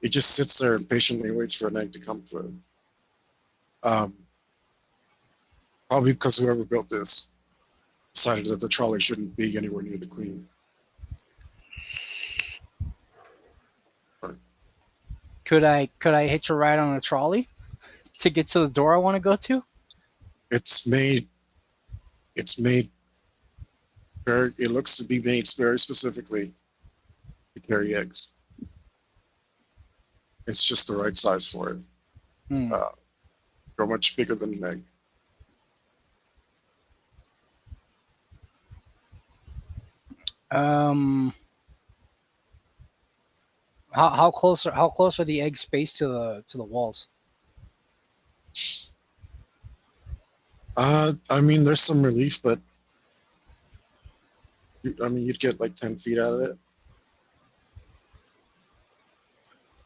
just sits there and patiently waits for an egg to come through. Probably because whoever built this decided that the trolley shouldn't be anywhere near the queen. Could I hitch a ride on a trolley to get to the door I want to go to? It's made very. It looks to be made very specifically to carry eggs. It's just the right size for it. They're much bigger than an egg. How close are the eggs spaced to the walls? I mean, there's some relief, but you'd get like 10 feet out of it.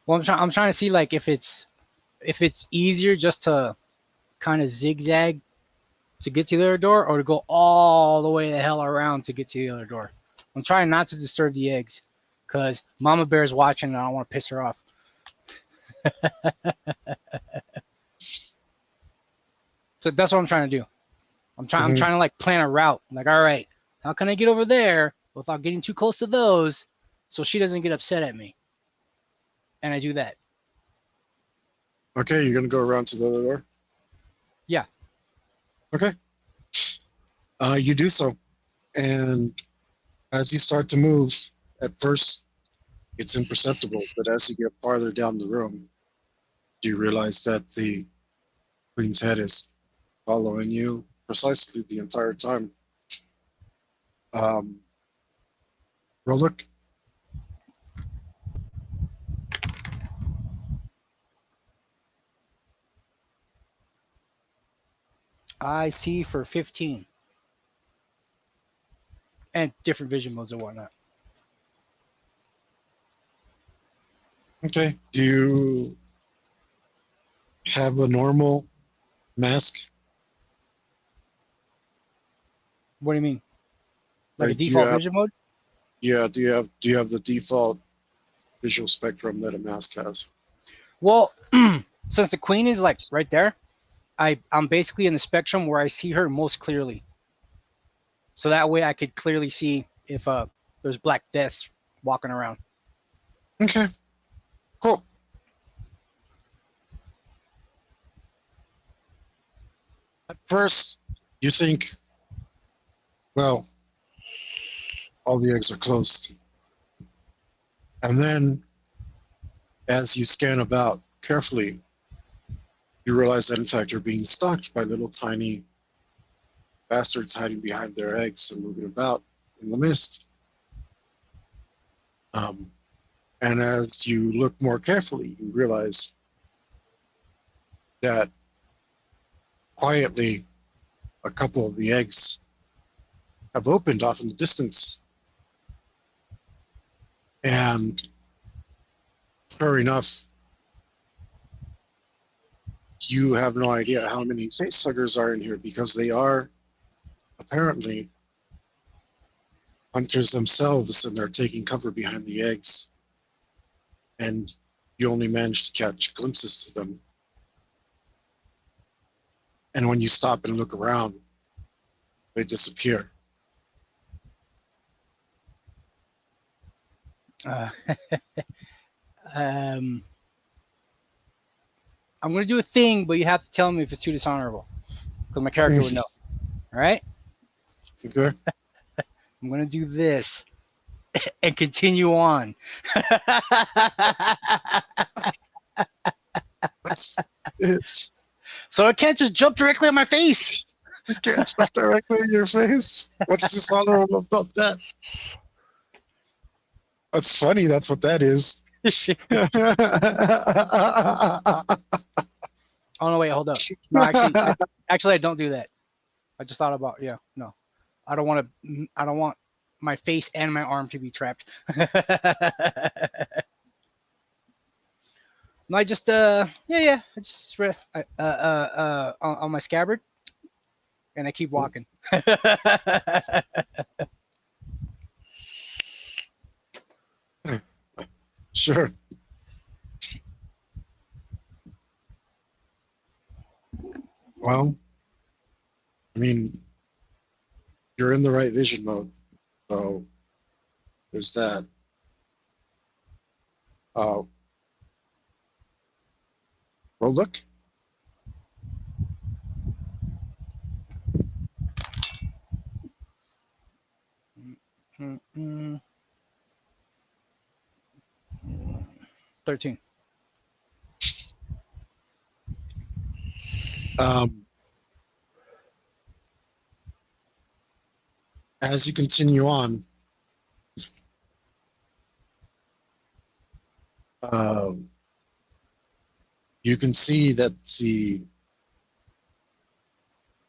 Well, I'm trying to see like if it's easier just to kind of zigzag to get to the other door, or to go all the way the hell around to get to the other door. I'm trying not to disturb the eggs because Mama Bear's watching and I don't want to piss her off. So that's what I'm trying to do. I'm trying to like plan a route. I'm like, all right, how can I get over there without getting too close to those so she doesn't get upset at me? And I do that. Okay, you're gonna go around to the other door? Yeah. Okay. You do so. And as you start to move, at first it's imperceptible, but as you get farther down the room, you realize that the queen's head is following you precisely the entire time. Rolik, I see for 15. And different vision modes and whatnot. okay. Do you have a normal mask? What do you mean? Like Right, a default vision mode? Yeah, do you have the default visual spectrum that a mask has? Well, since the queen is like right there, I'm basically in the spectrum where I see her most clearly. So that way I could clearly see if there's black deaths walking around. Okay, cool. At first, You think, well, all the eggs are closed. And then as you scan about carefully, you realize that in fact you're being stalked by little tiny bastards hiding behind their eggs and moving about in the mist. And as you look more carefully, you realize that quietly a couple of the eggs have opened off in the distance. And sure enough, you have no idea how many facehuggers are in here because they are apparently hunters themselves and they're taking cover behind the eggs. And you only manage to catch glimpses of them. And when you stop and look around, they disappear. I'm gonna do a thing, but you have to tell me if it's too dishonorable, because my character would know. All right? Okay. I'm gonna do this and continue on. It's So I can't just jump directly on my face. you can't jump directly in your face. What's dishonorable about that? That's funny. That's what that is. Oh no, wait, hold up. No, actually, I don't do that. I just thought about no, I don't want to. I don't want my face and my arm to be trapped. No, I just I just on my scabbard, and I keep walking. Sure. Well, I mean, you're in the right vision mode, so there's that. Well, look. Mm-mm. 13. As you continue on, you can see that the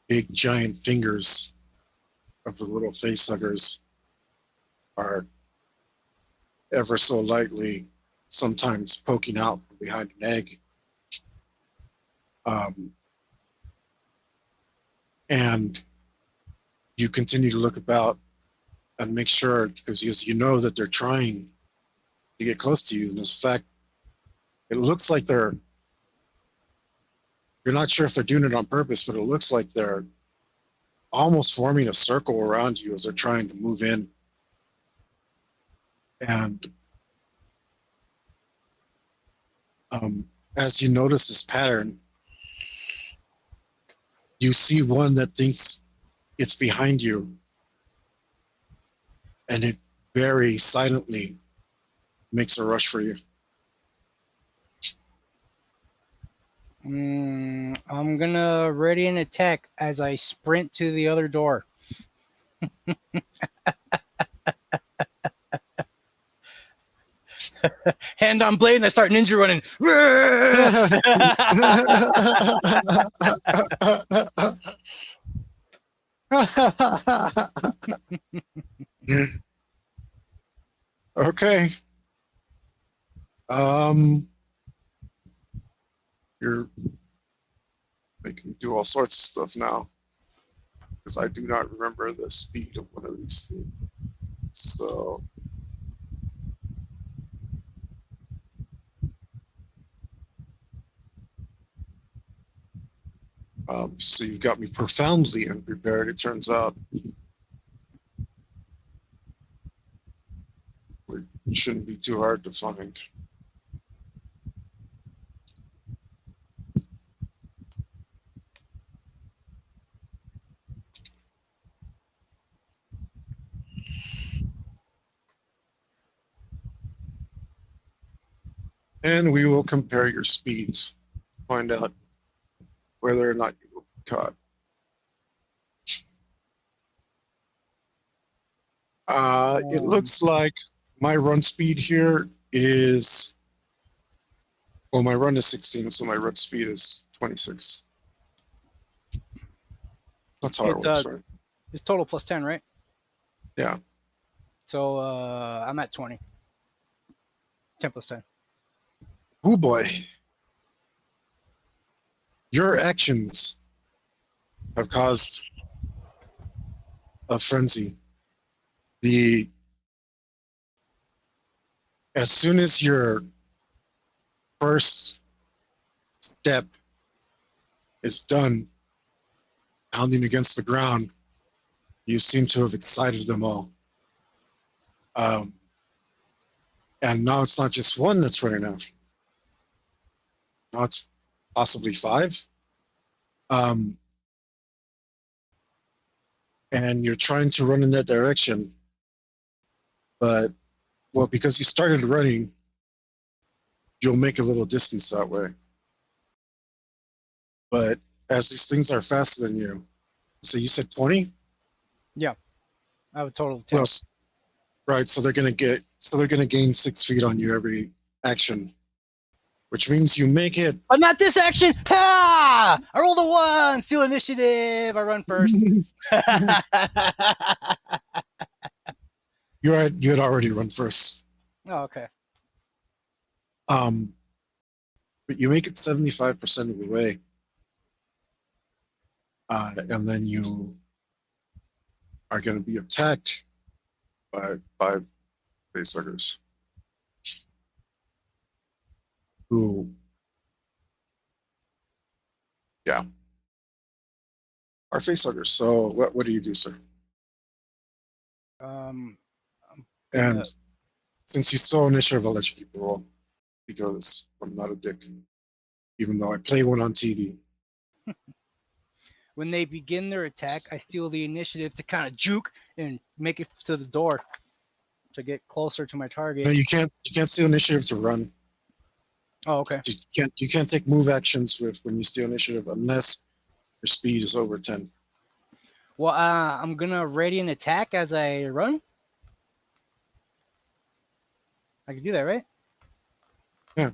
big giant fingers of the little facehuggers are ever so lightly sometimes poking out from behind an egg. And you continue to look about and make sure, because you know that they're trying to get close to you. And in fact, it looks like you're not sure if they're doing it on purpose, but it looks like they're almost forming a circle around you as they're trying to move in. And as you notice this pattern, you see one that thinks it's behind you, and it very silently makes a rush for you. I'm gonna ready an attack as I sprint to the other door. Hand on blade, and I start ninja running. Okay. You're making me do all sorts of stuff now because I do not remember the speed of one of these things. So so you've got me profoundly unprepared, it turns out. It shouldn't be too hard to find. And we will compare your speeds, find out whether or not you will be caught. It looks like my run speed here is, well, my run is 16, so my run speed is 26. That's how it It's works, right? it's total plus 10, right? Yeah. So I'm at 20. 10 plus 10. Oh boy. Your actions have caused a frenzy. As soon as your first step is done, pounding against the ground, you seem to have excited them all. And now it's not just one that's running out. Now it's possibly 5. And you're trying to run in that direction. But, well, because you started running, you'll make a little distance that way. But as these things are faster than you, so you said 20? Yeah. I have a total of 10. Well, right, so they're gonna gain 6 feet on you every action, which means you make it. But not this action! Ha! I rolled a 1! Steal initiative! I run first. You had already run first. Oh, okay. But you make it 75% of the way. And then you are going to be attacked by facehuggers who, yeah, are facehuggers. So what do you do, sir? I'm And gonna, since you stole initiative, I'll let you keep the roll because I'm not a dick, even though I play one on TV. when they begin their attack, I steal the initiative to kind of juke and make it to the door to get closer to my target. No, you can't steal initiative to run. Oh, okay. You can't take move actions when you steal initiative unless your speed is over 10. Well, I'm gonna ready an attack as I run. I can do that, right? Yeah.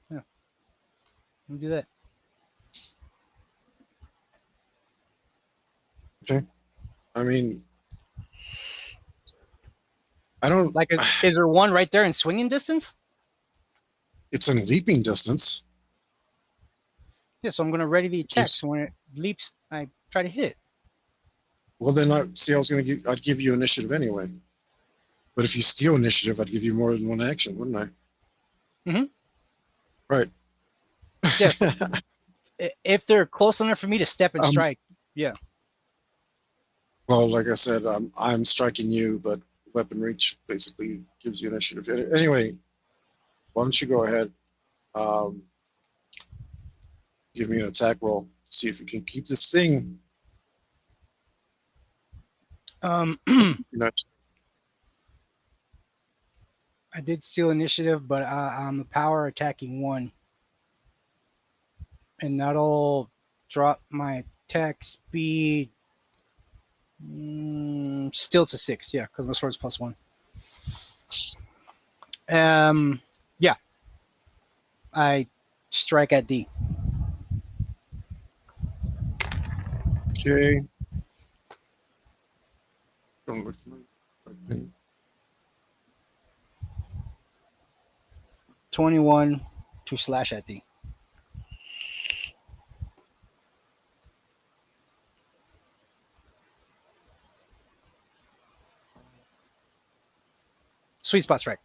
Let me do that. Okay. I mean, I don't Like, is there one right there in swinging distance? It's in leaping distance. Yeah, so I'm gonna ready the attack. Yes. So when it leaps, I try to hit it. Well, then I'd give you initiative anyway. But if you steal initiative, I'd give you more than one action, wouldn't I? Mm-hmm. Right. Yeah. If they're close enough for me to step and strike, yeah. Well, like I said, I'm striking you, but weapon reach basically gives you initiative. Anyway, why don't you go ahead? Give me an attack roll. See if you can keep this thing. I did steal initiative, but I'm a power attacking 1. And that'll drop my attack speed still to 6, yeah, because my sword's +1. Yeah. I strike at D. Okay. Don't look like me. 21 to slash at D. Sweet spot strike.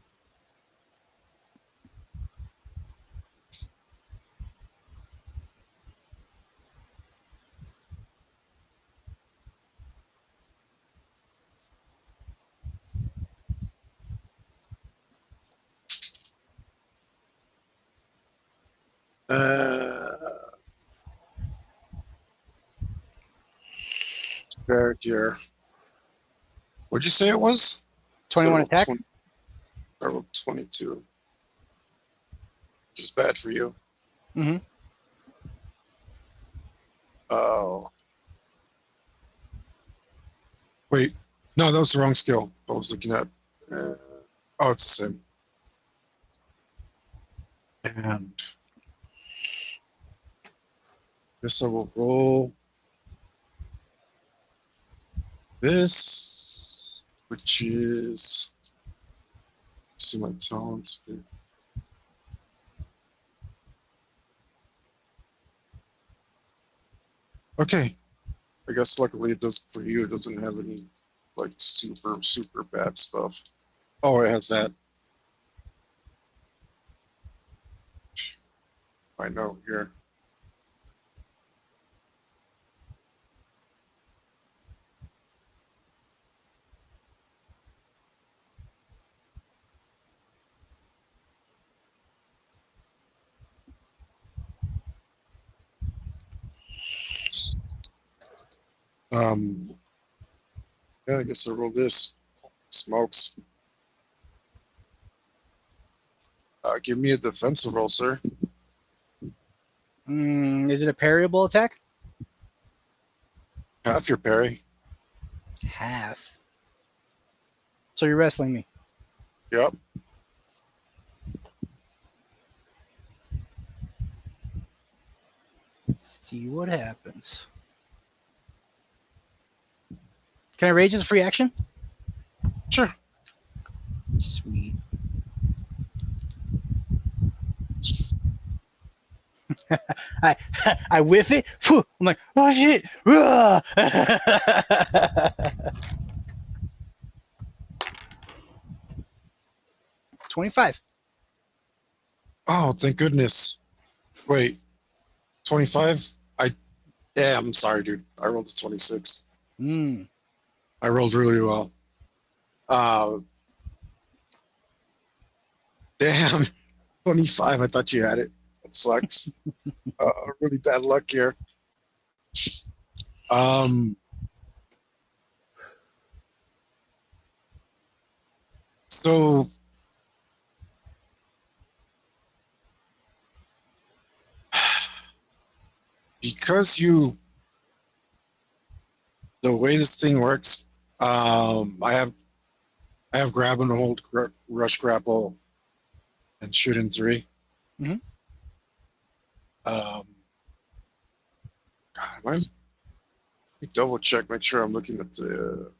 Back here. What'd you say it was? 21 So attack. I rolled 22. which is bad for you. Mm-hmm. Oh. Wait. No, that was the wrong skill I was looking at. Oh, it's the same. And this I will roll this, which is see my talents. Okay. I guess luckily it does for you. It doesn't have any like super bad stuff. Oh, it has that. I know here. Yeah, I guess I'll roll this. Smokes. Give me a defensive roll, sir. Is it a parryable attack? Half your parry. Half. So you're wrestling me. Yep. Let's see what happens. Can I rage as a free action? Sure. Sweet. I whiff it. Phew, I'm like, oh shit. 25. Oh, thank goodness. Wait, 25? Yeah, I'm sorry, dude. I rolled a 26. I rolled really well. Damn, 25. I thought you had it. That sucks. Really bad luck here. So because the way this thing works, I have grab and hold, rush grapple, and shoot in 3. Mhm. God, let me double check, make sure I'm looking at the.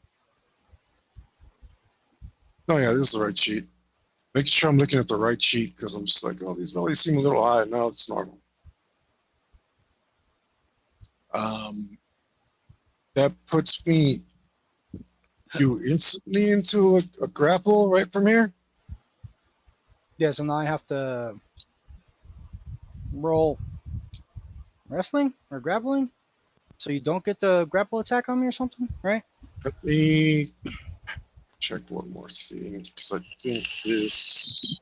Oh yeah, this is the right sheet. Making sure I'm looking at the right sheet because I'm just like, oh, these values seem a little high. No, it's normal. That puts you instantly into a grapple right from here. Yeah, so now I have to roll wrestling or grappling, so you don't get the grapple attack on me or something, right? Let me check one more thing because I think this.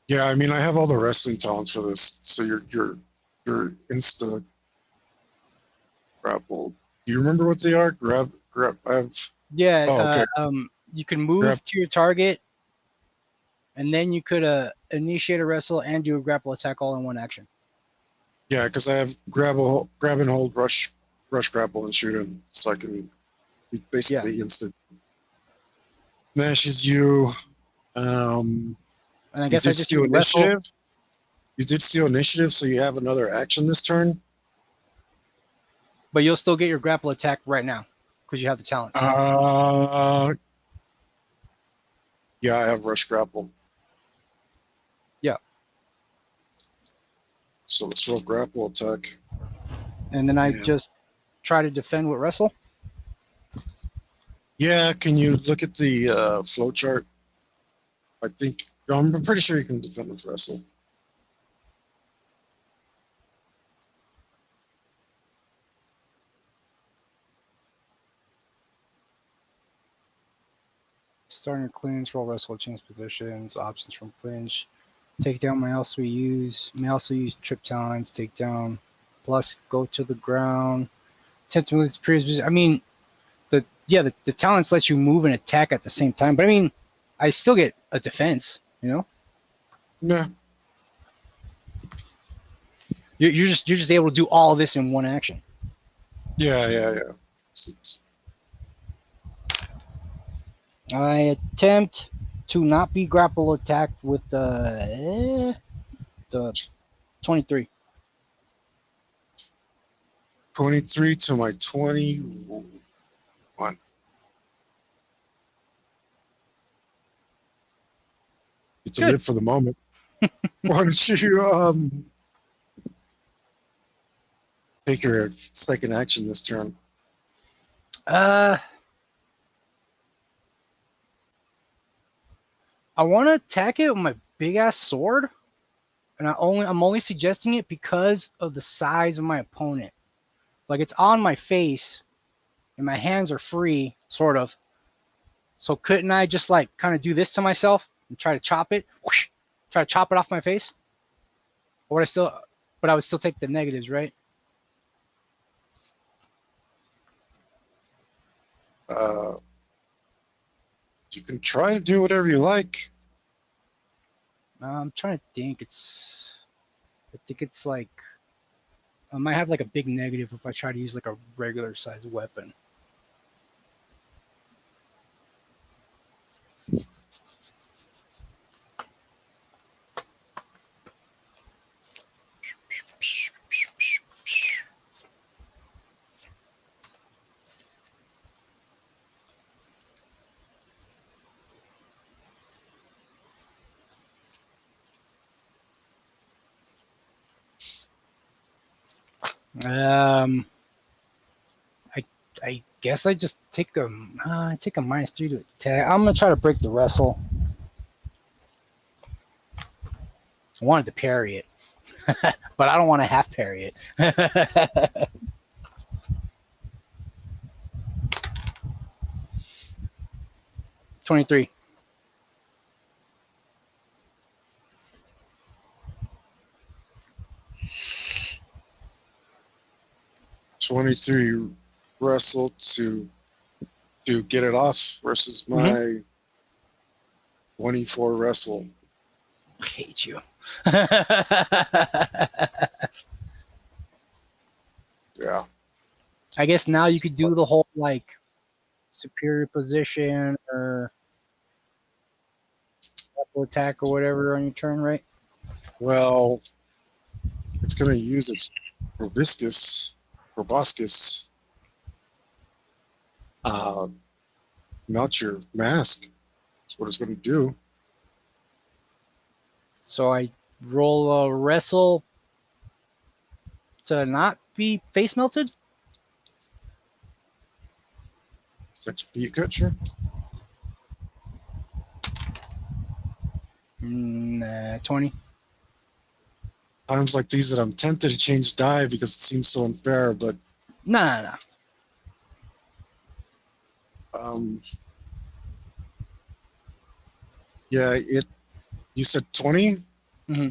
Yeah, I mean, I have all the wrestling talents for this, so you're insta grapple. Do you remember what they are? Grab. I have. Yeah. Oh, okay. You can move Grab. to your target, and then you could initiate a wrestle and do a grapple attack all in one action. Yeah, because I have grab and hold, rush grapple, and shoot him, so I can basically instant smashes you. And I You guess I did just steal wrestle. initiative. You did steal initiative, so you have another action this turn. But you'll still get your grapple attack right now because you have the talents. Yeah, I have rush grapple. Yeah. So let's roll grapple attack. And then I just try to defend with wrestle. Yeah, can you look at the flow chart? I think I'm pretty sure you can defend with wrestle. Starting clinch, roll wrestle, change positions, options from clinch. Takedown may also use trip talents, takedown, plus go to the ground. Attempt to move its previous position. I mean, the talents let you move and attack at the same time, but I mean, I still get a defense, you know? Nah. You're just able to do all this in one action. Yeah. I attempt to not be grapple attacked with the 23. 23 to my 21. Get to Good. live for the moment. Why don't you take your second action this turn? I want to attack it with my big ass sword, and I'm only suggesting it because of the size of my opponent. Like, it's on my face, and my hands are free, sort of. So couldn't I just like kind of do this to myself and try to chop it? Whoosh, try to chop it off my face? Or would I still? But I would still take the negatives, right? You can try to do whatever you like. I'm trying to think. I think it's like I might have like a big negative if I try to use like a regular size weapon. I guess I just take a -3 to attack. I'm gonna try to break the wrestle. I wanted to parry it, but I don't want to half parry it. 23. $23 wrestle to get it off versus my 24 wrestle. I hate you. Yeah. I guess now you could do the whole like superior position or attack or whatever on your turn, right? Well, it's going to use its proboscis. Melt your mask. That's what it's going to do. So I roll a wrestle to not be face melted. Such a cut, sure. 20. Times like these that I'm tempted to change die because it seems so unfair, but No. yeah, you said 20? Mm-hmm.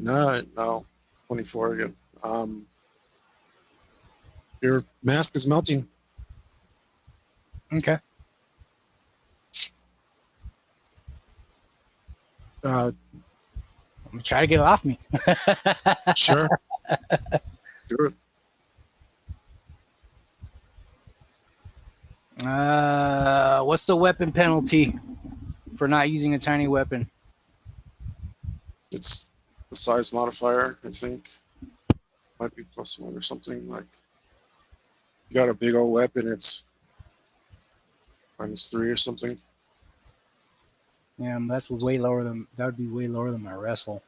No, 24 again. Your mask is melting. Okay. Uh, I'm gonna try to get it off me. sure. Do it. What's the weapon penalty for not using a tiny weapon? It's the size modifier, I think. Might be +1 or something. Like, you got a big old weapon, it's -3 or something. Yeah, that's way lower than that would be way lower than my wrestle.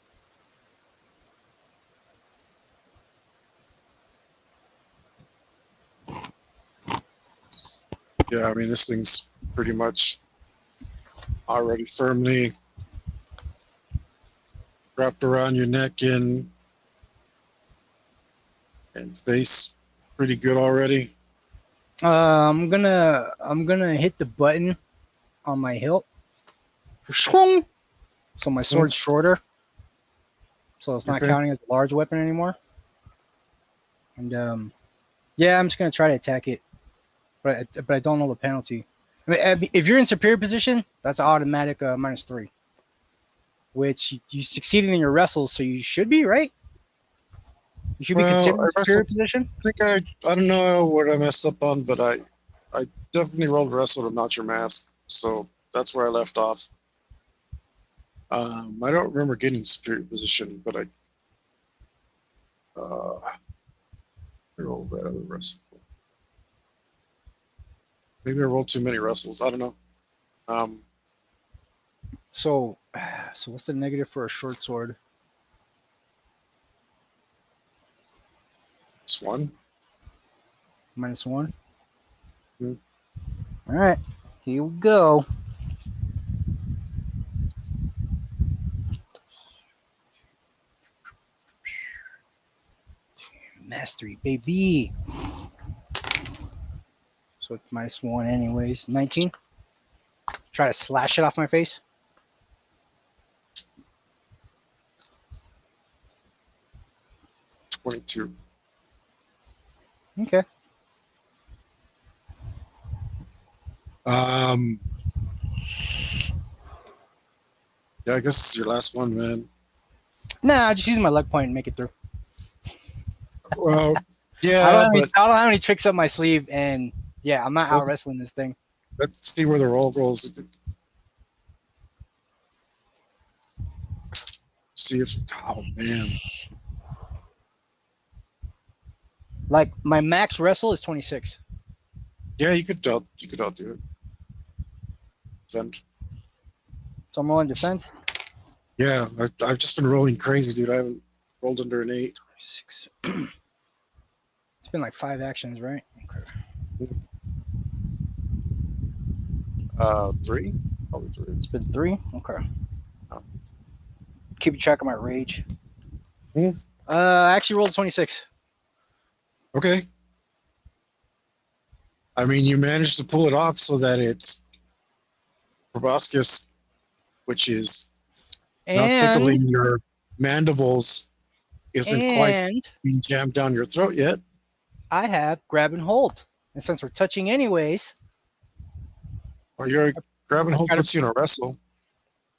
Yeah, I mean, this thing's pretty much already firmly wrapped around your neck and face pretty good already. I'm gonna hit the button on my hilt. So my sword's shorter. So it's not counting as a large weapon anymore. And yeah, I'm just gonna try to attack it. But I don't know the penalty. If you're in superior position, that's automatic -3. Which you succeeded in your wrestles, so you should be, right? You should be Well, considered I in superior wrestled. position. I think I don't know what I messed up on, but I definitely rolled wrestle to not your mask, so that's where I left off. I don't remember getting superior position, but I rolled that other wrestle. Maybe I rolled too many wrestles. I don't know. So what's the negative for a short sword? It's one. -1. Hmm. All right, here we go. Mastery, baby. So it's -1 anyways. 19. Try to slash it off my face. 22. Okay. Yeah, I guess it's your last one, man. Nah, just use my luck point and make it through. Well, I yeah, but don't have any tricks up my sleeve, and yeah, I'm not out let's, wrestling this thing. let's see where the roll goes. See if. Oh man. Like my max wrestle is 26. Yeah, you could outdo it. Defend. So I'm rolling defense. Yeah, I've just been rolling crazy, dude. I haven't rolled under an 8. 6. It's been like 5 actions, right? Okay. 3? Probably 3. It's been 3. Okay. Oh. Keep track of my rage. Hmm. I actually rolled 26. Okay. I mean, you managed to pull it off so that it's proboscis, which is now And tickling your mandibles, isn't quite being jammed down your throat yet. I have grab and hold. And since we're touching anyways, Or your grab and I hold try to. puts you in a wrestle.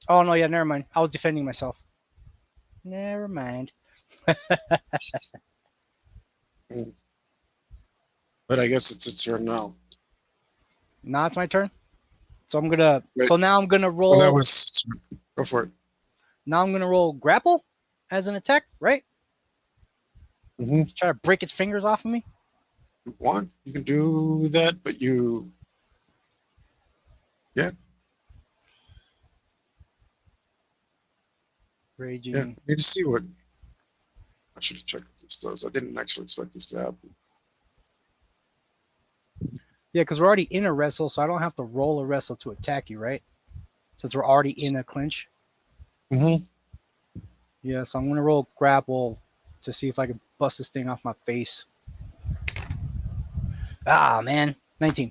Oh no, yeah, never mind. I was defending myself. Never mind. But I guess it's its turn now. Now it's my turn. So I'm gonna. Right. So now I'm gonna roll. Well, that was. Go for it. Now I'm gonna roll grapple as an attack, right? Mm-hmm. Try to break its fingers off of me. You want, you can do that, but you. Yeah. Raging. Yeah. Need to see what. I should have checked what this does. I didn't actually expect this to happen. Yeah, because we're already in a wrestle, so I don't have to roll a wrestle to attack you, right? Since we're already in a clinch. Mm-hmm. Yeah, so I'm gonna roll grapple to see if I can bust this thing off my face. Ah, man. 19.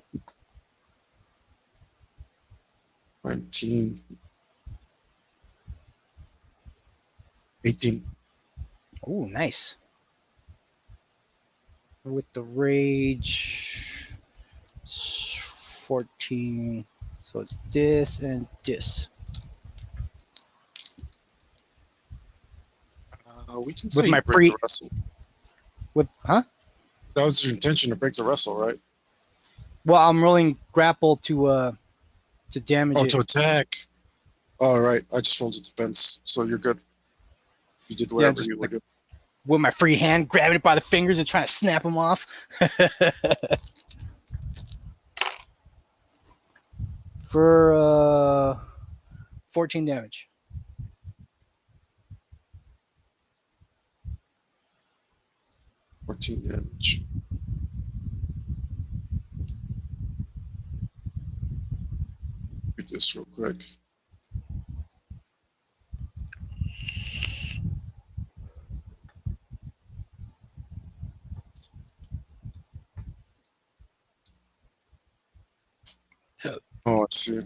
19. 18. Oh, nice. With the rage, 14. So it's this and this. We can With say my you break the wrestle. Huh? That was your intention to break the wrestle, right? Well, I'm rolling grapple to damage Oh, it. to attack. All right. I just rolled a defense, so you're good. You did whatever just you were good. with my free hand, grabbing it by the fingers and trying to snap them off. For 14 damage. 14 damage. Do this real quick. Oh, I see.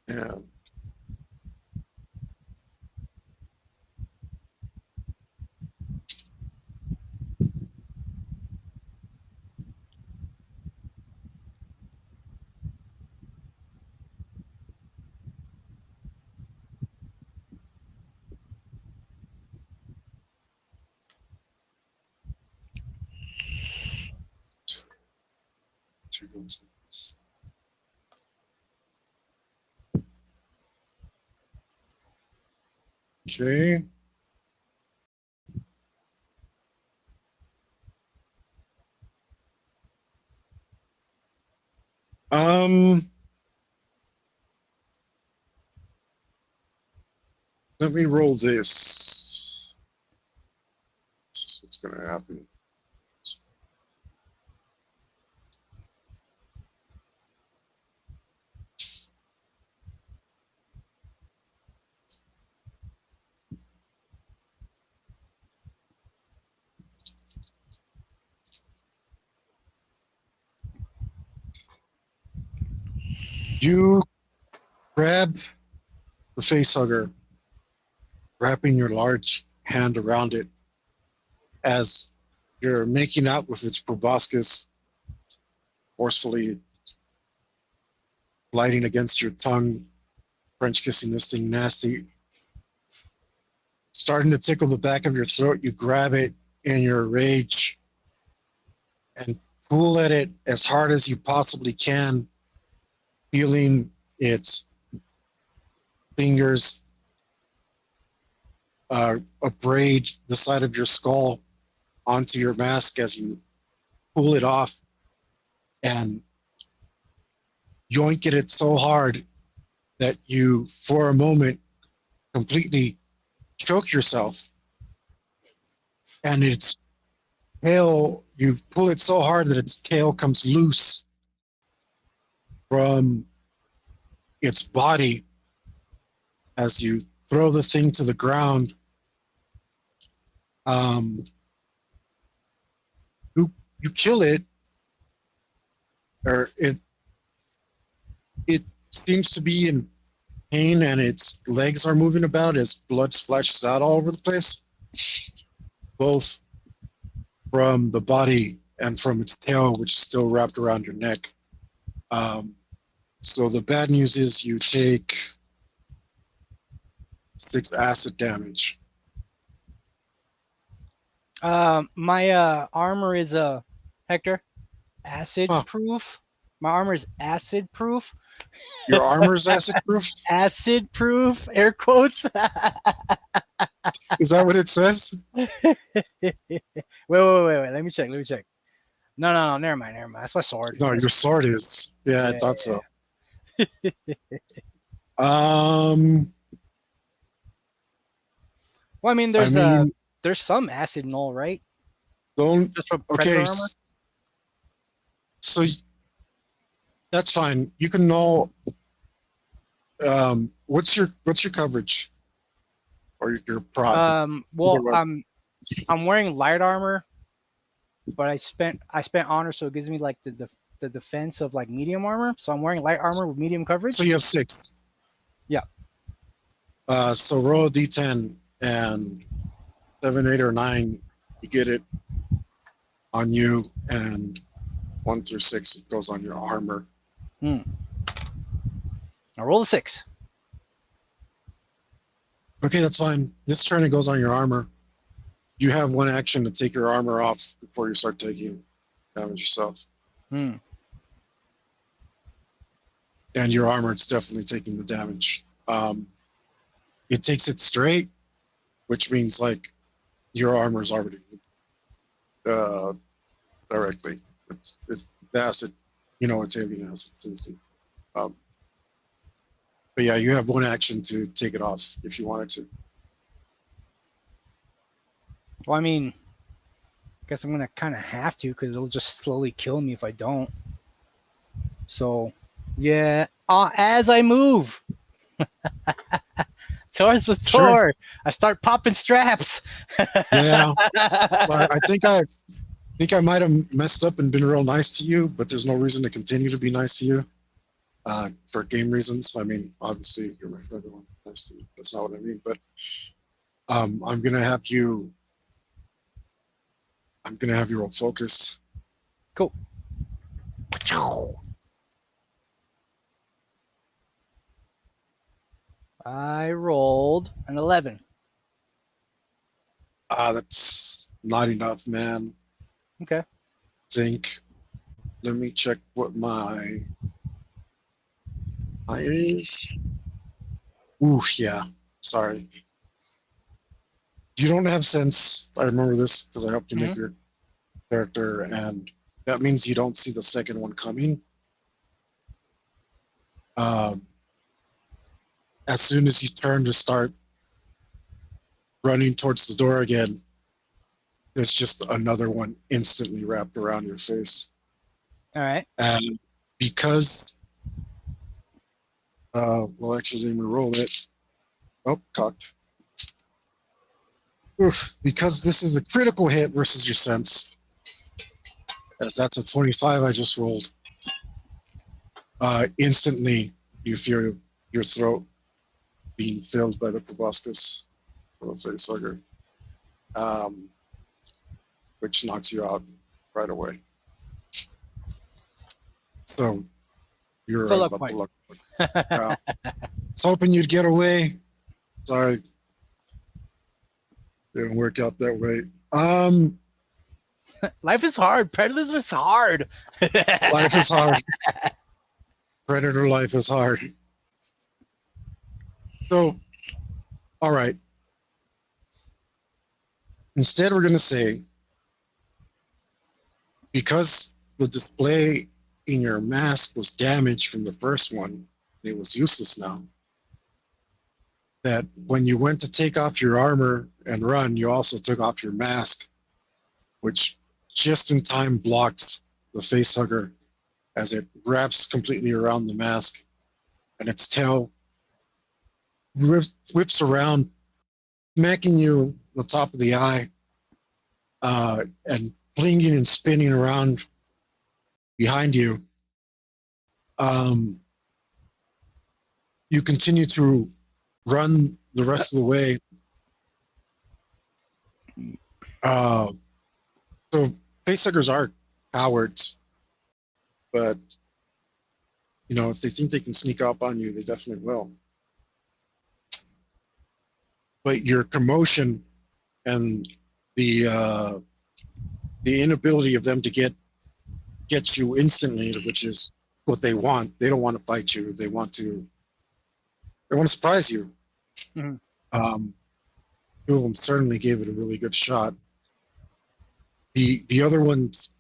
Yeah. Two goes. Okay. Um, let me roll this. This is what's going to happen. You grab the facehugger, wrapping your large hand around it as you're making out with its proboscis, forcefully gliding against your tongue, French kissing this thing nasty. Starting to tickle the back of your throat, you grab it in your rage and pull at it as hard as you possibly can, feeling its fingers abrade the side of your skull onto your mask as you pull it off and yoink at it so hard that you, for a moment, completely choke yourself. And its tail, you pull it so hard that its tail comes loose from its body as you throw the thing to the ground. You kill it, or it seems to be in pain, and its legs are moving about as blood splashes out all over the place, both from the body and from its tail, which is still wrapped around your neck. So the bad news is you take 6 acid damage. My armor is Hector, acid Huh. proof. My armor is acid proof. Your armor's acid proof? Acid proof, air quotes. Is that what it says? wait. Let me check. No. Never mind. That's my sword. No, That's your sword is. Yeah, I Yeah, thought so. Well, I mean, I mean, there's some acid null, right? don't. Just from Okay, predator armor. so that's fine. You can null. What's your coverage or your prod? Well, I'm wearing light armor, but I spent honor, so it gives me like the defense of like medium armor. So I'm wearing light armor with medium coverage. So you have 6. Yeah. So roll a d10 and 7, 8, or 9, you get it on you, and 1 through 6 it goes on your armor. I roll a 6. Okay, that's fine. This turn it goes on your armor. You have 1 action to take your armor off before you start taking damage yourself. And your armor is definitely taking the damage. It takes it straight, which means like your armor is already directly. It's the acid, it's heavy acid. It's instant. But yeah, you have 1 action to take it off if you wanted to. Well, I mean, I guess I'm gonna kind of have to because it'll just slowly kill me if I don't. So, yeah. As I move towards the door, I start popping straps. Yeah. So I think I might have messed up and been real nice to you, but there's no reason to continue to be nice to you for game reasons. I mean, obviously, you're my friend. I want to be nice to you. That's not what I mean. But I'm gonna have you roll focus. Cool. I rolled an 11. That's not enough, man. Okay. Think let me check what my is. Ooh, yeah. Sorry. You don't have sense. I remember this because I helped you make your character, and that means you don't see the second one coming. As soon as you turn to start running towards the door again, there's just another one instantly wrapped around your face. All right. And because, well, actually, let me roll it. Oh, cocked. Oof. Because this is a critical hit versus your sense, as that's a 25 I just rolled, instantly you feel your throat being filled by the proboscis of a facehugger, which knocks you out right away. So you're It's a luck about to point. luck. I was hoping you'd get away. Sorry. Didn't work out that way. Life is hard. Predators is hard. Life is hard. Predator life is hard. So, all right. Instead, we're going to say, because the display in your mask was damaged from the first one, it was useless now. That when you went to take off your armor and run, you also took off your mask, which just in time blocked the facehugger as it wraps completely around the mask, and its tail whips around, smacking you on the top of the eye, and flinging and spinning around behind you. You continue to run the rest of the way. So facehuggers are cowards, but if they think they can sneak up on you, they definitely will. But your commotion and the inability of them to get you instantly, which is what they want. They don't want to fight you. They want to surprise you. Mhm. Two of them certainly gave it a really good shot. The other ones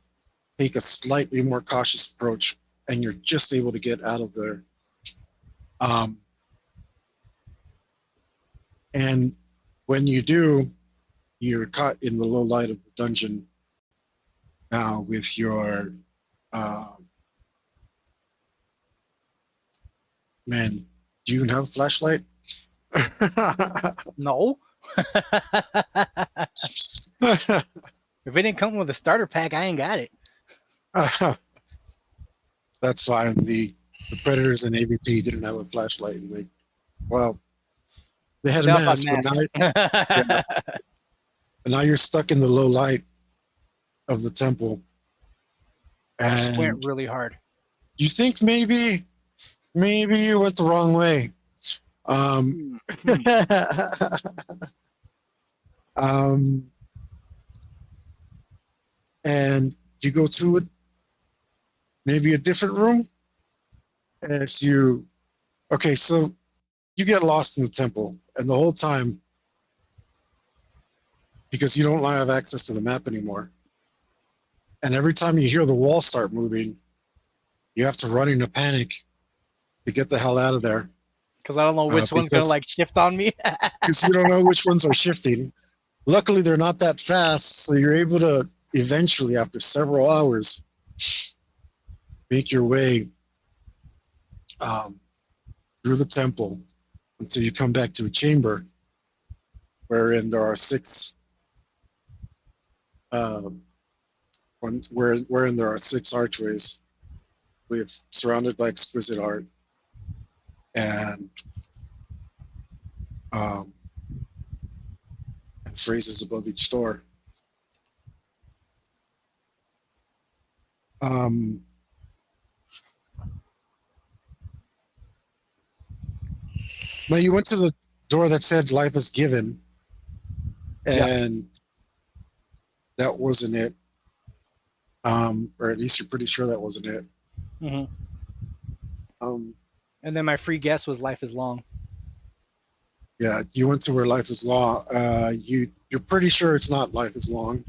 take a slightly more cautious approach, and you're just able to get out of there. And when you do, you're caught in the low light of the dungeon now with your man. Do you even have a flashlight? No. If it didn't come with a starter pack, I ain't got it. That's fine. The Predators and AVP didn't have a flashlight. And they had a mask, but now you're stuck in the low light of the temple. I squint And really hard. you think maybe you went the wrong way. And you go to maybe a different room as you. Okay, so you get lost in the temple, and the whole time, because you don't have access to the map anymore, and every time you hear the wall start moving, you have to run in a panic to get the hell out of there. Because I don't know which one's gonna shift on me. Because you don't know which ones are shifting. Luckily, they're not that fast, so you're able to eventually, after several hours, make your way through the temple until you come back to a chamber wherein there are six wherein there are 6 archways surrounded by exquisite art and phrases above each door. Now you went to the door that said "Life is given," and that wasn't it. or at least you're pretty sure that wasn't it. Mm-hmm. Um, And then my free guess was life is long. yeah, you went to where life is law. You're pretty sure it's not life is long.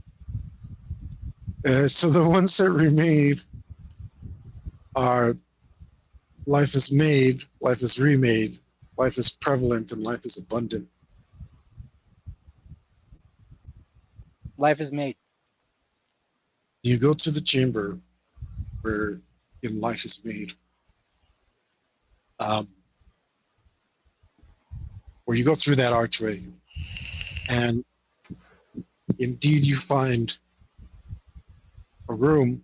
So the ones that remain are life is made, life is remade, life is prevalent, and life is abundant. Life is made. You go to the chamber where in life is made. Where you go through that archway, and indeed you find a room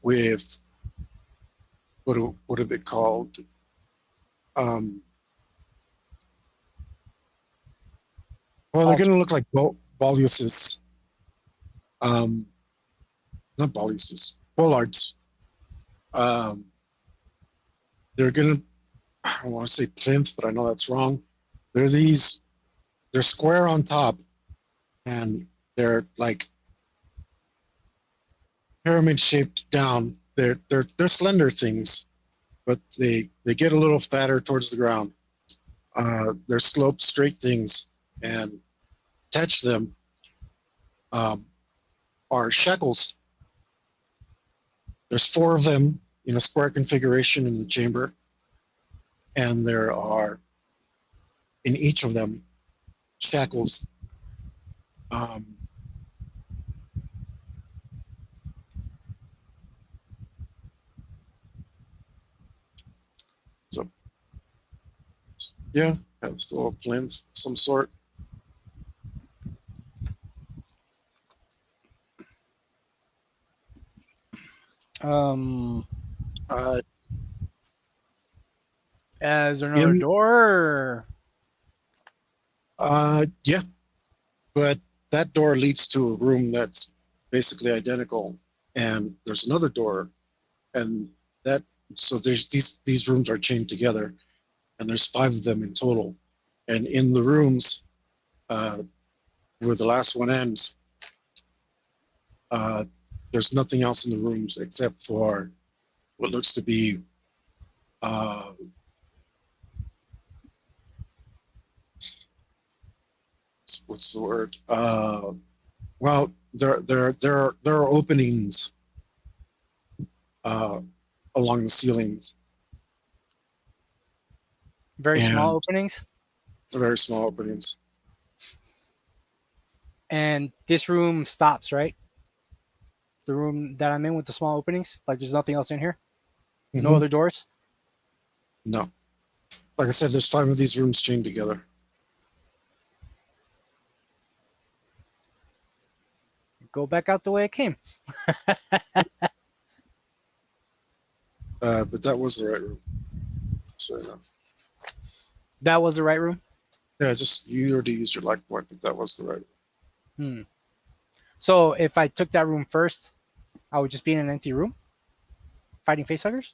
with what are they called? Um, well, they're going to look like boluses. Not boluses, bollards. Um, they're going to, I don't want to say plinth, but I know that's wrong. They're square on top, and they're like pyramid shaped down. They're slender things, but they get a little fatter towards the ground. They're sloped straight things, and attached to them are shackles. There's 4 of them in a square configuration in the chamber, and there are in each of them shackles. So yeah, that's a little plinth of some sort. Uh, Is there another in door? Or... yeah, but that door leads to a room that's basically identical, and there's another door, and that so there's these rooms are chained together, and there's 5 of them in total, and in the rooms where the last one ends, there's nothing else in the rooms except for what looks to be what's the word? Well, there are openings along the ceilings, Very small and openings. very small openings. And this room stops, right? The room that I'm in with the small openings? Like there's nothing else in here? No other doors? No, like I said, there's 5 of these rooms chained together. Go back out the way it came. But that was the right room. So That was the right room? yeah, just you already used your life point, but that was the right room. So if I took that room first, I would just be in an empty room? Fighting facehuggers?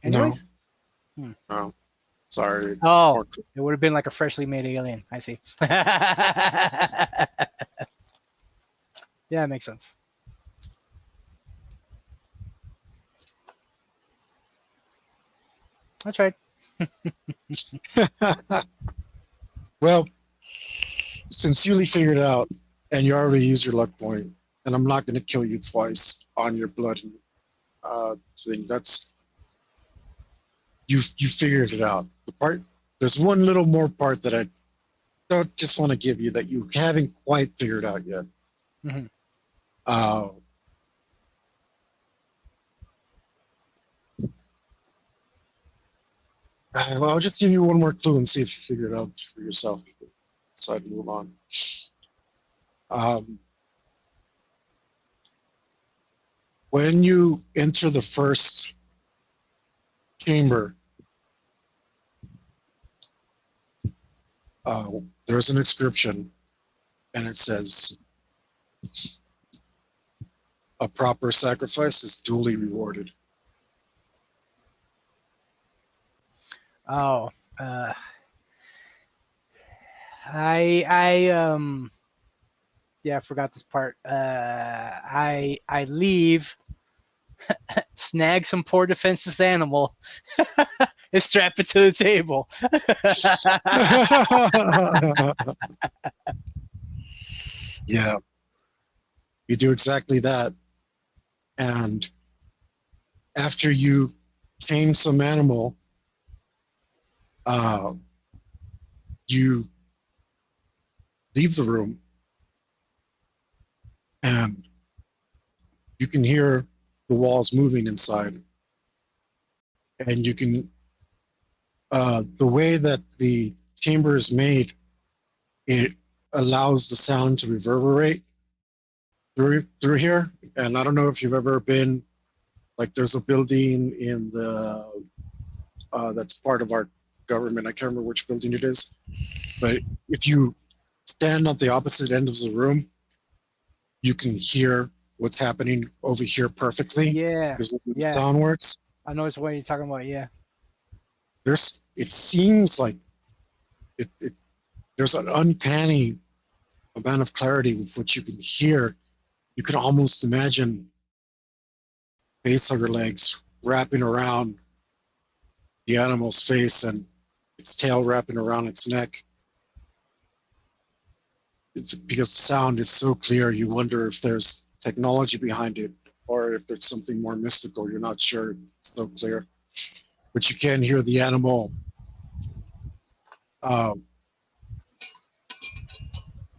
Anyways? No, sorry. Oh, it would have been like a freshly made alien. I see. Yeah, it makes sense. I tried. Well, since Yuli figured it out, and you already used your luck point, and I'm not going to kill you twice on your blood thing. That's you figured it out. There's one little more part that I don't just want to give you that you haven't quite figured out yet. Mm-hmm. Well, I'll just give you one more clue and see if you figure it out for yourself. Decide to move on. When you enter the first chamber, there's an inscription, and it says, "A proper sacrifice is duly rewarded." Oh, I Yeah, I forgot this part. I leave, snag some poor defenseless animal, and strap it to the table. Yeah, you do exactly that. And after you tame some animal, you leave the room and you can hear the walls moving inside. And you can, the way that the chamber is made, it allows the sound to reverberate through here. And I don't know if you've ever been, like, there's a building in the that's part of our government. I can't remember which building it is, but if you stand at the opposite end of the room, you can hear what's happening over here perfectly Yeah, because the yeah. sound works. I know it's what you're talking about. Yeah. It seems like there's an uncanny amount of clarity with what you can hear. You can almost imagine facehugger legs wrapping around the animal's face and its tail wrapping around its neck. It's because the sound is so clear, you wonder if there's technology behind it or if there's something more mystical. You're not sure. It's so clear. But you can hear the animal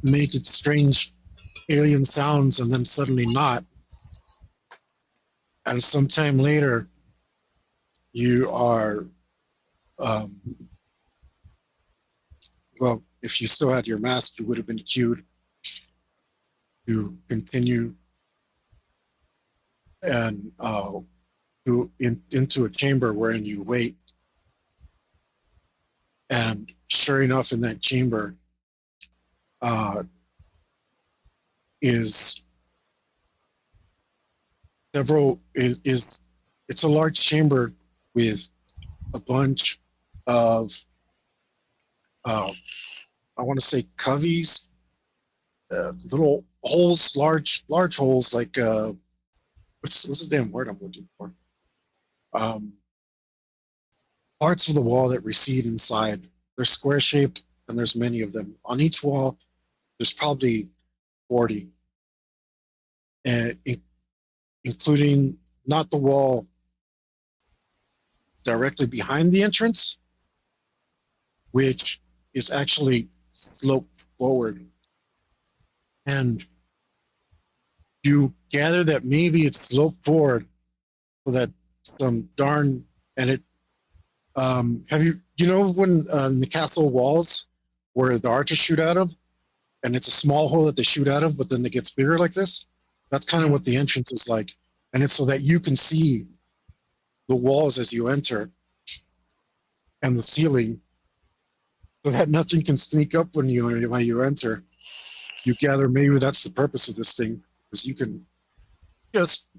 make its strange alien sounds and then suddenly not. And sometime later, you are, well, if you still had your mask, you would have been cued to continue and into a chamber wherein you wait. And sure enough, in that chamber is it's a large chamber with a bunch of I want to say coveys, little holes, large holes, like what's the damn word I'm looking for? Parts of the wall that recede inside. They're square shaped, and there's many of them. On each wall, there's probably 40, and including not the wall directly behind the entrance, which is actually sloped forward. And you gather that maybe it's sloped forward so that some darn, and it, have you know when the castle walls where the archers shoot out of, and it's a small hole that they shoot out of, but then it gets bigger like this? That's kind of what the entrance is like. And it's so that you can see the walls as you enter and the ceiling so that nothing can sneak up when you enter. You gather maybe that's the purpose of this thing, because you can just,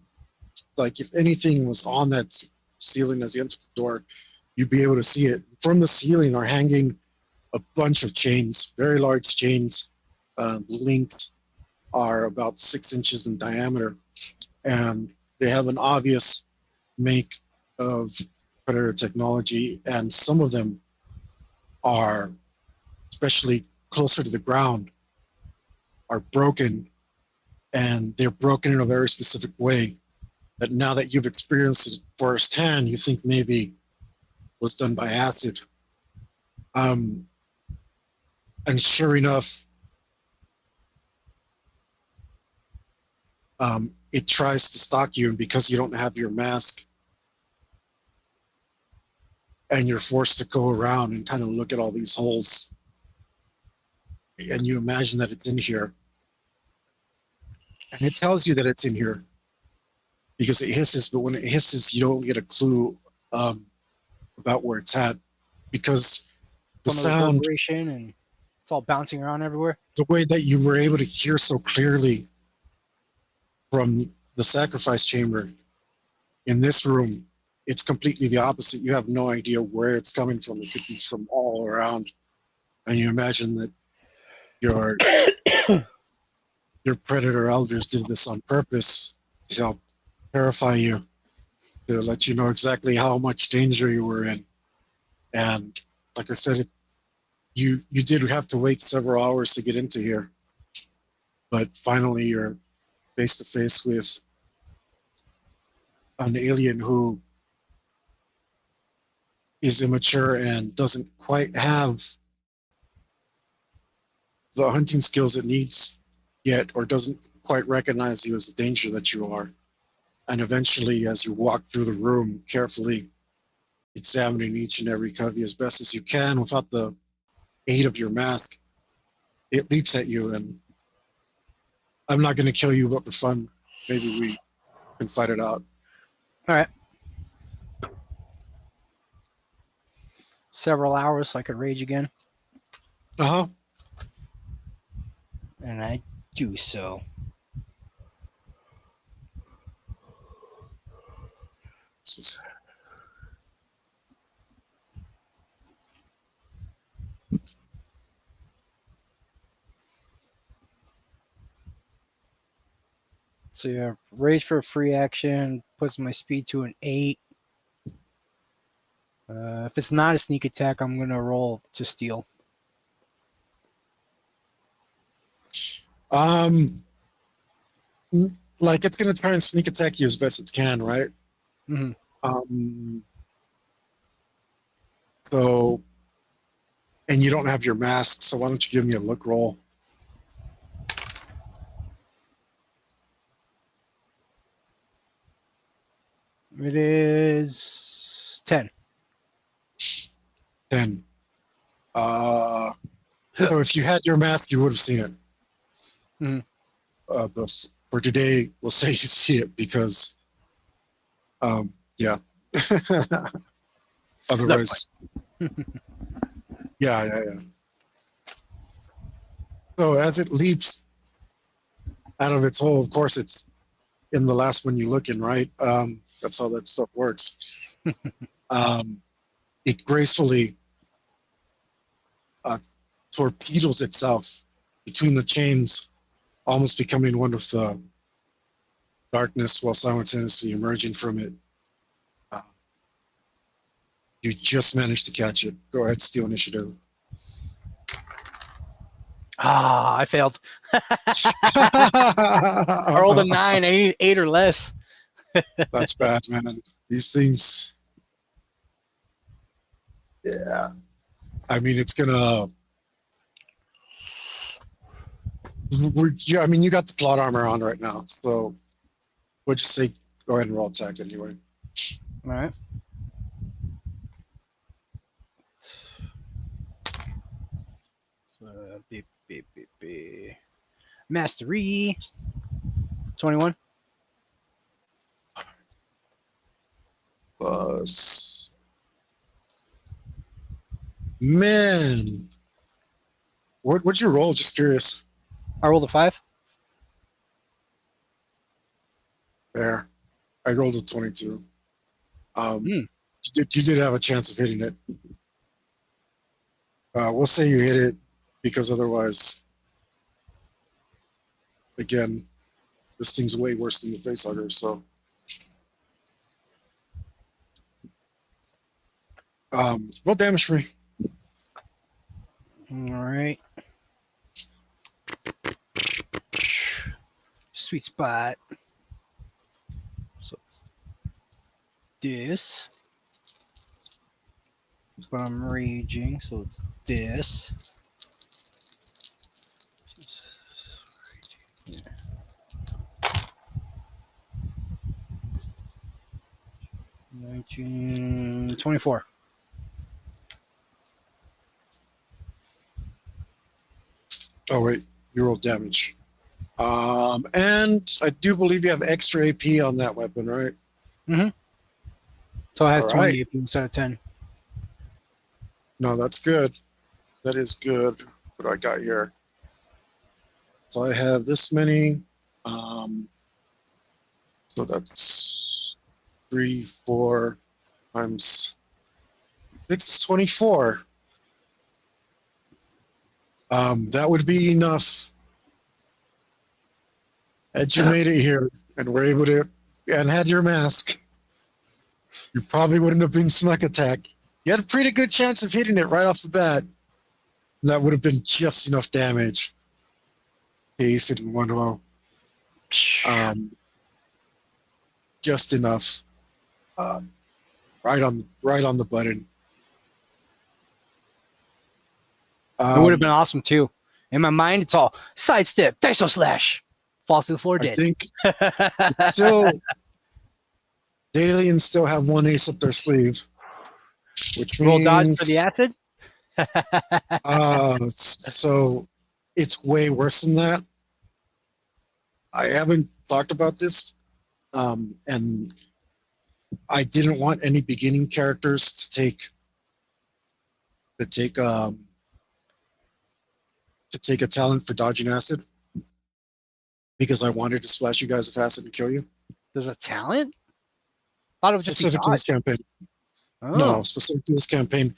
like, if anything was on that ceiling as you enter the door, you'd be able to see it. From the ceiling are hanging a bunch of chains, very large chains, linked, are about 6 inches in diameter, and they have an obvious make of predator technology, and some of them are, especially closer to the ground, are broken, and they're broken in a very specific way that now that you've experienced it firsthand, you think maybe was done by acid. And sure enough, it tries to stalk you, and because you don't have your mask, and you're forced to go around and kind of look at all these holes, and you imagine that it's in here, and it tells you that it's in here because it hisses, but when it hisses, you don't get a clue about where it's at, because the From the sound, reverberation, and it's all bouncing around everywhere. the way that you were able to hear so clearly from the sacrifice chamber in this room, it's completely the opposite. You have no idea where it's coming from. It could be from all around, and you imagine that you're your predator elders did this on purpose to help terrify you, to let you know exactly how much danger you were in. And like I said, you did have to wait several hours to get into here, but finally you're face to face with an alien who is immature and doesn't quite have the hunting skills it needs yet, or doesn't quite recognize you as the danger that you are. And eventually, as you walk through the room, carefully examining each and every covey as best as you can without the aid of your mask, it leaps at you. And I'm not going to kill you, but for fun, maybe we can fight it out. All right. Several hours so I could rage again. Uh-huh. And I do so. So yeah, rage for a free action puts my speed to an 8. If it's not a sneak attack, I'm gonna roll to steal. Like it's gonna try and sneak attack you as best it can, right? Mm-hmm. So, and you don't have your mask, so why don't you give me a look roll? It is 10. 10. So if you had your mask, you would have seen it. Mhm. But for today, we'll say you see it because, yeah. Otherwise, yeah. So as it leaps out of its hole, of course, it's in the last one you look in, right? That's how that stuff works. It gracefully torpedoes itself between the chains, almost becoming one with the darkness while simultaneously emerging from it. You just managed to catch it. Go ahead, steal initiative. Ah, I failed. I rolled a 9, 8 or less. That's bad, man. These things, yeah. I mean, it's gonna. Yeah, I mean, you got the plot armor on right now, so we'll just say go ahead and roll attack anyway. All right. So, Mastery. 21. Plus, man, what'd you roll? Just curious. I rolled a 5. There, I rolled a 22. Hmm. You did have a chance of hitting it. We'll say you hit it because otherwise, again, this thing's way worse than the facehugger. So, roll damage free. All right. Sweet spot. So it's this. But I'm raging, so it's this. Yeah. 24. Oh wait, you rolled damage. And I do believe you have extra AP on that weapon, right? Mm-hmm. So it has All 20 right. AP instead of 10. No, that's good. That is good. What do I got here? So I have this many. So that's 3, 4 times 6, 24. That would be enough Had you made it here and were able to, and had your mask, you probably wouldn't have been snuck attack. You had a pretty good chance of hitting it right off the bat. And that would have been just enough damage. Ace it in one row. Just enough. Right on the button. It would have been awesome too. In my mind, it's all sidestep, Daiso slash, falls to the floor I dead. think still, the aliens still have one ace up their sleeve, which Roll dodge means for the acid. so it's way worse than that. I haven't talked about this, and I didn't want any beginning characters to take a talent for dodging acid because I wanted to splash you guys with acid and kill you. There's a talent. Thought it would just be Specific to this dodge. campaign. Oh. No, specific to this campaign.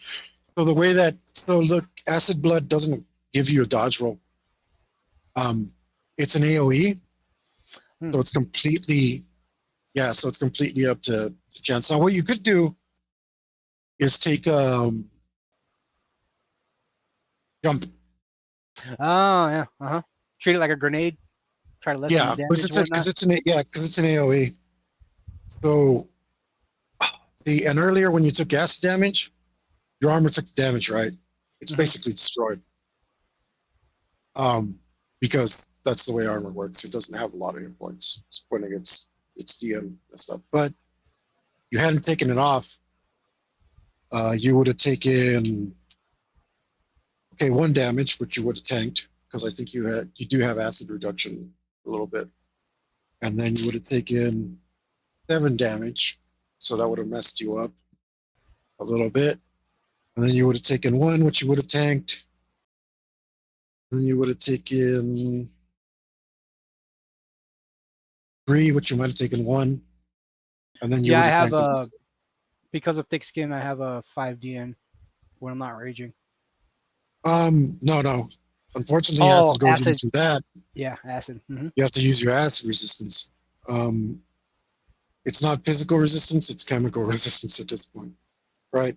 So the way that look, acid blood doesn't give you a dodge roll. It's an AOE, so it's completely up to chance. Now, what you could do is take jump. Oh yeah. Treat it like a grenade. Try to lessen the damage. Because it's an AOE. So, and earlier when you took acid damage, your armor took the damage, right? It's basically destroyed. Because that's the way armor works. It doesn't have a lot of hit points. It's pointing its DM and stuff. But you hadn't taken it off. You would have taken 1 damage, which you would have tanked because I think you do have acid reduction a little bit, and then you would have taken 7 damage, so that would have messed you up a little bit, and then you would have taken 1, which you would have tanked, and then you would have taken 3, which you might have taken 1, and then you would have tanked because of thick skin, I have a 5 DN when I'm not raging. No. Unfortunately, acid goes into that. Yeah, acid. You have to use your acid resistance. It's not physical resistance; it's chemical resistance at this point, right?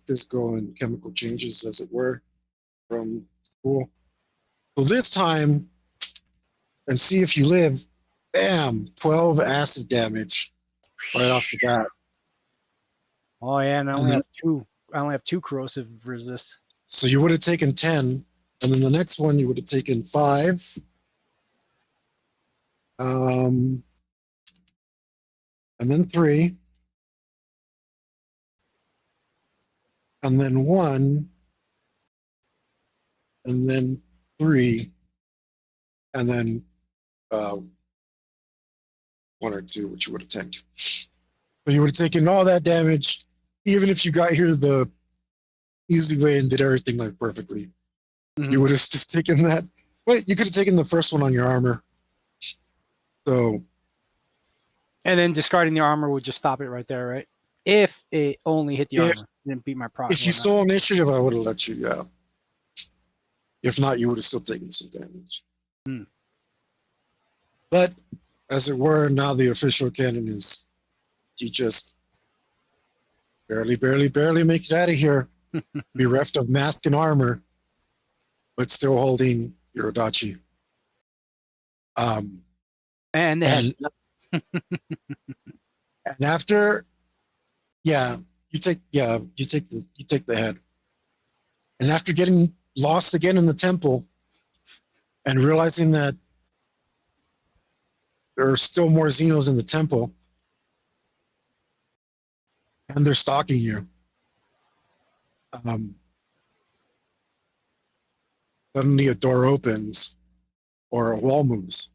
Physical and chemical changes, as it were, from school. So this time, and see if you live. Bam! 12 acid damage right off the bat. Oh yeah, and I only have 2 corrosive resist. So you would have taken 10, and then the next one you would have taken 5. And then 3. And then 1. And then 3. And then 1 or 2, which you would have tanked. So you would have taken all that damage, even if you got here the easy way and did everything like perfectly. You would have still taken that. Wait, you could have taken the first one on your armor. So. And then discarding the armor would just stop it right there, right? If it only hit the armor, didn't beat my proc. If you saw initiative, I would have let you, yeah. If not, you would have still taken some damage. But, as it were, now the official canon is you just barely make it out of here. Bereft of mask and armor, but still holding your Adachi. And the head. And after, you take the head. And after getting lost again in the temple and realizing that there are still more Xenos in the temple and they're stalking you. Suddenly a door opens or a wall moves,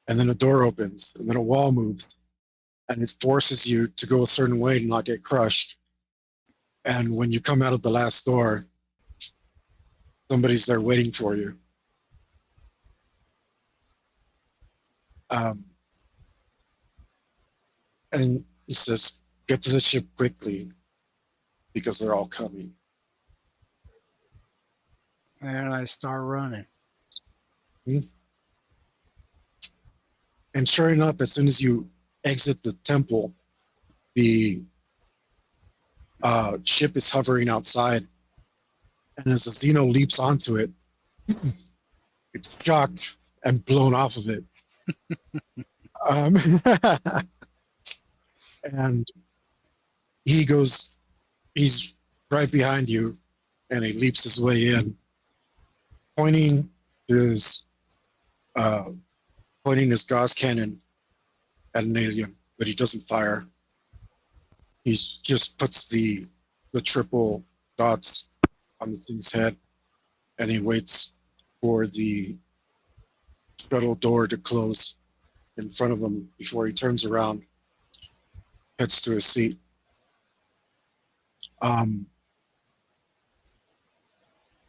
and then a door opens and then a wall moves, and it forces you to go a certain way to not get crushed. And when you come out of the last door, somebody's there waiting for you. And he says, "Get to the ship quickly because they're all coming." And I start running. And sure enough, as soon as you exit the temple, the ship is hovering outside. And as the Xeno leaps onto it, it's shocked and blown off of it. Um, and he's right behind you, and he leaps his way in, pointing his Gauss cannon at an alien, but he doesn't fire. He just puts the triple dots on the thing's head, and he waits for the shuttle door to close in front of him before he turns around, heads to his seat.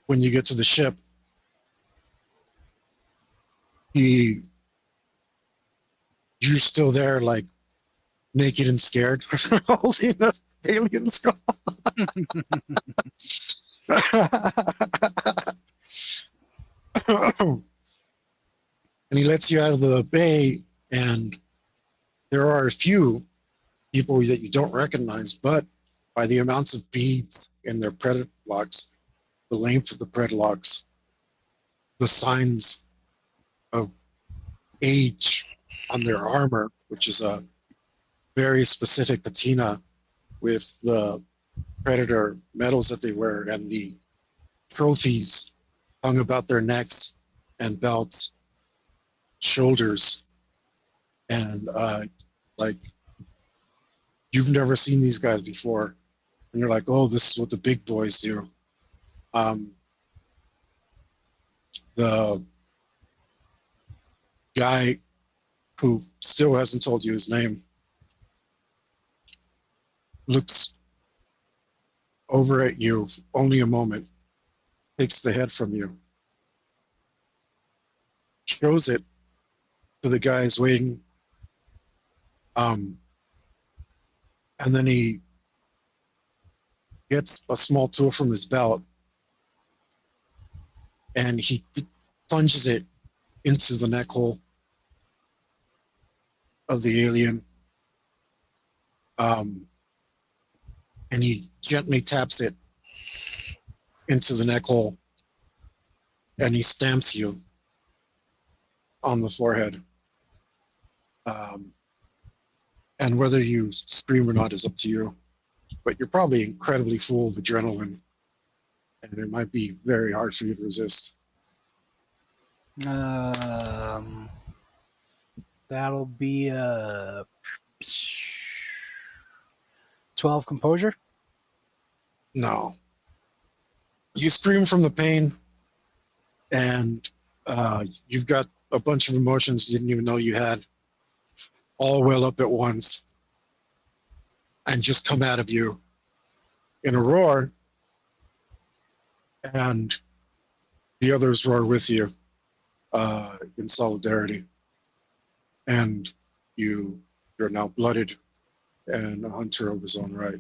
When you get to the ship, you're still there, like naked and scared, holding an alien skull. And he lets you out of the bay, and there are a few people that you don't recognize, but by the amounts of beads in their pred locks, the length of the pred locks, the signs of age on their armor, which is a very specific patina with the Predator medals that they wear and the trophies hung about their necks and belts, shoulders, and like you've never seen these guys before, and you're like, oh, this is what the big boys do. The guy who still hasn't told you his name looks over at you for only a moment, takes the head from you, shows it to the guys waiting, and then he gets a small tool from his belt and he plunges it into the neck hole of the alien, and he gently taps it into the neck hole, and he stamps you on the forehead. And whether you scream or not is up to you, but you're probably incredibly full of adrenaline, and it might be very hard for you to resist. That'll be 12 composure. No. You scream from the pain, and you've got a bunch of emotions you didn't even know you had all well up at once and just come out of you in a roar, and the others roar with you in solidarity. And you're now blooded and a hunter of his own right.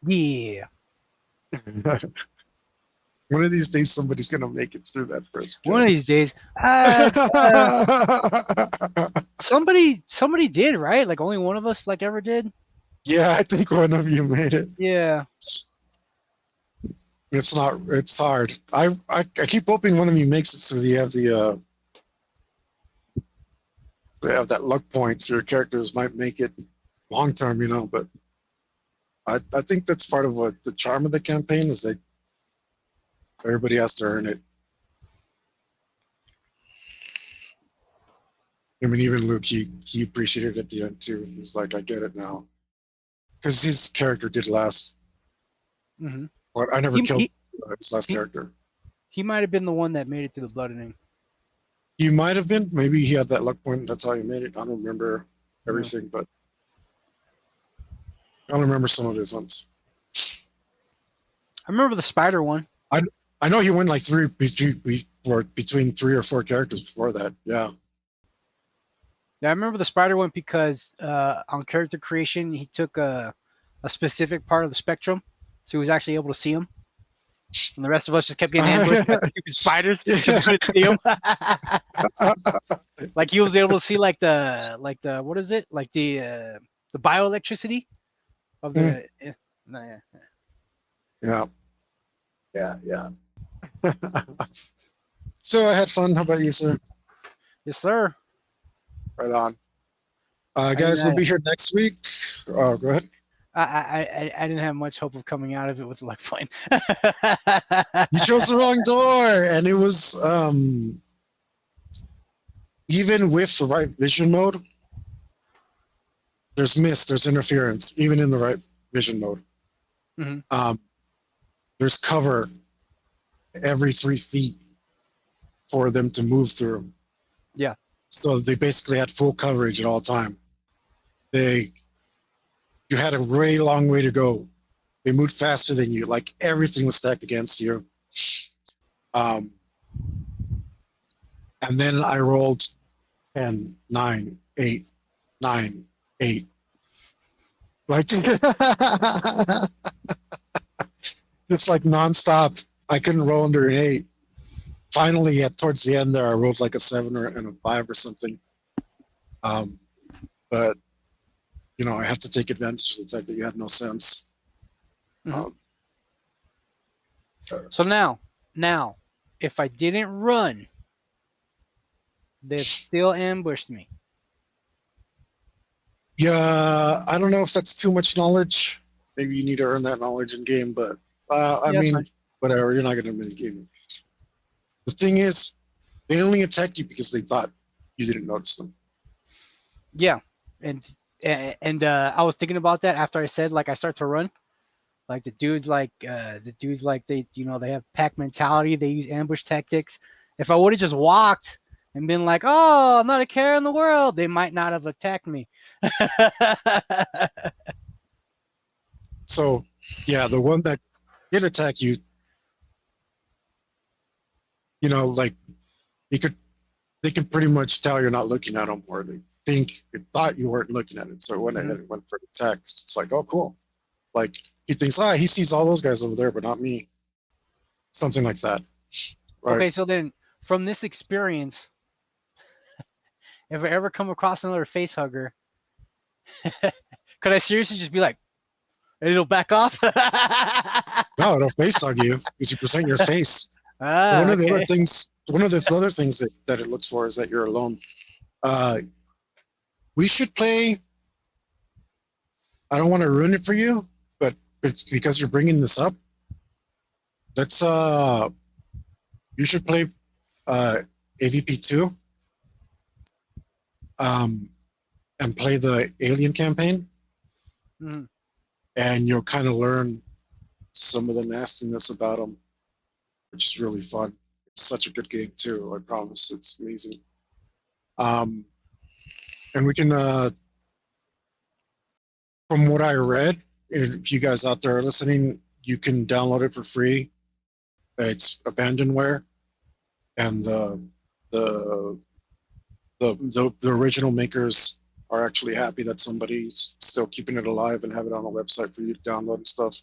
Yeah. One of these days, somebody's going to make it through that first kill. One of these days. Somebody did, right? Like only one of us like ever did. Yeah, I think one of you made it. Yeah. It's hard. I keep hoping one of you makes it so you have they have that luck point so your characters might make it long term, but I think that's part of what the charm of the campaign is. Everybody has to earn it. I mean, even Luke, he appreciated it at the end too. He's like, I get it now, because his character did last. Mm-hmm. But I never killed his last character. He might have been the one that made it to the bloodening. He might have been. Maybe he had that luck point. That's how he made it. I don't remember everything, but I don't remember some of his ones. I remember the spider one. I know he went like between 3 or 4 characters before that. Yeah. Yeah, I remember the spider one because on character creation he took a specific part of the spectrum, so he was actually able to see them. And the rest of us just kept getting ambushed by the stupid spiders because we couldn't see them. Like he was able to see like the what is it? Like the bioelectricity of the no, yeah. Yeah. Yeah. So I had fun. How about you, sir? Yes, sir. Right on. I Guys, mean, we'll be here next week. Oh, go ahead. I didn't have much hope of coming out of it with luck point. You chose the wrong door, and it was even with the right vision mode, there's mist, there's interference, even in the right vision mode. Mhm. There's cover every 3 feet for them to move through. Yeah. So they basically had full coverage at all time. You had a very long way to go. They moved faster than you. Like everything was stacked against you. And then I rolled 10, 9, 8, 9, 8. Like just like nonstop. I couldn't roll under an 8. Finally, towards the end there, I rolled like a 7 and a 5 or something. But you know, I had to take advantage of the fact that you had no sense. Mhm. So now, if I didn't run, they've still ambushed me. Yeah, I don't know if that's too much knowledge. Maybe you need to earn that knowledge in game, but I Yeah, that's mean, fine. whatever. You're not going to mini game. The thing is, they only attacked you because they thought you didn't notice them. Yeah, and I was thinking about that after I said like I start to run. Like the dudes like they they have pack mentality. They use ambush tactics. If I would have just walked and been like, oh, not a care in the world, they might not have attacked me. So, yeah, the one that did attack you, you know, like they could pretty much tell you're not looking at them, or they thought you weren't looking at it. So it went ahead and went for the text. It's like, oh, cool. Like he thinks, he sees all those guys over there, but not me. Something like that. Right? Okay, so then from this experience, if I ever come across another face hugger, could I seriously just be like, it'll back off? No, it'll face hug you because you present your face. One of the other things that it looks for is that you're alone. We should play. I don't want to ruin it for you, but it's because you're bringing this up. Let's you should play AVP 2 and play the Alien campaign, and you'll kind of learn some of the nastiness about them, which is really fun. It's such a good game too. I promise, it's amazing. And we can, from what I read, if you guys out there are listening, you can download it for free. It's abandonware, and the original makers are actually happy that somebody's still keeping it alive and have it on a website for you to download and stuff.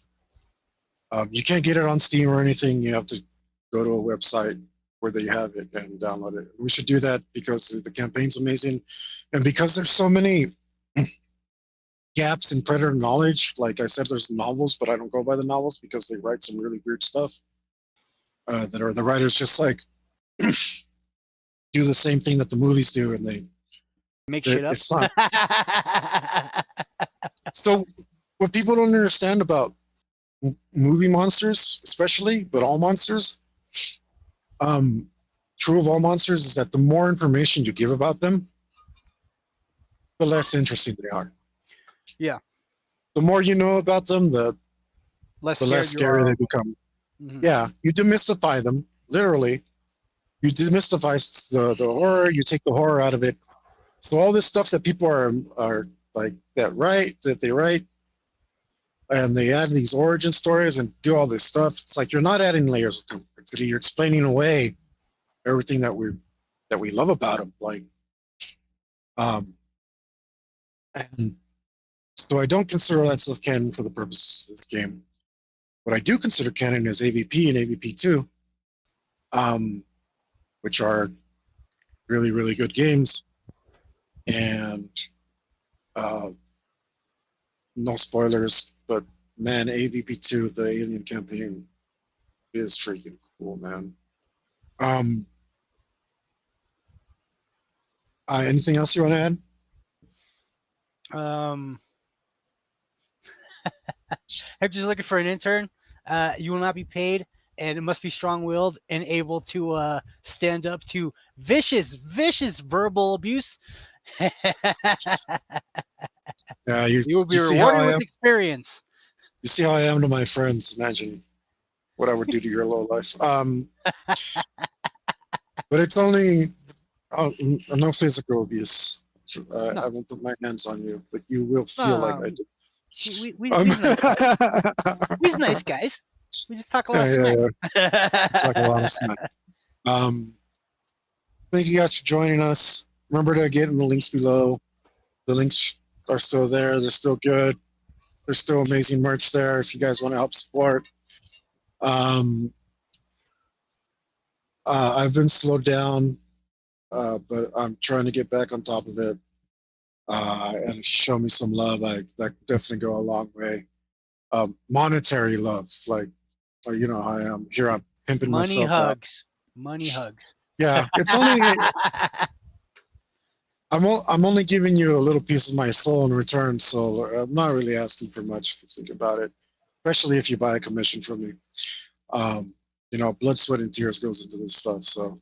You can't get it on Steam or anything. You have to go to a website where they have it and download it. We should do that because the campaign's amazing, and because there's so many gaps in Predator knowledge. Like I said, there's novels, but I don't go by the novels because they write some really weird stuff. That are the writers just like do the same thing that the movies do, and they make shit up. It's not. So what people don't understand about movie monsters, especially, but all monsters, true of all monsters, is that the more information you give about them, the less interesting they are. Yeah. The more you know about them, the less scary they become. Mm-hmm. Yeah, you demystify them, literally. You demystify the horror, you take the horror out of it. So all this stuff that people are like that they write, and they add these origin stories and do all this stuff. It's like you're not adding layers of complexity. You're explaining away everything that we love about them. Like, and so I don't consider that stuff canon for the purposes of this game. What I do consider canon is AVP and AVP2, which are really, really good games. And no spoilers, but man, AVP2, the Alien campaign, is freaking cool, man. Anything else you want to add? I'm just looking for an intern. You will not be paid, and it must be strong-willed and able to stand up to vicious verbal abuse. Yeah, You will be you see how rewarded I with am. experience. You see how I am to my friends. Imagine what I would do to your low life. But it's only no physical abuse. No. I won't put my hands on you, but you will feel like I did. We's nice guys. We's nice guys. We just talk a lot of smack. Talk a lot of smack. Thank you guys for joining us. Remember to get in the links below. The links are still there. They're still good. There's still amazing merch there if you guys want to help support. I've been slowed down, but I'm trying to get back on top of it. And show me some love. That definitely go a long way. Monetary love, like you know, I'm here. I'm pimping Money myself out. hugs. Money hugs. Yeah, it's only I'm only giving you a little piece of my soul in return, so I'm not really asking for much if you think about it, especially if you buy a commission from me. You know, blood, sweat, and tears goes into this stuff, so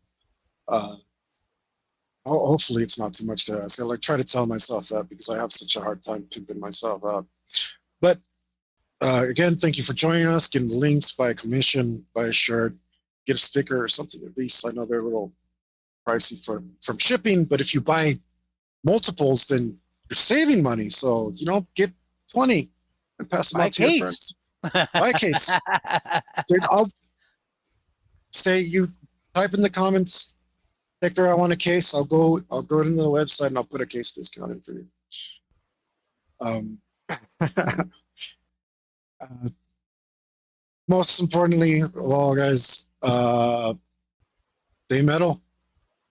hopefully it's not too much to ask. I try to tell myself that because I have such a hard time pimping myself out. But again, thank you for joining us. Getting the links, buy a commission, buy a shirt, get a sticker or something at least. I know they're a little pricey from shipping, but if you buy multiples, then you're saving money. So, you know, get 20 and pass them out to your friends. Buy a case. Dude, I'll say you type in the comments, Hector, I want a case. I'll go into the website and I'll put a case discount in for you. Most importantly of all, guys, stay metal.